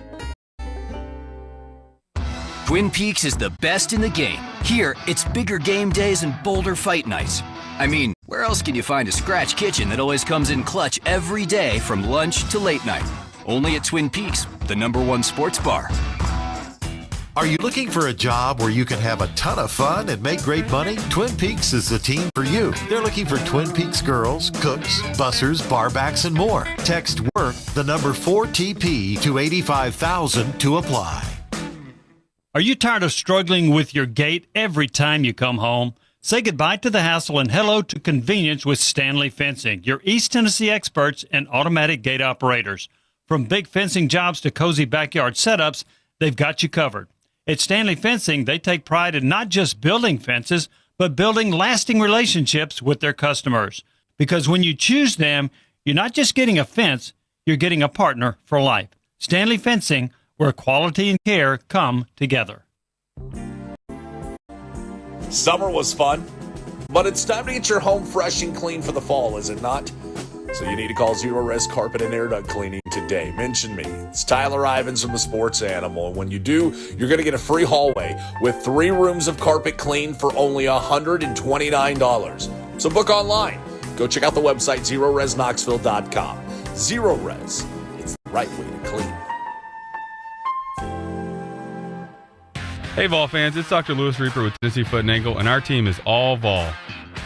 Twin Peaks is the best in the game. Here, it's bigger game days and bolder fight nights. I mean, where else can you find a scratch kitchen that always comes in clutch every day from lunch to late night? Only at Twin Peaks, the #1 sports bar. Are you looking for a job where you can have a ton of fun and make great money? Twin Peaks is the team for you. They're looking for Twin Peaks girls, cooks, bussers, barbacks, and more. Text WORK, the number 4TP to 85,000 to apply. Are you tired of struggling with your gate every time you come home? Say goodbye to the hassle and hello to convenience with Stanley Fencing, your East Tennessee experts and automatic gate operators. From big fencing jobs to cozy backyard setups, they've got you covered. At Stanley Fencing, they take pride in not just building fences, but building lasting relationships with their customers. Because when you choose them, you're not just getting a fence, you're getting a partner for life. Stanley Fencing, where quality and care come together. Summer was fun, but it's time to get your home fresh and clean for the fall, is it not? So you need to call Zero Res Carpet and Air Duct Cleaning today. Mention me. It's Tyler Ivins from the Sports Animal. And when you do, you're going to get a free hallway with 3 rooms of carpet clean for only $129. So book online. Go check out the website, ZeroResKnoxville.com. Zero Res. It's the right way to clean. Hey Vol fans, it's Dr. Lewis Reaper with Tennessee Foot and Ankle, and our team is all Vol.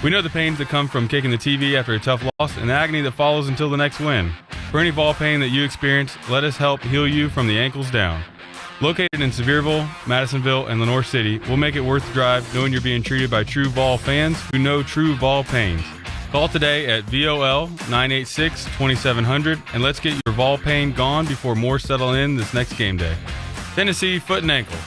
We know the pains that come from kicking the TV after a tough loss and the agony that follows until the next win. For any Vol pain that you experience, let us help heal you from the ankles down. Located in Sevierville, Madisonville, and Lenoir City, we'll make it worth the drive knowing you're being treated by true Vol fans who know true Vol pains. Call today at VOL 986-2700 and let's get your Vol pain gone before more settle in this next game day. Tennessee Foot and Ankle.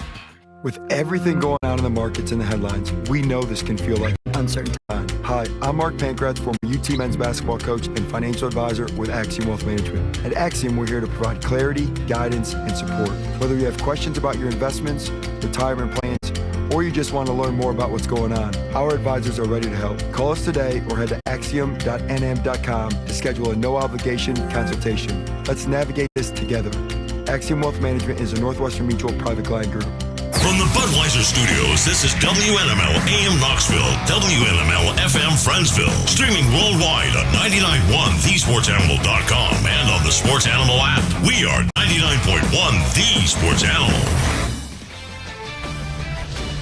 With everything going on in the markets and the headlines, we know this can feel like an uncertain time. Hi, I'm Mark Pankratz, former UT men's basketball coach and financial advisor with Axiom Wealth Management. At Axiom, we're here to provide clarity, guidance, and support. Whether you have questions about your investments, retirement plans, or you just want to learn more about what's going on, our advisors are ready to help. Call us today or head to axiom.nm.com to schedule a no-obligation consultation. Let's navigate this together. Axiom Wealth Management is a Northwestern Mutual private client group. From the Budweiser Studios, this is WNML AM Knoxville, WNML FM Friendsville. Streaming worldwide on 99.1 thesportsanimal.com and on the Sports Animal app. We are 99.1 The Sports Animal.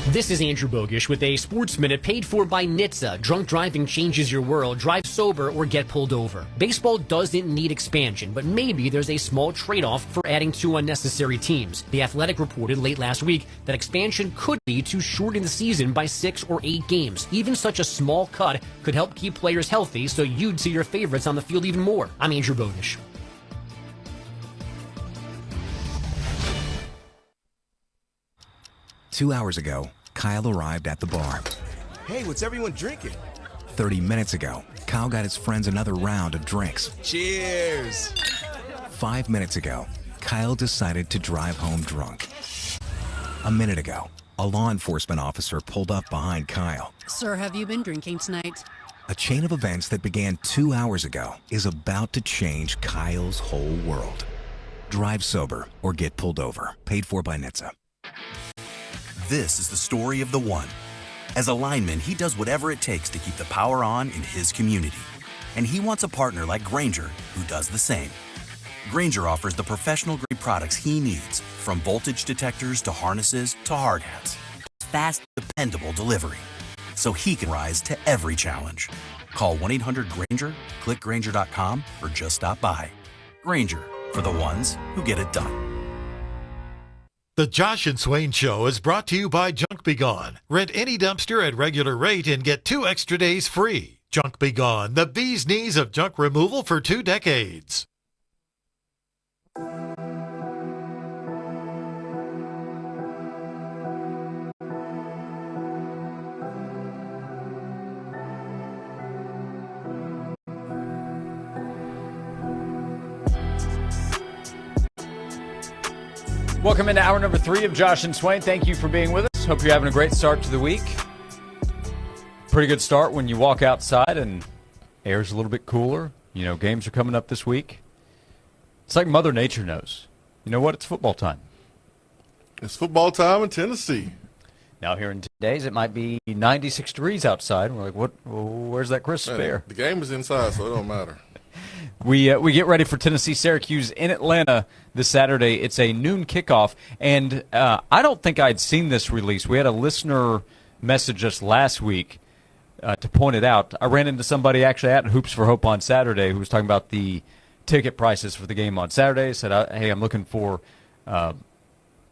This is Andrew Bogish with a Sports Minute paid for by NHTSA. Drunk driving changes your world. Drive sober or get pulled over. Baseball doesn't need expansion, but maybe there's a small trade-off for adding 2 unnecessary teams. The Athletic reported late last week that expansion could lead to shortening the season by 6 or 8 games. Even such a small cut could help keep players healthy so you'd see your favorites on the field even more. I'm Andrew Bogish. Two hours ago, Kyle arrived at the bar. Hey, what's everyone drinking? 30 minutes ago, Kyle got his friends another round of drinks. Cheers! 5 minutes ago, Kyle decided to drive home drunk. A minute ago, A law enforcement officer pulled up behind Kyle. Sir, have you been drinking tonight? A chain of events that began 2 hours ago is about to change Kyle's whole world. Drive sober or get pulled over. Paid for by NHTSA. This is the story of the one. As a lineman, he does whatever it takes to keep the power on in his community. And he wants a partner like Grainger who does the same. Grainger offers the professional-grade products he needs, from voltage detectors to harnesses to hard hats. Fast, dependable delivery, so he can rise to every challenge. Call 1-800-GRAINGER, click Grainger.com, or just stop by. Grainger, for the ones who get it done. The Josh and Swain Show is brought to you by Junk Be Gone. Rent any dumpster at regular rate and get 2 extra days free. Junk Be Gone, the bee's knees of junk removal for 2 decades. Welcome into hour number 3 of Josh and Swain. Thank you for being with us. Hope you're having a great start to the week. Pretty good start when you walk outside and air's a little bit cooler. You know, games are coming up this week. It's like Mother Nature knows. You know what? It's football time. It's football time in Tennessee. Now here in 2 days, it might be 96 degrees outside. We're like, what? Where's that crisp air? The game is inside, so it don't matter. We get ready for Tennessee-Syracuse in Atlanta this Saturday. It's a noon kickoff, and I don't think I'd seen this release. We had a listener message us last week to point it out. I ran into somebody actually at Hoops for Hope on Saturday who was talking about the ticket prices for the game on Saturday. Said, hey, I'm looking for a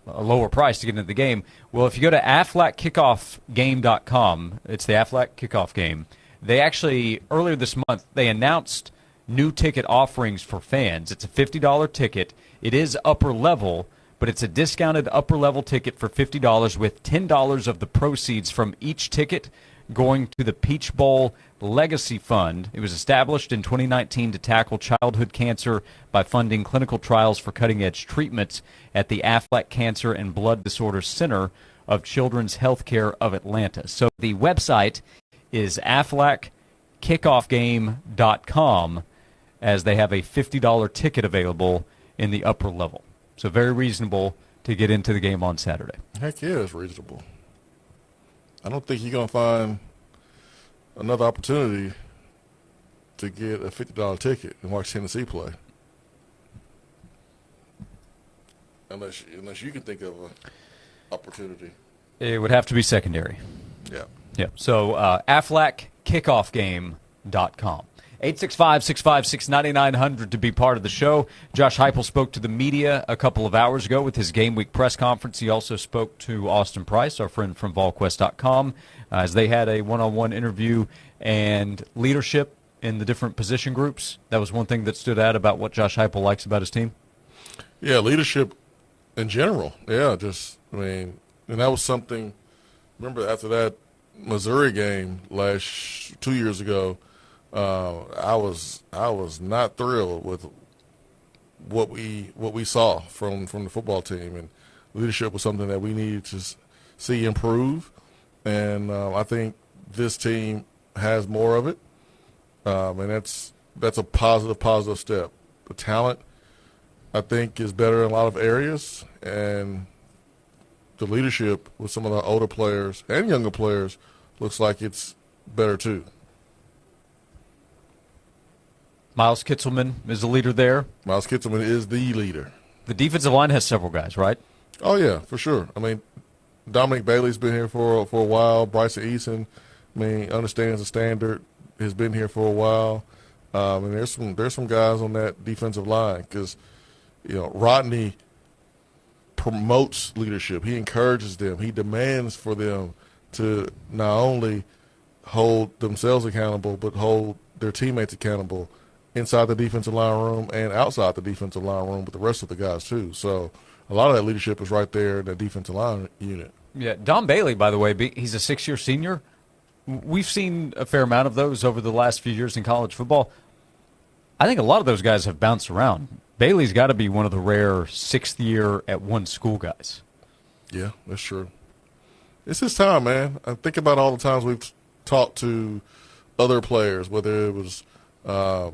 lower price to get into the game. Well, if you go to aflackickoffgame.com, it's the Aflac Kickoff Game. They actually, earlier this month, they announced new ticket offerings for fans. It's a $50 ticket. It is upper level, but it's a discounted upper level ticket for $50 with $10 of the proceeds from each ticket going to the Peach Bowl Legacy Fund. It was established in 2019 to tackle childhood cancer by funding clinical trials for cutting-edge treatments at the Aflac Cancer and Blood Disorders Center of Children's Healthcare of Atlanta. So the website is aflackickoffgame.com, as they have a $50 ticket available in the upper level. So very reasonable to get into the game on Saturday. Heck yeah, it's reasonable. I don't think you're going to find another opportunity to get a $50 ticket and watch Tennessee play. Unless you can think of an opportunity. It would have to be secondary. Yeah. Yeah. So aflackickoffgame.com. 865-656-9900 to be part of the show. Josh Heupel spoke to the media a couple of hours ago with his game week press conference. He also spoke to Austin Price, our friend from VolQuest.com, as they had a one-on-one interview and leadership in the different position groups. That was one thing that stood out about what Josh Heupel likes about his team. Yeah, leadership in general. Yeah, and that was something. Remember after that Missouri game 2 years ago, I was not thrilled with what we saw from the football team, and leadership was something that we needed to see improve, and I think this team has more of it, and that's a positive step. The talent, I think, is better in a lot of areas, and the leadership with some of the older players and younger players looks like it's better too. Miles Kitzelman is the leader there. Miles Kitzelman is the leader. The defensive line has several guys, right? Oh, yeah, for sure. I mean, Dominic Bailey's been here for a while. Bryson Eason, understands the standard, has been here for a while. And there's some guys on that defensive line because, Rodney promotes leadership. He encourages them. He demands for them to not only hold themselves accountable but hold their teammates accountable inside the defensive line room and outside the defensive line room with the rest of the guys too. So a lot of that leadership is right there in the defensive line unit. Yeah, Don Bailey, by the way, he's a 6-year senior. We've seen a fair amount of those over the last few years in college football. I think a lot of those guys have bounced around. Bailey's got to be one of the rare 6th year at one school guys. Yeah, that's true. It's his time, man. I think about all the times we've talked to other players, whether it was Omar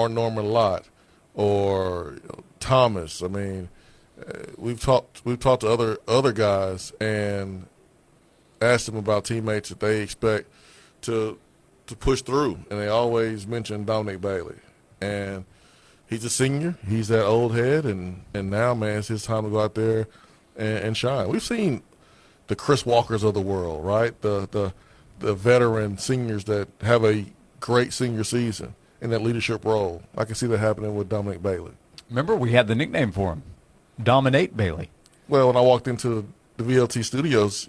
Norman Lott or Thomas. I mean, we've talked to other guys and asked them about teammates that they expect to push through, and they always mention Dominic Bailey. And he's a senior. He's that old head, and now, man, it's his time to go out there and shine. We've seen the Chris Walkers of the world, right? The veteran seniors that have a great senior season in that leadership role. I can see that happening with Dominic Bailey. Remember, we had the nickname for him, Dominate Bailey. Well, when I walked into the VLT studios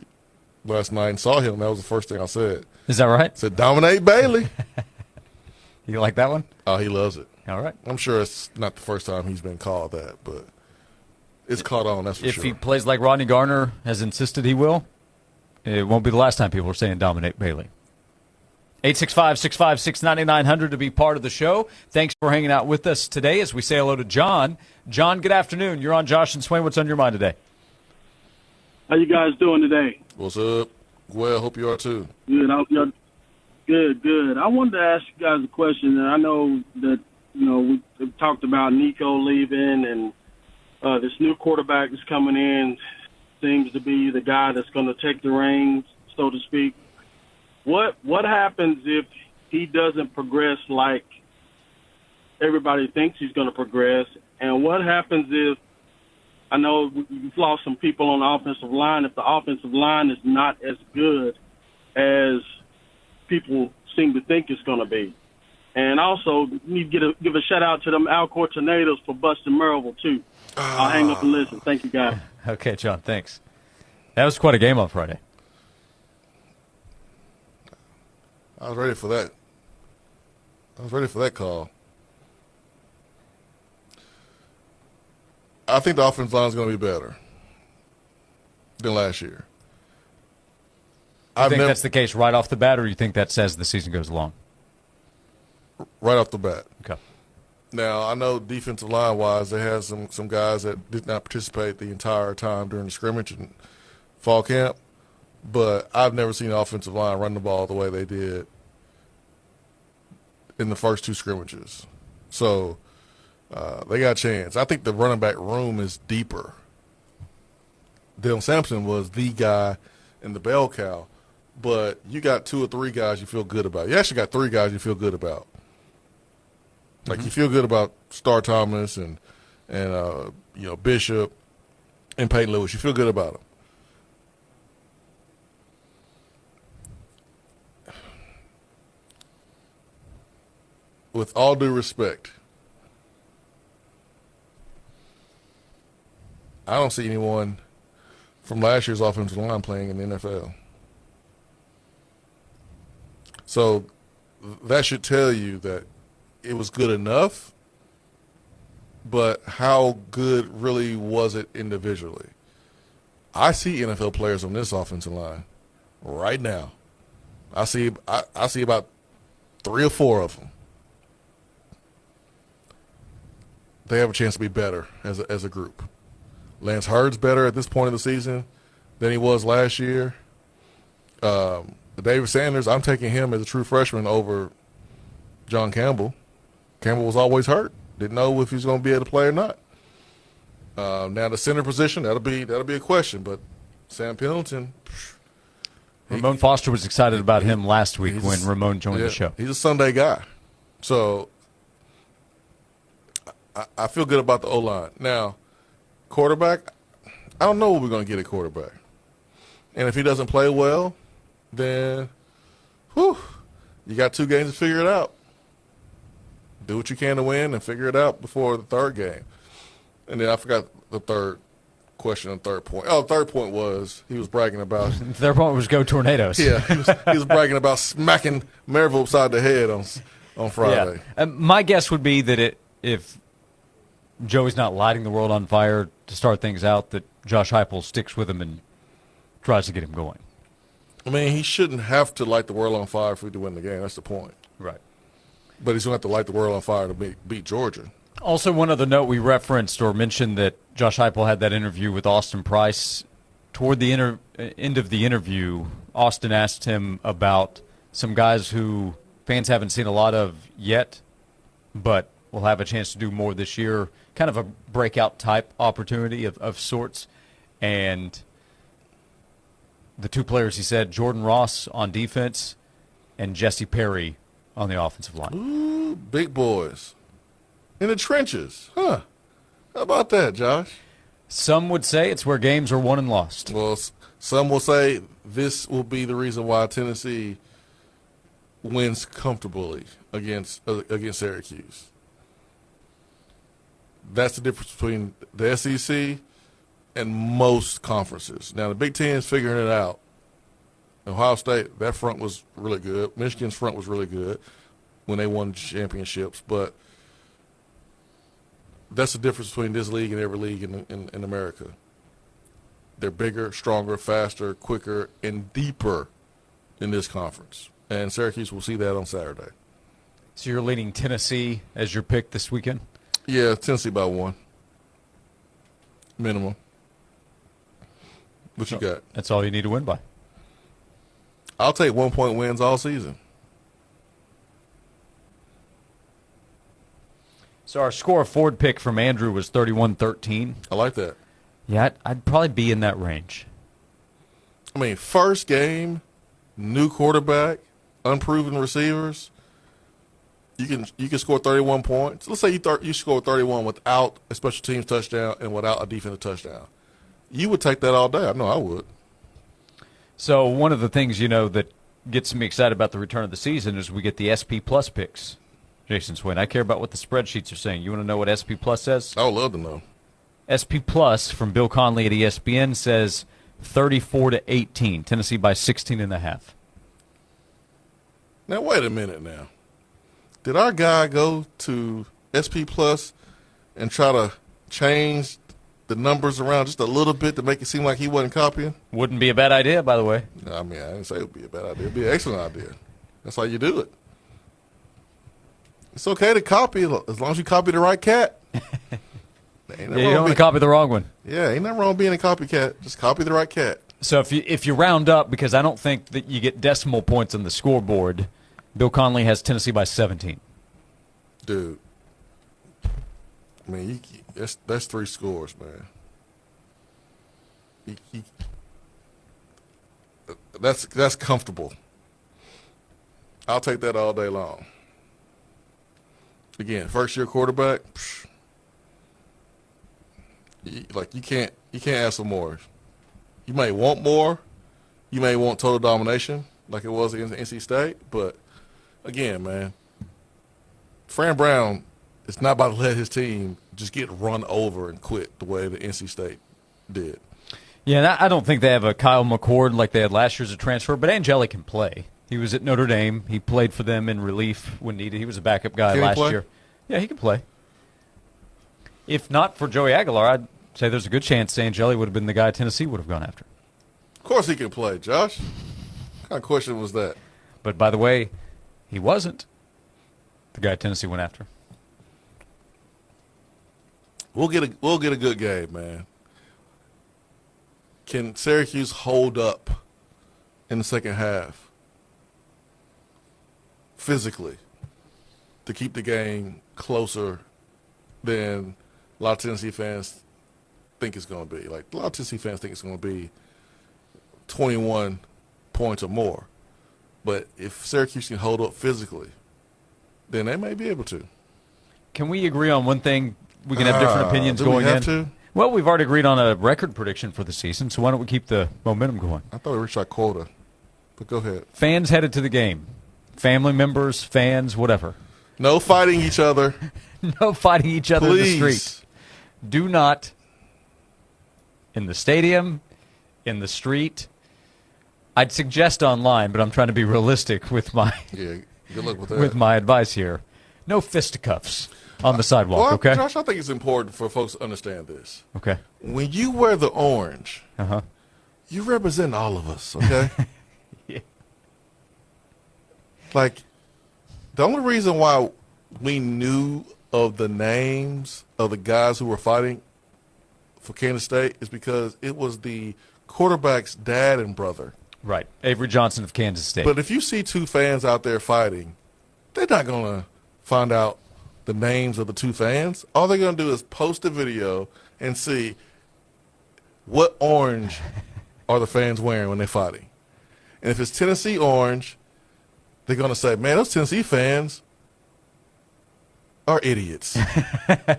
last night and saw him, that was the first thing I said. Is that right? I said, Dominate Bailey. You like that one? Oh, he loves it. All right. I'm sure it's not the first time he's been called that, but it's caught on, that's for sure. If he plays like Rodney Garner has insisted he will, it won't be the last time people are saying Dominate Bailey. 865-656-9900 to be part of the show. Thanks for hanging out with us today as we say hello to John. John, good afternoon. You're on Josh and Swain. What's on your mind today? How you guys doing today? What's up? Well, hope you are too. Good. Good. I wanted to ask you guys a question. And I know that, we've talked about Nico leaving and this new quarterback that's coming in seems to be the guy that's going to take the reins, so to speak. What happens if he doesn't progress like everybody thinks he's going to progress? And what happens if, I know you've lost some people on the offensive line, if the offensive line is not as good as people seem to think it's going to be? And also, you need to give a shout-out to them Alcor Tornadoes for busting Maryville, too. I'll hang up and listen. Thank you, guys. Okay, John, thanks. That was quite a game on Friday. I was ready for that. I was ready for that call. I think the offensive line is going to be better than last year. I think that's the case right off the bat, or you think that's as the season goes along? Right off the bat. Okay. Now, I know defensive line-wise, they had some guys that did not participate the entire time during the scrimmage and fall camp, but I've never seen the offensive line run the ball the way they did in the first two scrimmages. So they got a chance. I think the running back room is deeper. Dylan Sampson was the guy in the bell cow, but you got two or three guys you feel good about. You actually got three guys you feel good about. Like you feel good about Star Thomas and Bishop and Peyton Lewis. You feel good about them. With all due respect, I don't see anyone from last year's offensive line playing in the NFL. So that should tell you that it was good enough, but how good really was it individually? I see NFL players on this offensive line right now. I see about 3 or 4 of them. They have a chance to be better as a group. Lance Hurd's better at this point of the season than he was last year. David Sanders, I'm taking him as a true freshman over John Campbell. Campbell was always hurt. Didn't know if he was going to be able to play or not. Now the center position, that'll be a question. But Sam Pendleton, Ramon Foster was excited about him last week when Ramon joined the show. He's a Sunday guy. So I feel good about the O-line. Now, quarterback, I don't know what we're going to get at quarterback. And if he doesn't play well, then you got 2 games to figure it out. Do what you can to win and figure it out before the third game. And then I forgot the third question and third point. Oh, the third point was he was bragging about. The third point was go Tornadoes. Yeah, he was bragging about smacking Maryville upside the head on Friday. Yeah. My guess would be that if Joey's not lighting the world on fire to start things out, that Josh Heupel sticks with him and tries to get him going. I mean, he shouldn't have to light the world on fire for you to win the game. That's the point. Right. But he's going to have to light the world on fire to beat Georgia. Also, one other note, we referenced or mentioned that Josh Heupel had that interview with Austin Price toward the end of the interview, Austin asked him about some guys who fans haven't seen a lot of yet, but will have a chance to do more this year, kind of a breakout type opportunity of sorts. And the two players, he said, Jordan Ross on defense and Jesse Perry on the offensive line. Ooh, big boys. In the trenches. Huh. How about that, Josh? Some would say it's where games are won and lost. Well, some will say this will be the reason why Tennessee wins comfortably against Syracuse. That's the difference between the SEC and most conferences. Now, the Big Ten is figuring it out. Ohio State, that front was really good. Michigan's front was really good when they won championships. But that's the difference between this league and every league in America. They're bigger, stronger, faster, quicker, and deeper in this conference. And Syracuse will see that on Saturday. So you're leading Tennessee as your pick this weekend? Yeah, Tennessee by 1. Minimum. What you got? That's all you need to win by. I'll take 1-point wins all season. So our score forward pick from Andrew was 31-13. I like that. Yeah, I'd probably be in that range. I mean, first game, new quarterback, unproven receivers. You can score 31 points. Let's say you score 31 without a special teams touchdown and without a defensive touchdown. You would take that all day. I know I would. So one of the things, that gets me excited about the return of the season is we get the SP Plus picks. Jason Swain, I care about what the spreadsheets are saying. You want to know what SP Plus says? I would love to know. SP Plus from Bill Conley at ESPN says 34-18. Tennessee by 16.5. Now, wait a minute now. Did our guy go to SP Plus and try to change the numbers around just a little bit to make it seem like he wasn't copying? Wouldn't be a bad idea, by the way. I mean, I didn't say it would be a bad idea. It would be an excellent idea. That's how you do it. It's okay to copy as long as you copy the right cat. You don't want to copy the wrong one. Yeah, ain't nothing wrong with being a copycat. Just copy the right cat. So if you round up, because I don't think that you get decimal points on the scoreboard, Bill Conley has Tennessee by 17. Dude. I mean, that's 3 scores, man. That's comfortable. I'll take that all day long. Again, first-year quarterback, you can't ask for more. You may want more. You may want total domination, like it was against NC State. But again, man, Fran Brown is not about to let his team just get run over and quit the way the NC State did. Yeah, I don't think they have a Kyle McCord like they had last year as a transfer, but Angeli can play. He was at Notre Dame. He played for them in relief when needed. He was a backup guy last year. Yeah, he can play. If not for Joey Aguilar, I'd say there's a good chance Angeli would have been the guy Tennessee would have gone after. Of course he can play, Josh. What kind of question was that? But by the way, he wasn't the guy Tennessee went after. We'll get a good game, man. Can Syracuse hold up in the second half physically to keep the game closer than a lot of Tennessee fans think it's going to be? Like, a lot of Tennessee fans think it's going to be 21 points or more. But if Syracuse can hold up physically, then they may be able to. Can we agree on one thing? We can have different opinions going in. Do we have to? Well, we've already agreed on a record prediction for the season, so why don't we keep the momentum going? I thought we reached our quota, but go ahead. Fans headed to the game. Family members, fans, whatever. No fighting each other. No fighting each other Please. in the street. Do not, in the stadium, in the street. I'd suggest online, but I'm trying to be realistic with my good luck with that. with my advice here. No fisticuffs on the sidewalk, okay? Josh, I think it's important for folks to understand this. Okay. When you wear the orange, you represent all of us, okay? Yeah. Like, the only reason why we knew of the names of the guys who were fighting for Kansas State is because it was the quarterback's dad and brother. Right. Avery Johnson of Kansas State. But if you see two fans out there fighting, they're not going to find out the names of the two fans. All they're going to do is post a video and see what orange are the fans wearing when they're fighting. And if it's Tennessee orange, they're going to say, man, those Tennessee fans are idiots.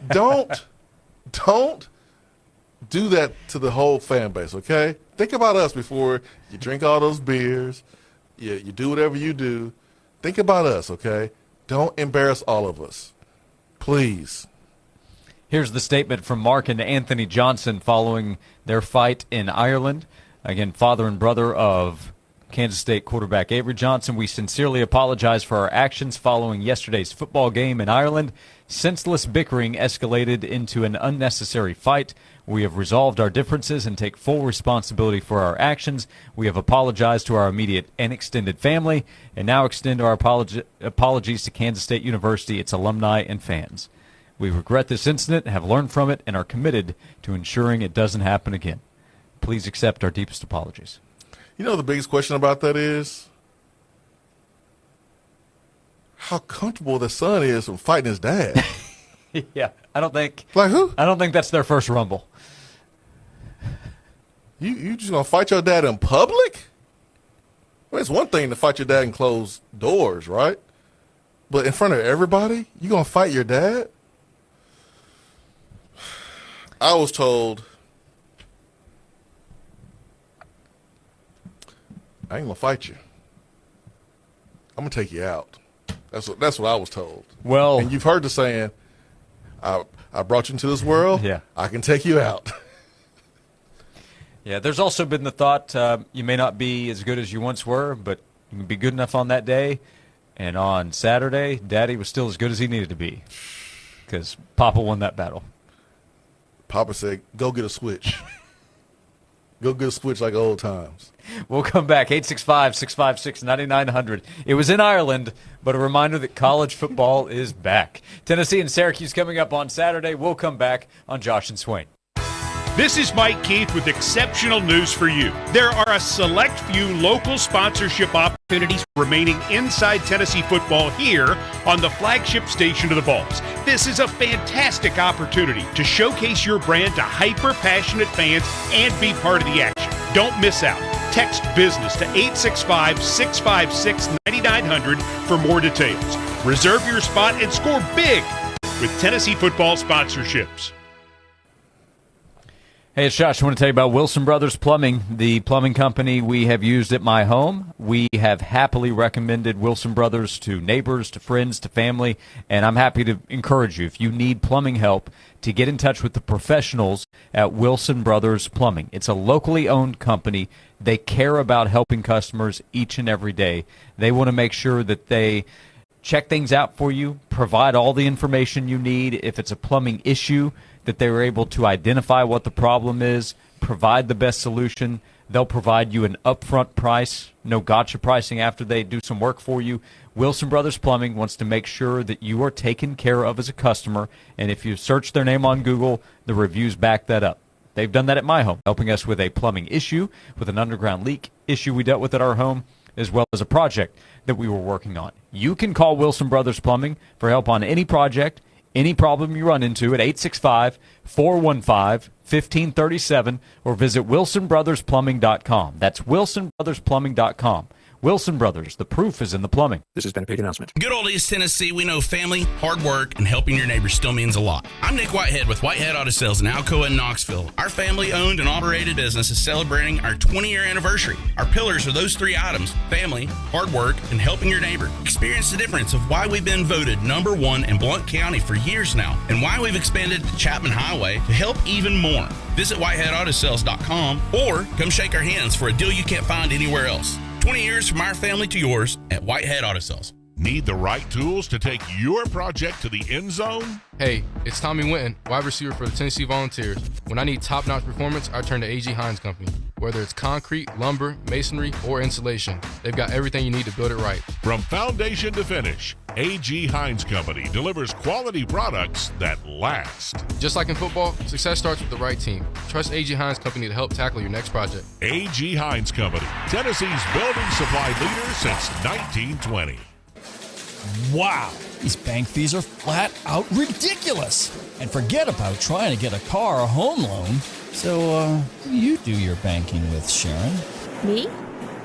Don't do that to the whole fan base, okay? Think about us before you drink all those beers, you do whatever you do. Think about us, okay? Don't embarrass all of us. Please. Here's the statement from Mark and Anthony Johnson following their fight in Ireland. Again, father and brother of Kansas State quarterback Avery Johnson. We sincerely apologize for our actions following yesterday's football game in Ireland. Senseless bickering escalated into an unnecessary fight. We have resolved our differences and take full responsibility for our actions. We have apologized to our immediate and extended family and now extend our apologies to Kansas State University, its alumni, and fans. We regret this incident, have learned from it, and are committed to ensuring it doesn't happen again. Please accept our deepest apologies. You know the biggest question about that is how comfortable the son is from fighting his dad. Yeah, I don't think. Like who? I don't think that's their first rumble. You just gonna fight your dad in public? Well, it's one thing to fight your dad in closed doors, right? But in front of everybody, you gonna fight your dad? I was told I ain't gonna fight you. I'm gonna take you out. That's what I was told. Well, and you've heard the saying, I brought you into this world. Yeah, I can take you out. Yeah, there's also been the thought you may not be as good as you once were, but you can be good enough on that day. And on Saturday, Daddy was still as good as he needed to be because Papa won that battle. Papa said, go get a switch. Go get a switch like old times. We'll come back, 865-656-9900. It was in Ireland, but a reminder that college football is back. Tennessee and Syracuse coming up on Saturday. We'll come back on Josh and Swain. This is Mike Keith with exceptional news for you. There are a select few local sponsorship opportunities remaining inside Tennessee football here on the flagship station of the Vols. This is a fantastic opportunity to showcase your brand to hyper-passionate fans and be part of the action. Don't miss out. Text business to 865-656-9900 for more details. Reserve your spot and score big with Tennessee football sponsorships. Hey, it's Josh. I want to tell you about Wilson Brothers Plumbing, the plumbing company we have used at my home. We have happily recommended Wilson Brothers to neighbors, to friends, to family, and I'm happy to encourage you, if you need plumbing help, to get in touch with the professionals at Wilson Brothers Plumbing. It's a locally owned company. They care about helping customers each and every day. They want to make sure that they check things out for you, provide all the information you need. If it's a plumbing issue, that they were able to identify what the problem is, provide the best solution. They'll provide you an upfront price, no gotcha pricing after they do some work for you. Wilson Brothers Plumbing wants to make sure that you are taken care of as a customer, and if you search their name on Google, the reviews back that up. They've done that at my home, helping us with a plumbing issue, with an underground leak issue we dealt with at our home, as well as a project that we were working on. You can call Wilson Brothers Plumbing for help on any project, any problem you run into at 865-415-1537 or visit wilsonbrothersplumbing.com. That's wilsonbrothersplumbing.com. Wilson Brothers, the proof is in the plumbing. This has been a paid announcement. Good old East Tennessee, we know family, hard work, and helping your neighbors still means a lot. I'm Nick Whitehead with Whitehead Auto Sales in Alcoa and Knoxville. Our family-owned and operated business is celebrating our 20-year anniversary. Our pillars are those three items: family, hard work, and helping your neighbor. Experience the difference of why we've been voted #1 in Blount County for years now, and why we've expanded to Chapman Highway to help even more. Visit whiteheadautosales.com or come shake our hands for a deal you can't find anywhere else. 20 years from our family to yours at Whitehead Auto Sales. Need the right tools to take your project to the end zone? Hey, it's Tommy Winton, wide receiver for the Tennessee Volunteers. When I need top-notch performance, I turn to A.G. Hines Company. Whether it's concrete, lumber, masonry, or insulation, they've got everything you need to build it right. From foundation to finish, A.G. Hines Company delivers quality products that last. Just like in football, success starts with the right team. Trust A.G. Hines Company to help tackle your next project. A.G. Hines Company, Tennessee's building supply leader since 1920. Wow, these bank fees are flat out ridiculous. And forget about trying to get a car or home loan. So, who do you do your banking with, Sharon? Me?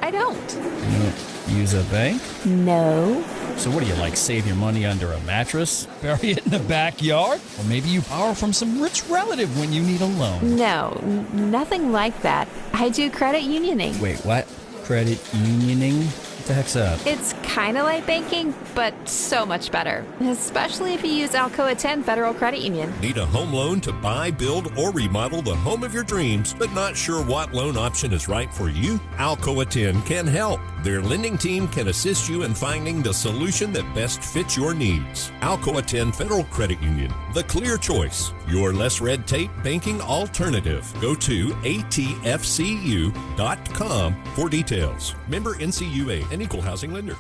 I don't. You don't use a bank? No. So what do you, like, save your money under a mattress? Bury it in the backyard? Or maybe you borrow from some rich relative when you need a loan? No, nothing like that. I do credit unioning. Wait, what? Credit unioning? What the heck's that? It's kind of like banking, but so much better. Especially if you use Alcoa 10 Federal Credit Union. Need a home loan to buy, build, or remodel the home of your dreams, but not sure what loan option is right for you? Alcoa 10 can help. Their lending team can assist you in finding the solution that best fits your needs. Alcoa 10 Federal Credit Union, the clear choice. Your less red tape banking alternative. Go to atfcu.com for details. Member NCUA, an equal housing lender.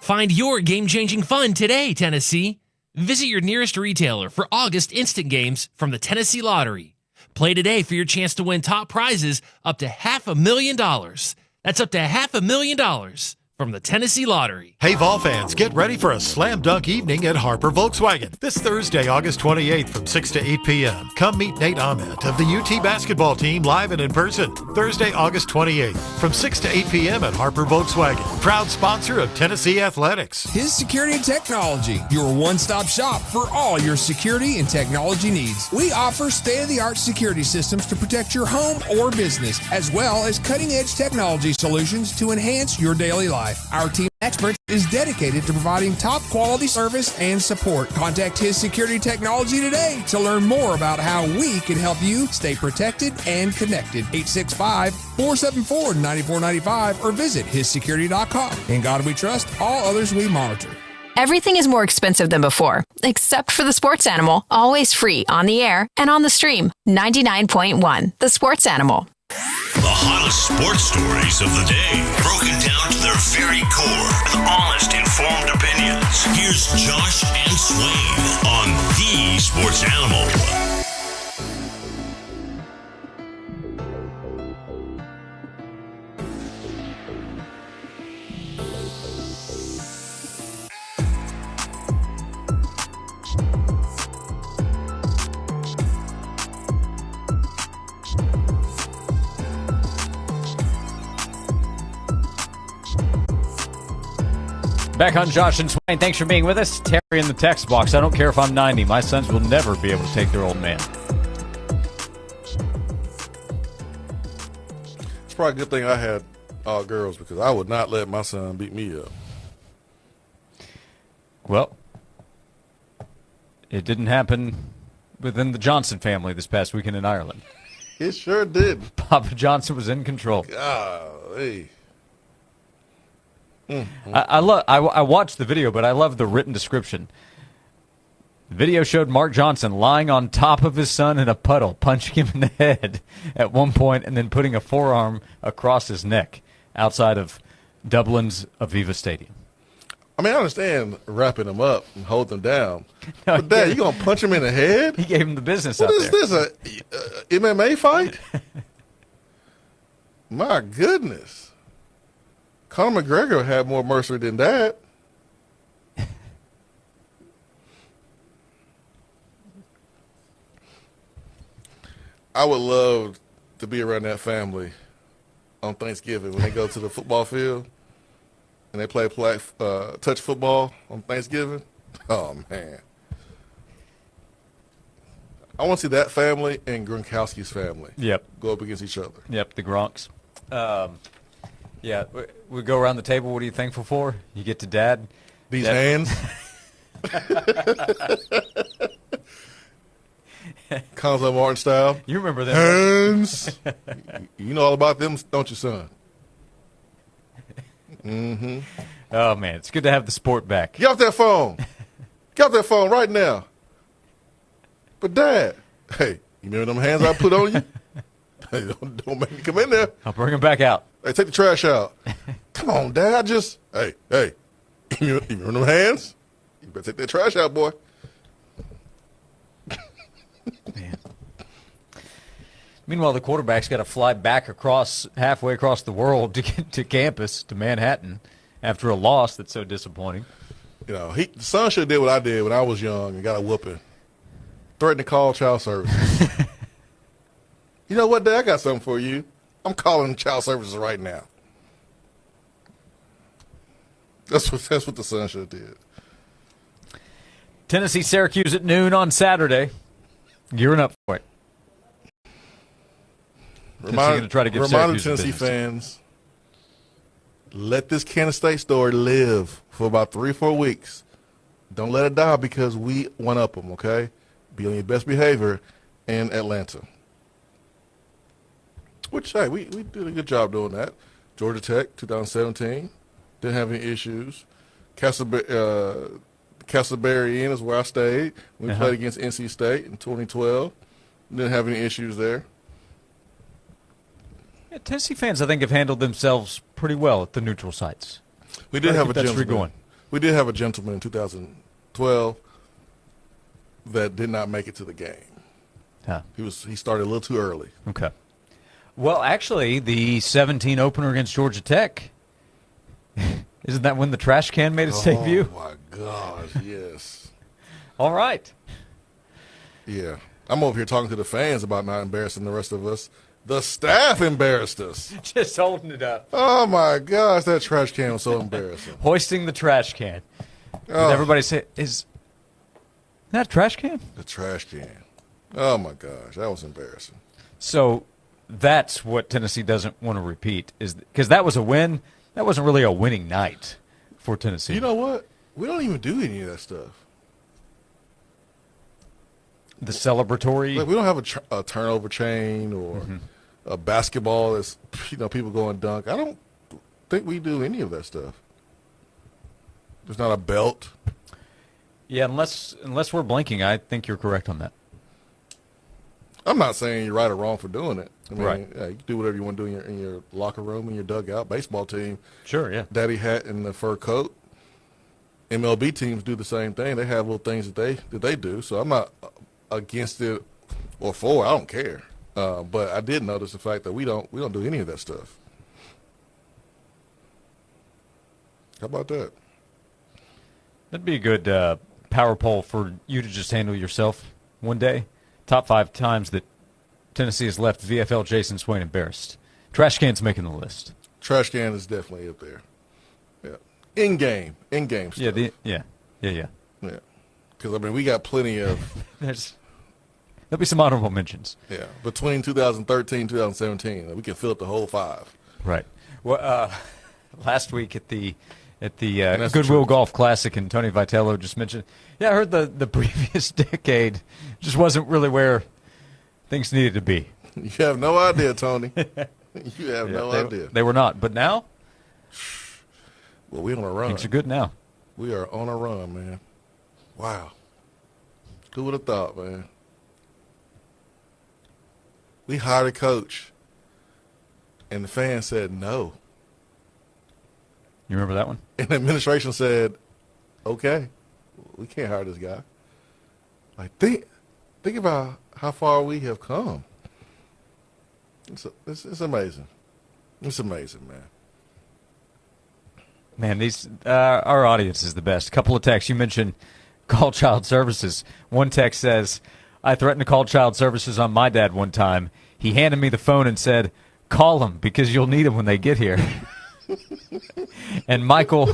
Find your game-changing fun today, Tennessee. Visit your nearest retailer for August instant games from the Tennessee Lottery. Play today for your chance to win top prizes up to $500,000. That's up to $500,000 from the Tennessee Lottery. Hey, Vol fans, get ready for a slam dunk evening at Harper Volkswagen this Thursday, August 28th from 6 to 8 p.m. Come meet Nate Ahmed of the UT basketball team live and in person. Thursday, August 28th from 6 to 8 p.m. at Harper Volkswagen. Proud sponsor of Tennessee Athletics. His Security and Technology, your one-stop shop for all your security and technology needs. We offer state-of-the-art security systems to protect your home or business, as well as cutting-edge technology solutions to enhance your daily life. Our team of experts is dedicated to providing top quality service and support. Contact His Security Technology today to learn more about how we can help you stay protected and connected. 865-474-9495 or visit hissecurity.com. In God we trust, all others we monitor. Everything is more expensive than before, except for the sports animal. Always free on the air and on the stream. 99.1, the sports animal. The hottest sports stories of the day, broken down to their very core with honest, informed opinions. Here's Josh and Swain on The Sports Animal. Back on Josh and Swain. Thanks for being with us. Terry in the text box. I don't care if I'm 90. My sons will never be able to take their old man. It's probably a good thing I had all girls because I would not let my son beat me up. Well, it didn't happen within the Johnson family this past weekend in Ireland. It sure did. Papa Johnson was in control. Golly. I watched the video, but I love the written description. The video showed Mark Johnson lying on top of his son in a puddle, punching him in the head at one point, and then putting a forearm across his neck outside of Dublin's Aviva Stadium. I mean, I understand wrapping him up and holding him down. No, but Dad, you going to punch him in the head? He gave him the business out there. What is this, a MMA fight? My goodness. Conor McGregor had more mercy than that. I would love to be around that family on Thanksgiving when they go to the football field and they play touch football on Thanksgiving. Oh, man. I want to see that family and Gronkowski's family go up against each other. Yep, the Gronks. Yeah, we go around the table. What are you thankful for? You get to Dad. These hands. Conzo Martin style. You remember them? Hands. You know all about them, don't you, son? Mm-hmm. Oh, man, it's good to have the sport back. Get off that phone. Get off that phone right now. But, Dad, hey, you remember them hands I put on you? Hey, don't make me come in there. I'll bring them back out. Hey, take the trash out. Come on, Dad. Hey, you remember them hands? You better take that trash out, boy. Meanwhile, the quarterback's got to fly back halfway across the world to get to campus, to Manhattan, after a loss that's so disappointing. You know, the son should have did what I did when I was young and got a whooping. Threatened to call child services. You know what, Dad? I got something for you. I'm calling child services right now. That's what the son should have did. Tennessee Syracuse at noon on Saturday. Gearing up for it. Remind Syracuse Tennessee fans, let this Kansas State story live for about 3 or 4 weeks. Don't let it die because we one up them, okay? Be on your best behavior in Atlanta. Which, hey, we did a good job doing that. Georgia Tech, 2017, didn't have any issues. Castleberry Inn is where I stayed. We played against NC State in 2012. Didn't have any issues there. Yeah, Tennessee fans, I think, have handled themselves pretty well at the neutral sites. We did have a gentleman. We did have a gentleman in 2012 that did not make it to the game. Huh. He started a little too early. Okay. Well, actually, the 17 opener against Georgia Tech, isn't that when the trash can made its debut? Oh, my God, yes. All right. Yeah. I'm over here talking to the fans about not embarrassing the rest of us. The staff embarrassed us. Just holding it up. Oh, my gosh, that trash can was so embarrassing. Hoisting the trash can. Oh. Did everybody say, is that a trash can? The trash can. Oh, my gosh, that was embarrassing. So that's what Tennessee doesn't want to repeat, is because that was a win. That wasn't really a winning night for Tennessee. You know what? We don't even do any of that stuff. The celebratory. Like, we don't have a turnover chain or a basketball that's people go and dunk. I don't think we do any of that stuff. There's not a belt. Yeah, unless we're blinking, I think you're correct on that. I'm not saying you're right or wrong for doing it. I mean, right. Yeah, you can do whatever you want to do in your locker room, in your dugout. Baseball team, sure, yeah. Daddy hat and the fur coat. MLB teams do the same thing. They have little things that they do. So I'm not against it or for. I don't care. But I did notice the fact that we don't do any of that stuff. How about that? That'd be a good power poll for you to just handle yourself one day. Top 5 times that Tennessee has left VFL Jason Swain embarrassed. Trash can's making the list. Trash can is definitely up there. Yeah. In-game stuff. Yeah. Yeah. Because, I mean, we got plenty of... There'll be some honorable mentions. Yeah. Between 2013 and 2017, we can fill up the whole 5. Right. Well, last week at the Goodwill Golf Classic, and Tony Vitello just mentioned, I heard the previous decade just wasn't really where things needed to be. You have no idea, Tony. You have no idea. They were not. But now? Well, we're on a run. Things are good now. We are on a run, man. Wow. Who would have thought, man? We hired a coach, and the fans said no. You remember that one? And the administration said, okay, we can't hire this guy. Like, think about how far we have come. It's amazing. It's amazing, man. Man, our audience is the best. A couple of texts. You mentioned call child services. One text says, I threatened to call child services on my dad one time. He handed me the phone and said, call them because you'll need them when they get here. And Michael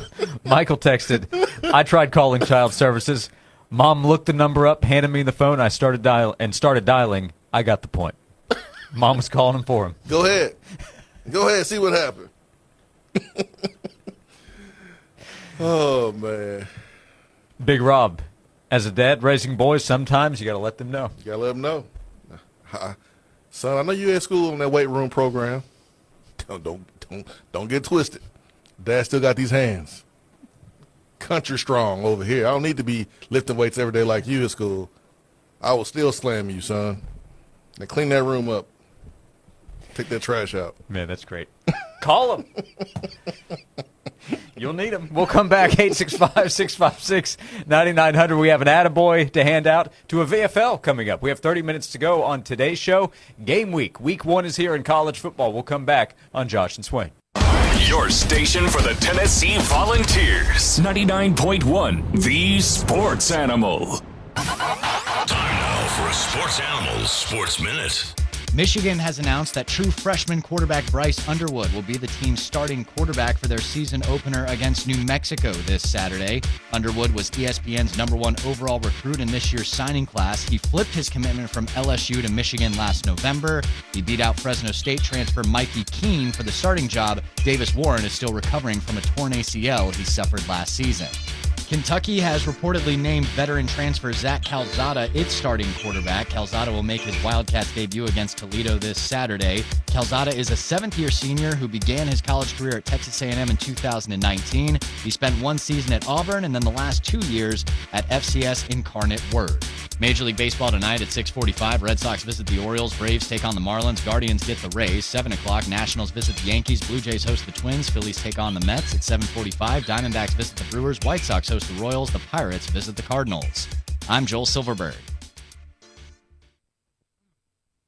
texted, I tried calling child services. Mom looked the number up, handed me the phone. I started dialing. I got the point. Mom was calling him for him. Go ahead. See what happened. Oh, man. Big Rob, as a dad raising boys, sometimes you got to let them know. You got to let them know. Son, I know you at school in that weight room program. Don't get twisted. Dad still got these hands. Country strong over here. I don't need to be lifting weights every day like you at school. I will still slam you, son. Now clean that room up. Take that trash out. Man, that's great. Call him. You'll need them. We'll come back, 865-656-9900. We have an attaboy to hand out to a VFL coming up. We have 30 minutes to go on today's show. Game week. Week 1 is here in college football. We'll come back on Josh and Swain. Your station for the Tennessee Volunteers. 99.1, the Sports Animal. Time now for a Sports Animals Sports Minute. Michigan has announced that true freshman quarterback Bryce Underwood will be the team's starting quarterback for their season opener against New Mexico this Saturday. Underwood was ESPN's #1 overall recruit in this year's signing class. He flipped his commitment from LSU to Michigan last November. He beat out Fresno State transfer Mikey Keene for the starting job. Davis Warren is still recovering from a torn ACL he suffered last season. Kentucky has reportedly named veteran transfer Zach Calzada its starting quarterback. Calzada will make his Wildcats debut against Toledo this Saturday. Calzada is a seventh-year senior who began his college career at Texas A&M in 2019. He spent 1 season at Auburn and then the last 2 years at FCS Incarnate Word. Major League Baseball tonight at 6:45. Red Sox visit the Orioles. Braves take on the Marlins. Guardians get the Rays. 7 o'clock. Nationals visit the Yankees. Blue Jays host the Twins. Phillies take on the Mets at 7:45. Diamondbacks visit the Brewers. White Sox host the Royals. The Pirates visit the Cardinals. I'm Joel Silverberg.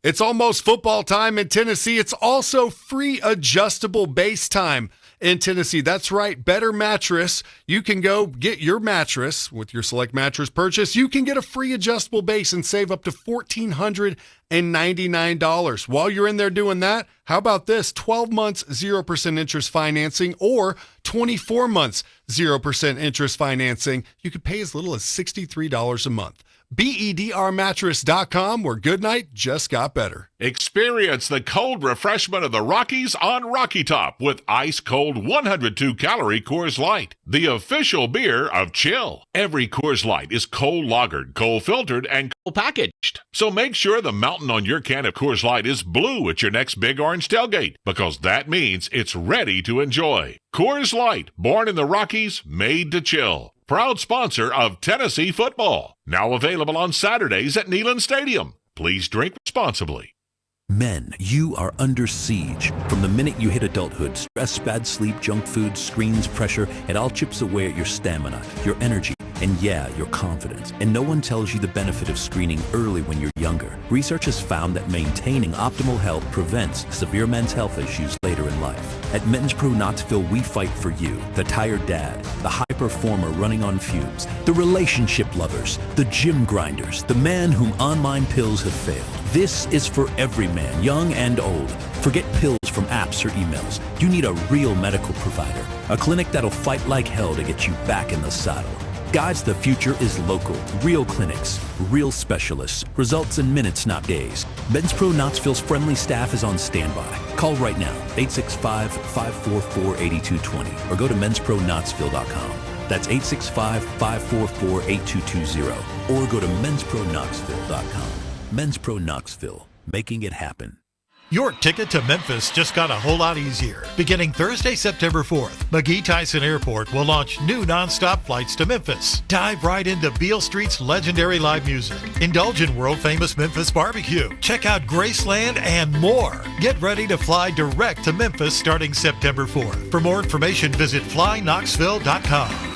It's almost football time in Tennessee. It's also free adjustable base time in Tennessee. That's right, Better Mattress. You can go get your mattress with your select mattress purchase. You can get a free adjustable base and save up to $1,499. While you're in there doing that, how about this? 12 months, 0% interest financing or 24 months, 0% interest financing. You could pay as little as $63 a month. BEDRmattress.com, where good night just got better. Experience the cold refreshment of the Rockies on Rocky Top with ice-cold 102-calorie Coors Light, the official beer of chill. Every Coors Light is cold lagered, cold filtered, and cold packaged. So make sure the mountain on your can of Coors Light is blue at your next Big Orange tailgate, because that means it's ready to enjoy. Coors Light, born in the Rockies, made to chill. Proud sponsor of Tennessee football. Now available on Saturdays at Neyland Stadium. Please drink responsibly. Men, you are under siege. From the minute you hit adulthood, stress, bad sleep, junk food, screens, pressure, it all chips away at your stamina, your energy, and yeah, your confidence. And no one tells you the benefit of screening early when you're younger. Research has found that maintaining optimal health prevents severe men's health issues later in life. At Men's Pro Knoxville, we fight for you, the tired dad, the high performer running on fumes, the relationship lovers, the gym grinders, the man whom online pills have failed. This is for every man, young and old. Forget pills from apps or emails. You need a real medical provider, a clinic that'll fight like hell to get you back in the saddle. Guys, the future is local. Real clinics, real specialists. Results in minutes, not days. Men's Pro Knoxville's friendly staff is on standby. Call right now, 865-544-8220, or go to menspronknoxville.com. That's 865-544-8220, or go to menspronknoxville.com. Men's Pro Knoxville, making it happen. Your ticket to Memphis just got a whole lot easier. Beginning Thursday, September 4th, McGee Tyson Airport will launch new nonstop flights to Memphis. Dive right into Beale Street's legendary live music. Indulge in world-famous Memphis barbecue. Check out Graceland and more. Get ready to fly direct to Memphis starting September 4th. For more information, visit flyknoxville.com.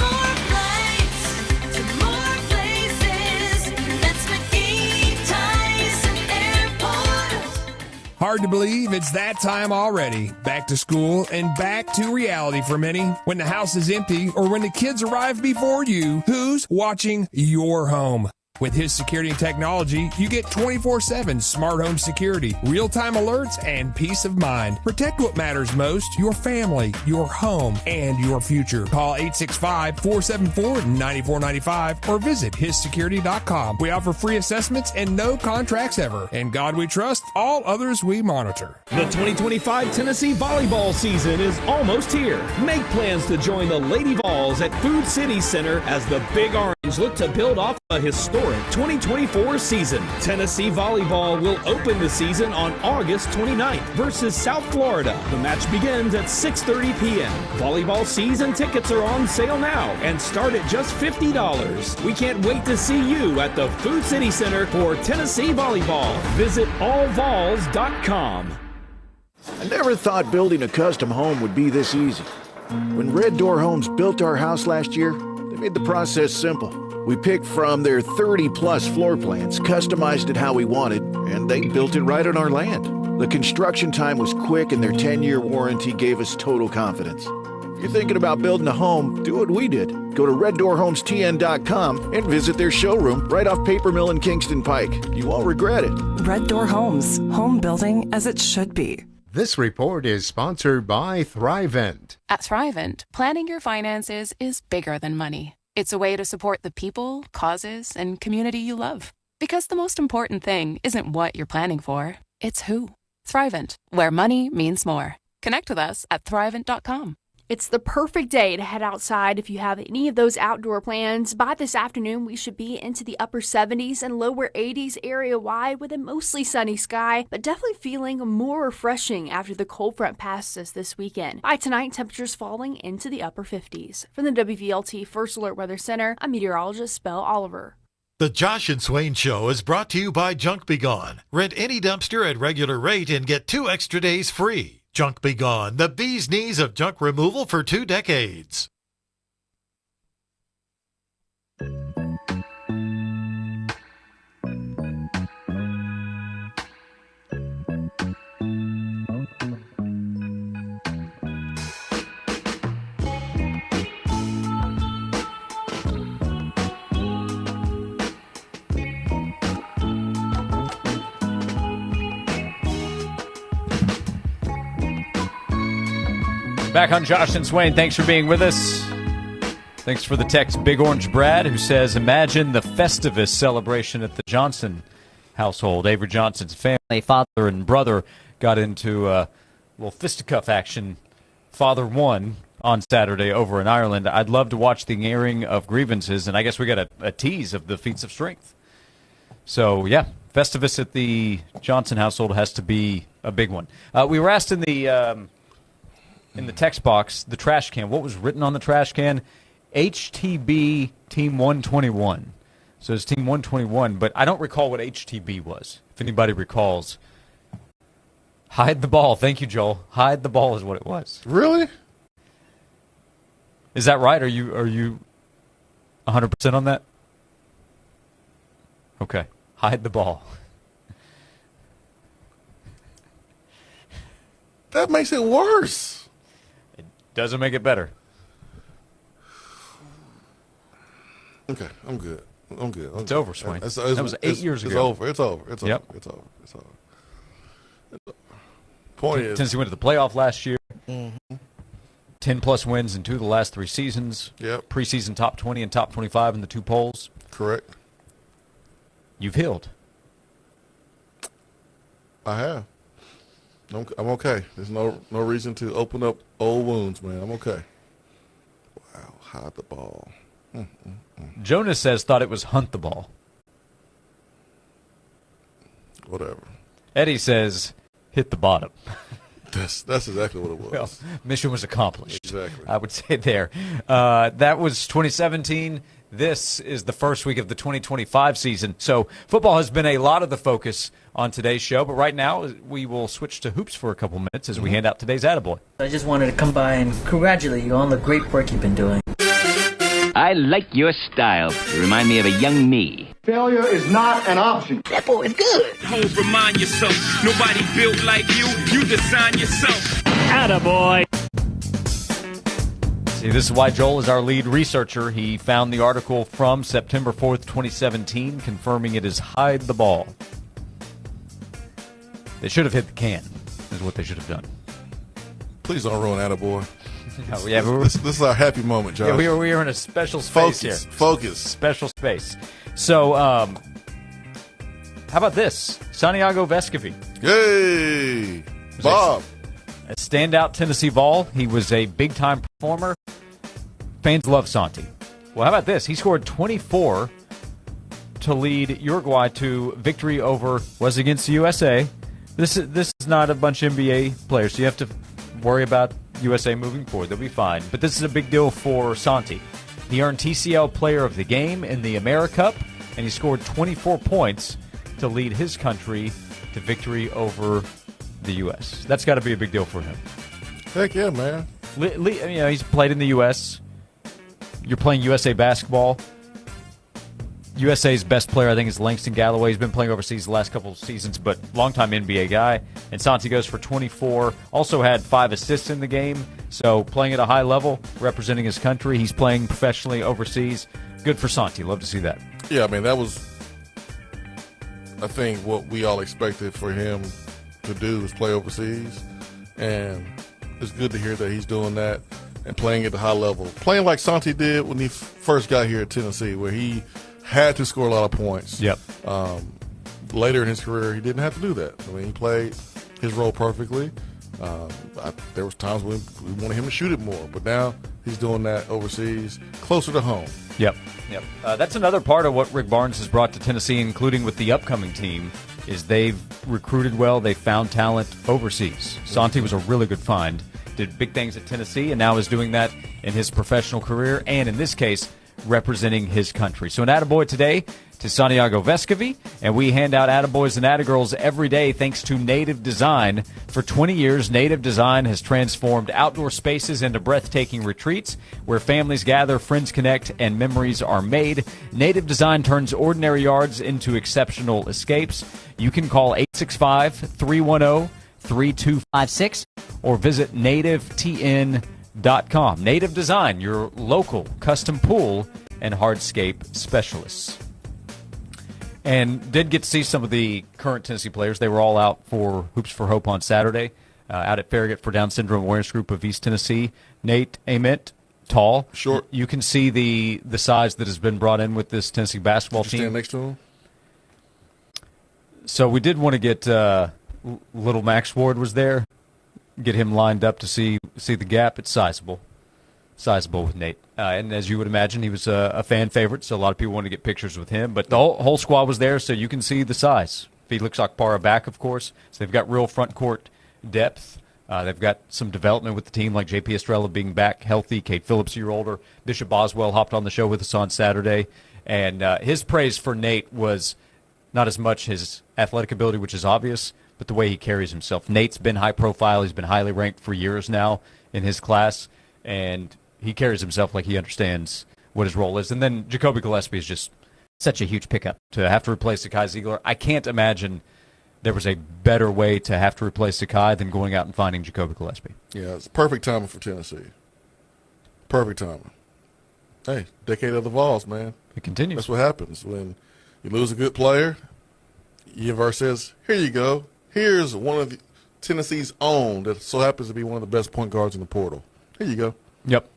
Hard to believe it's that time already. Back to school and back to reality for many. When the house is empty or when the kids arrive before you, who's watching your home? With his security and technology, you get 24/7 smart home security, real-time alerts, and peace of mind. Protect what matters most, your family, your home, and your future. Call 865-474-9495 or visit hissecurity.com. We offer free assessments and no contracts ever. In God we trust, all others we monitor. The 2025 Tennessee volleyball season is almost here. Make plans to join the Lady Vols at Food City Center as the Big Orange look to build off a historic 2024 season. Tennessee volleyball will open the season on August 29th versus South Florida. The match begins at 6:30 p.m. Volleyball season tickets are on sale now and start at just $50. We can't wait to see you at the Food City Center for Tennessee volleyball. Visit allvols.com. I never thought building a custom home would be this easy. When Red Door Homes built our house last year, they made the process simple. We picked from their 30-plus floor plans, customized it how we wanted, and they built it right on our land. The construction time was quick, and their 10-year warranty gave us total confidence. If you're thinking about building a home, do what we did. Go to reddoorhomestn.com and visit their showroom right off Paper Mill and Kingston Pike. You won't regret it. Red Door Homes, home building as it should be. This report is sponsored by Thrivent. At Thrivent, planning your finances is bigger than money. It's a way to support the people, causes, and community you love. Because the most important thing isn't what you're planning for, it's who. Thrivent, where money means more. Connect with us at Thrivent.com. It's the perfect day to head outside if you have any of those outdoor plans. By this afternoon, we should be into the upper 70s and lower 80s area-wide with a mostly sunny sky, but definitely feeling more refreshing after the cold front passes us this weekend. By tonight, temperatures falling into the upper 50s. From the WVLT First Alert Weather Center, I'm meteorologist Belle Oliver. The Josh and Swain Show is brought to you by Junk Be Gone. Rent any dumpster at regular rate and get 2 extra days free. Junk Be Gone, the bee's knees of junk removal for 2 decades. Back on Josh and Swain. Thanks for being with us. Thanks for the text, Big Orange Brad, who says, imagine the Festivus celebration at the Johnson household. Avery Johnson's family, father and brother, got into a little fisticuff action. Father won on Saturday over in Ireland. I'd love to watch the airing of grievances, and I guess we got a tease of the feats of strength. So, yeah, Festivus at the Johnson household has to be a big one. We were asked in the text box, the trash can, what was written on the trash can? HTB Team 121. So it's Team 121, but I don't recall what HTB was. If anybody recalls. Hide the ball. Thank you, Joel. Hide the ball is what it was. Really? Is that right? Are you 100% on that? Okay. Hide the ball. That makes it worse. It doesn't make it better. Okay, I'm good. It's over, Swain. That was 8 years ago. It's over. It's over. Point is, Tennessee went to the playoff last year. 10-plus wins in 2 of the last 3 seasons. Yep. Preseason top 20 and top 25 in the 2 polls. Correct. You've healed. I have. I'm okay. There's no reason to open up old wounds, man. I'm okay. Wow, hide the ball. Jonas says thought it was hunt the ball. Whatever. Eddie says hit the bottom. That's exactly what it was. Well, mission was accomplished. Exactly. I would say there. That was 2017. This is the first week of the 2025 season. So football has been a lot of the focus on today's show. But right now, we will switch to hoops for a couple minutes as we hand out today's Attaboy. I just wanted to come by and congratulate you on the great work you've been doing. I like your style. You remind me of a young me. Failure is not an option. That boy is good. Hoes, remind yourself, nobody built like you. You design yourself. Attaboy. See, this is why Joel is our lead researcher. He found the article from September 4th, 2017, confirming it is hide the ball. They should have hit the can, is what they should have done. Please don't ruin Attaboy. No, yeah, this is our happy moment, Josh. Yeah, we are in a special space here. Focus. Special space. So, how about this? Santiago Vescovi. Yay! Bob. A standout Tennessee Vol. He was a big-time performer. Fans love Santi. Well, how about this? He scored 24 to lead Uruguay to victory over, was against the USA. This is not a bunch of NBA players, so you have to worry about USA moving forward. They'll be fine. But this is a big deal for Santi. He earned TCL Player of the Game in the AmeriCup, and he scored 24 points to lead his country to victory over the U.S. That's got to be a big deal for him. Heck yeah, man. He's played in the U.S. You're playing USA basketball. USA's best player, I think, is Langston Galloway. He's been playing overseas the last couple of seasons, but longtime NBA guy. And Santi goes for 24. Also had 5 assists in the game. So playing at a high level, representing his country. He's playing professionally overseas. Good for Santi. Love to see that. Yeah, I mean, that was, I think, what we all expected for him to do is play overseas. And it's good to hear that he's doing that and playing at the high level. Playing like Santi did when he first got here at Tennessee, where he had to score a lot of points. Yep. Later in his career, he didn't have to do that. I mean, he played his role perfectly. There was times when we wanted him to shoot it more, but now he's doing that overseas, closer to home. Yep. That's another part of what Rick Barnes has brought to Tennessee, including with the upcoming team, is they've recruited well. They found talent overseas. Santi was a really good find. Did big things at Tennessee, and now is doing that in his professional career, and in this case, representing his country. So an attaboy today to Santiago Vescovi, and we hand out attaboys and attagirls every day thanks to Native Design. For 20 years, Native Design has transformed outdoor spaces into breathtaking retreats where families gather, friends connect, and memories are made. Native Design turns ordinary yards into exceptional escapes. You can call 865-310-3256 or visit nativetn.com. Native Design, your local custom pool and hardscape specialists. And did get to see some of the current Tennessee players. They were all out for Hoops for Hope on Saturday, out at Farragut for Down Syndrome Awareness Group of East Tennessee. Nate Ament, tall. Short. You can see the size that has been brought in with this Tennessee basketball team. Stand next to him? So we did want to get little Max Ward was there. Get him lined up to see the gap. It's sizable with Nate. And as you would imagine, he was a fan favorite, so a lot of people wanted to get pictures with him. But the whole squad was there, so you can see the size. Felix Akpara back, of course. So they've got real front court depth. They've got some development with the team, like J.P. Estrella being back healthy. Kate Phillips, a year older. Bishop Boswell hopped on the show with us on Saturday. And his praise for Nate was not as much his athletic ability, which is obvious, but the way he carries himself. Nate's been high profile. He's been highly ranked for years now in his class, and he carries himself like he understands what his role is. And then Jacoby Gillespie is just such a huge pickup to have to replace Zakai Ziegler. I can't imagine there was a better way to have to replace Zakai than going out and finding Jacoby Gillespie. Yeah, it's perfect timing for Tennessee. Perfect timing. Hey, decade of the Vols, man. It continues. That's what happens when you lose a good player. Universe says, here you go. Here's one of Tennessee's own that so happens to be one of the best point guards in the portal. Here you go. Yep.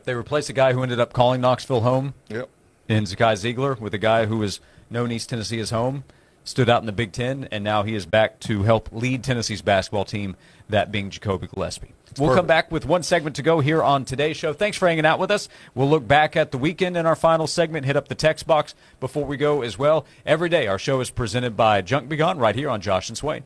They replaced a guy who ended up calling Knoxville home. Yep. In Zakai Ziegler with a guy who was known East Tennessee as home, stood out in the Big Ten, and now he is back to help lead Tennessee's basketball team, that being Jacoby Gillespie. We'll come back with one segment to go here on today's show. Thanks for hanging out with us. We'll look back at the weekend in our final segment, hit up the text box before we go as well. Every day, our show is presented by Junk Be Gone right here on Josh and Swain.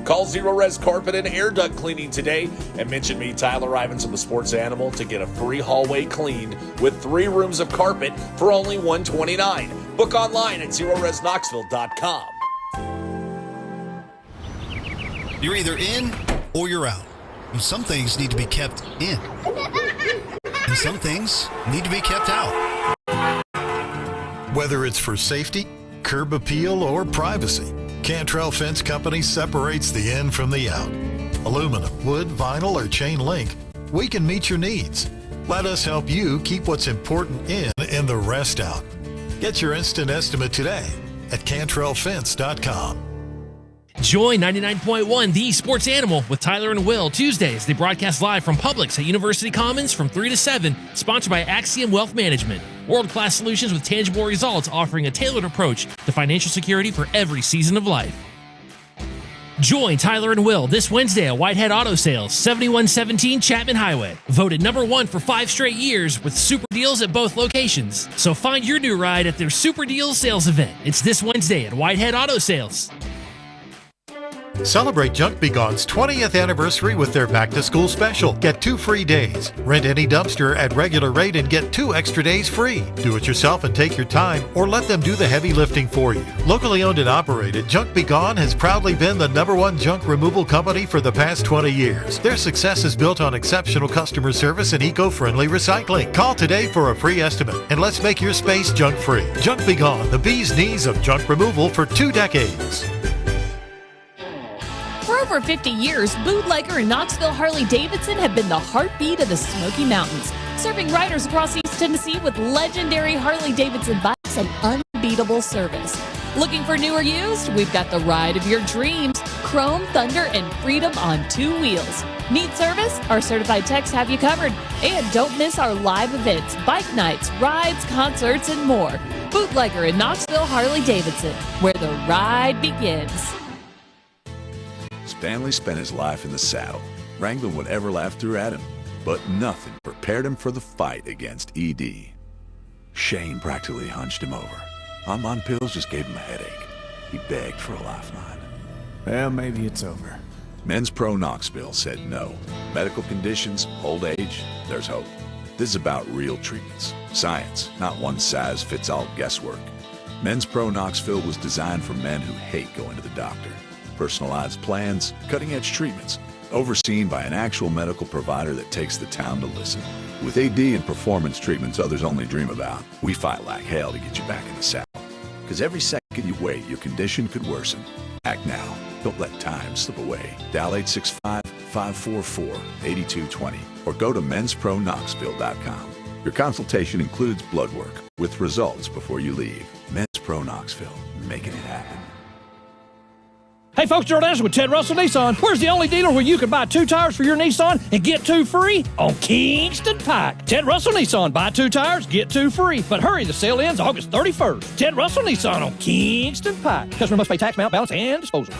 Call Zero Res Carpet and Air Duct Cleaning today and mention me, Tyler Ivins of the Sports Animal, to get a free hallway cleaned with 3 rooms of carpet for only $129. Book online at ZeroResKnoxville.com. You're either in or you're out. And some things need to be kept in. And some things need to be kept out. Whether it's for safety, curb appeal, or privacy, Cantrell Fence Company separates the in from the out. Aluminum, wood, vinyl, or chain link, we can meet your needs. Let us help you keep what's important in and the rest out. Get your instant estimate today at CantrellFence.com. Join 99.1 The Sports Animal with Tyler and Will Tuesdays. They broadcast live from Publix at University Commons from 3 to 7, sponsored by Axiom Wealth Management. World-class solutions with tangible results, offering a tailored approach to financial security for every season of life. Join Tyler and Will this Wednesday at Whitehead Auto Sales, 7117 Chapman Highway. Voted #1 for 5 straight years with super deals at both locations. So find your new ride at their Super Deals sales event. It's this Wednesday at Whitehead Auto Sales. Celebrate Junk Be Gone's 20th anniversary with their back-to-school special. Get 2 free days. Rent any dumpster at regular rate and get 2 extra days free. Do it yourself and take your time, or let them do the heavy lifting for you. Locally owned and operated, Junk Be Gone has proudly been the #1 junk removal company for the past 20 years. Their success is built on exceptional customer service and eco-friendly recycling. Call today for a free estimate, and let's make your space junk-free. Junk Be Gone, the bee's knees of junk removal for 2 decades. For over 50 years, Bootlegger and Knoxville Harley-Davidson have been the heartbeat of the Smoky Mountains, serving riders across East Tennessee with legendary Harley-Davidson bikes and unbeatable service. Looking for new or used? We've got the ride of your dreams, Chrome, Thunder, and Freedom on 2 wheels. Need service? Our certified techs have you covered. And don't miss our live events, bike nights, rides, concerts, and more. Bootlegger and Knoxville Harley-Davidson, where the ride begins. Stanley spent his life in the saddle, wrangling whatever life threw at him, but nothing prepared him for the fight against ED. Shane practically hunched him over. On pills just gave him a headache. He begged for a lifeline. Well, maybe it's over. Men's Pro Knoxville said no. Medical conditions, old age, there's hope. This is about real treatments, science, not one-size-fits-all guesswork. Men's Pro Knoxville was designed for men who hate going to the doctor. Personalized plans, cutting-edge treatments, overseen by an actual medical provider that takes the time to listen. With AD and performance treatments others only dream about, we fight like hell to get you back in the saddle. Because every second you wait, your condition could worsen. Act now. Don't let time slip away. Dial 865-544-8220 or go to menspronknoxville.com. Your consultation includes blood work with results before you leave. Men's Pro Knoxville, making it happen. Hey folks, Gerald Anderson with Ted Russell Nissan. Where's the only dealer where you can buy 2 tires for your Nissan and get 2 free? On Kingston Pike. Ted Russell Nissan. Buy 2 tires, get 2 free. But hurry, the sale ends August 31st. Ted Russell Nissan on Kingston Pike. Customer must pay tax, mount, balance, and disposal.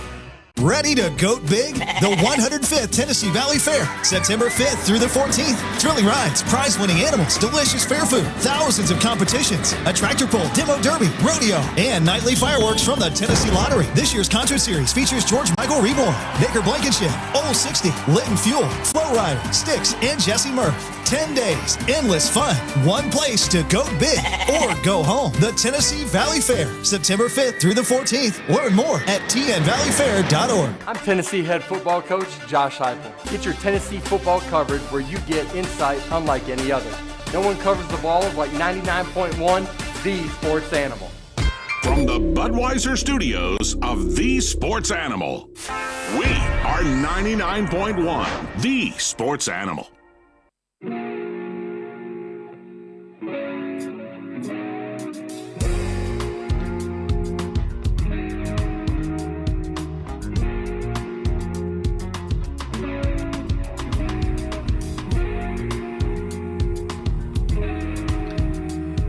Ready to goat big? The 105th Tennessee Valley Fair, September 5th through the 14th. Thrilling rides, prize-winning animals, delicious fair food, thousands of competitions, a tractor pull, demo derby, rodeo, and nightly fireworks from the Tennessee Lottery. This year's concert series features George Michael Reborn, Baker Blankenship, Old 60, Lytton Fuel, Flow Rider, Styx, and Jesse Murph. 10 days, endless fun, one place to go big or go home. The Tennessee Valley Fair, September 5th through the 14th. Learn more at tnvalleyfair.org. I'm Tennessee head football coach Josh Heupel. Get your Tennessee football covered where you get insight unlike any other. No one covers the ball like 99.1 The Sports Animal. From the Budweiser studios of The Sports Animal, we are 99.1 The Sports Animal.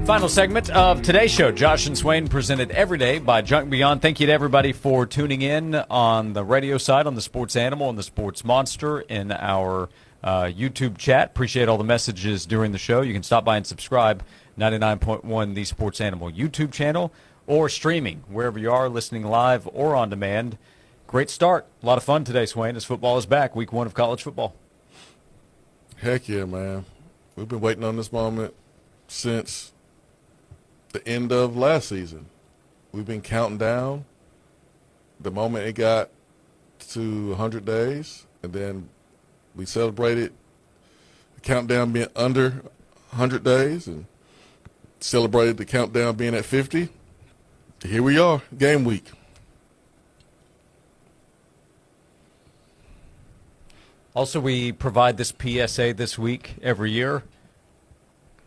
Final segment of today's show. Josh and Swain presented every day by Junk Beyond. Thank you to everybody for tuning in on the radio side, on the Sports Animal and the Sports Monster in our YouTube chat. Appreciate all the messages during the show. You can stop by and subscribe, 99.1 The Sports Animal YouTube channel, or streaming wherever you are, listening live or on demand. Great start. A lot of fun today, Swain, as football is back. Week 1 of college football. Heck yeah, man. We've been waiting on this moment since the end of last season. We've been counting down the moment it got to 100 days, and then we celebrated the countdown being under 100 days and celebrated the countdown being at 50. Here we are, game week. Also, we provide this PSA this week every year.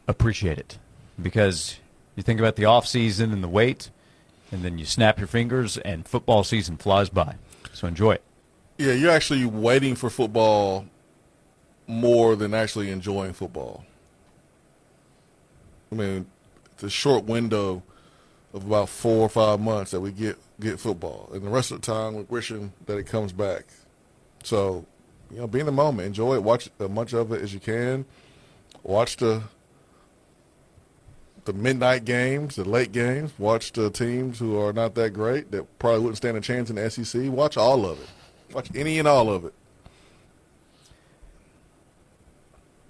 Appreciate it, because you think about the off season and the wait, and then you snap your fingers and football season flies by. So enjoy it. Yeah, you're actually waiting for football more than actually enjoying football. I mean, it's a short window of about 4 or 5 months that we get football, and the rest of the time we're wishing that it comes back. So, be in the moment, enjoy it, watch as much of it as you can. Watch the midnight games, the late games. Watch the teams who are not that great, that probably wouldn't stand a chance in the SEC. Watch all of it. Watch any and all of it.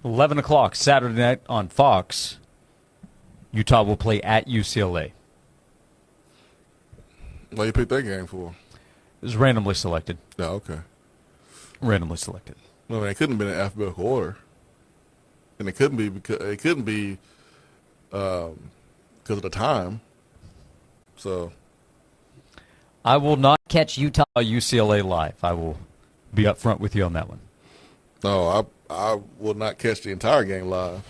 11 o'clock Saturday night on Fox. Utah will play at UCLA. What you picked that game for? It was randomly selected. Oh, okay. Randomly selected. Well, it couldn't have been in alphabetical order, and it couldn't be because of the time. So, I will not catch Utah UCLA live. I will be up front with you on that one. No, I will not catch the entire game live.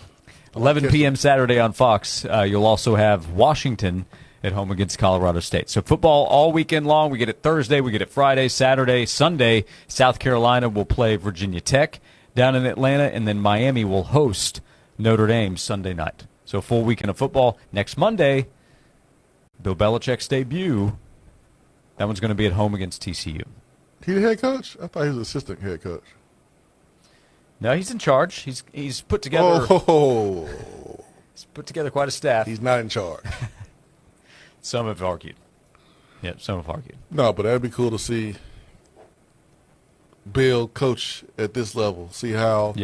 11 p.m. Saturday on Fox. You'll also have Washington at home against Colorado State. So football all weekend long. We get it Thursday, we get it Friday, Saturday, Sunday. South Carolina will play Virginia Tech down in Atlanta, and then Miami will host Notre Dame Sunday night. So full weekend of football. Next Monday, Bill Belichick's debut. That one's going to be at home against TCU. He the head coach? I thought he was assistant head coach. No, he's in charge. He's put together. Oh, he's put together quite a staff. He's not in charge. Some have argued. Yeah, some have argued. No, but that'd be cool to see Bill coach at this level. See how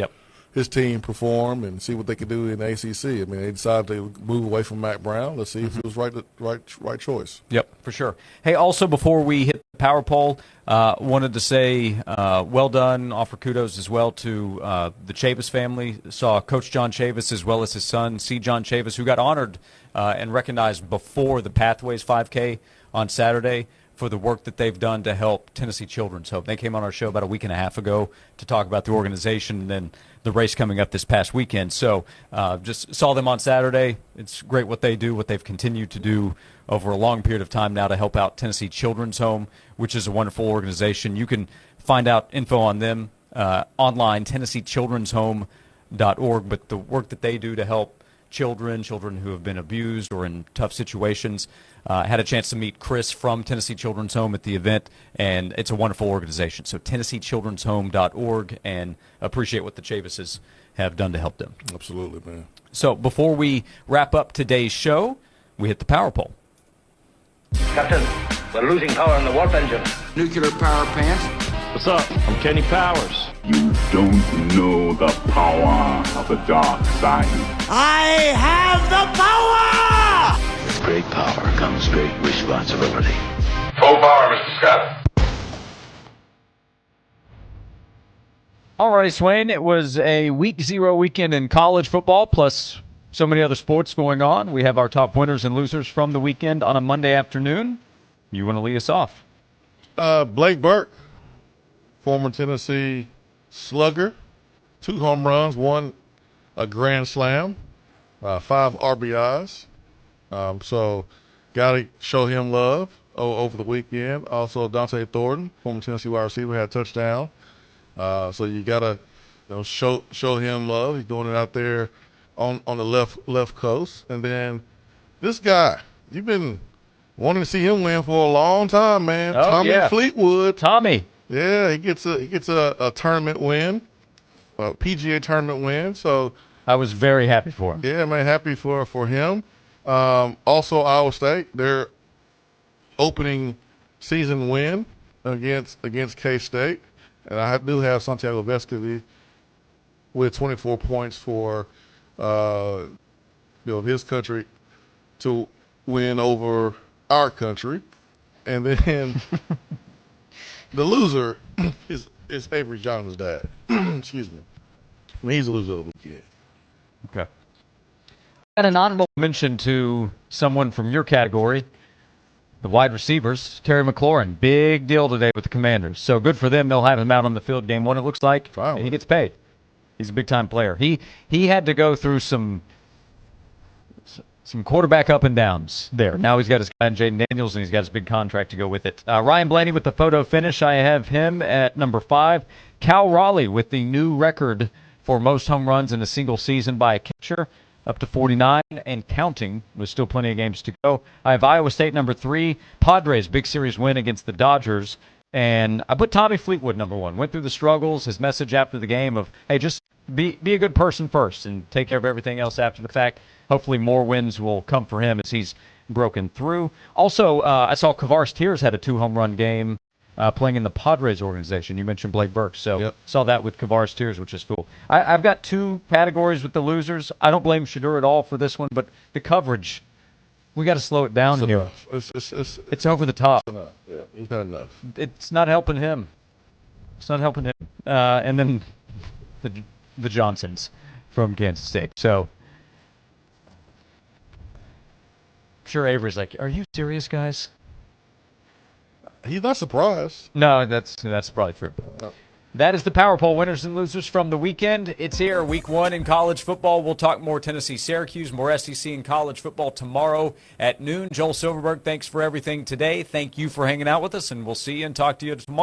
his team perform and see what they could do in the ACC. I mean, they decided to move away from Mac Brown. Let's see if it was right choice. Yep, for sure. Hey, also before we hit the power poll, wanted to say well done, offer kudos as well to the Chavis family. Saw Coach John Chavis as well as his son, C. John Chavis, who got honored and recognized before the Pathways 5K on Saturday for the work that they've done to help Tennessee Children's Hope. They came on our show about a week and a half ago to talk about the organization and then the race coming up this past weekend. So just saw them on Saturday. It's great what they do, what they've continued to do over a long period of time now to help out Tennessee Children's Home, which is a wonderful organization. You can find out info on them online, TennesseeChildren'sHome.org. But the work that they do to help children who have been abused or in tough situations. Had a chance to meet Chris from Tennessee Children's Home at the event, and it's a wonderful organization. So TennesseeChildren'sHome.org, and appreciate what the Chavises have done to help them. Absolutely, man. So before we wrap up today's show, we hit the power poll. Captain, we're losing power in the warp engine. Nuclear power pants. What's up? I'm Kenny Powers. You don't know the power of the dark side. I have the power! With great power comes great responsibility. Full power, Mr. Scott. All right, Swain, it was a week 0 weekend in college football, plus so many other sports going on. We have our top winners and losers from the weekend on a Monday afternoon. You want to lead us off? Blake Burke, former Tennessee slugger, 2 home runs, 1 a grand slam, 5 RBIs. So got to show him love over the weekend. Also, Dante Thornton, former Tennessee wide receiver, had a touchdown. So you got to show him love. He's doing it out there on the left coast. And then this guy, you've been wanting to see him win for a long time, man. Oh, Tommy yeah. Fleetwood. Tommy. Yeah, he gets a tournament win, a PGA tournament win. So I was very happy for him. Yeah, man, happy for him. Also, Iowa State, their opening season win against K-State, and I do have Santiago Vescovi with 24 points for his country to win over our country, and then. The loser is Avery Johnson's dad. Excuse me. I mean, he's a loser of the weekend. Okay. And an honorable mention to someone from your category, the wide receivers, Terry McLaurin. Big deal today with the Commanders. So good for them. They'll have him out on the field game 1, it looks like. Finally. He gets paid. He's a big-time player. He had to go through some quarterback up and downs there. Now he's got his guy Jaden Daniels, and he's got his big contract to go with it. Ryan Blaney with the photo finish. I have him at number 5. Cal Raleigh with the new record for most home runs in a single season by a catcher, up to 49 and counting. There's still plenty of games to go. I have Iowa State number 3. Padres, big series win against the Dodgers. And I put Tommy Fleetwood number 1. Went through the struggles, his message after the game of, hey, just be a good person first and take care of everything else after the fact. Hopefully more wins will come for him as he's broken through. Also, I saw Kavares Tears had a 2 home run game playing in the Padres organization. You mentioned Blake Burks, so saw that with Kavaris Tears, which is cool. I've got two categories with the losers. I don't blame Shedeur at all for this one, but the coverage, we got to slow it down here. It's over the top. It's enough. Yeah, he's not enough. It's not helping him. It's not helping him. And then the Johnsons from Kansas State. So, I'm sure Avery's like, "Are you serious, guys?" He's not surprised. No, that's probably true. No. That is the Power Poll winners and losers from the weekend. It's here, week 1 in college football. We'll talk more Tennessee, Syracuse, more SEC in college football tomorrow at noon. Joel Silverberg, thanks for everything today. Thank you for hanging out with us, and we'll see you and talk to you tomorrow.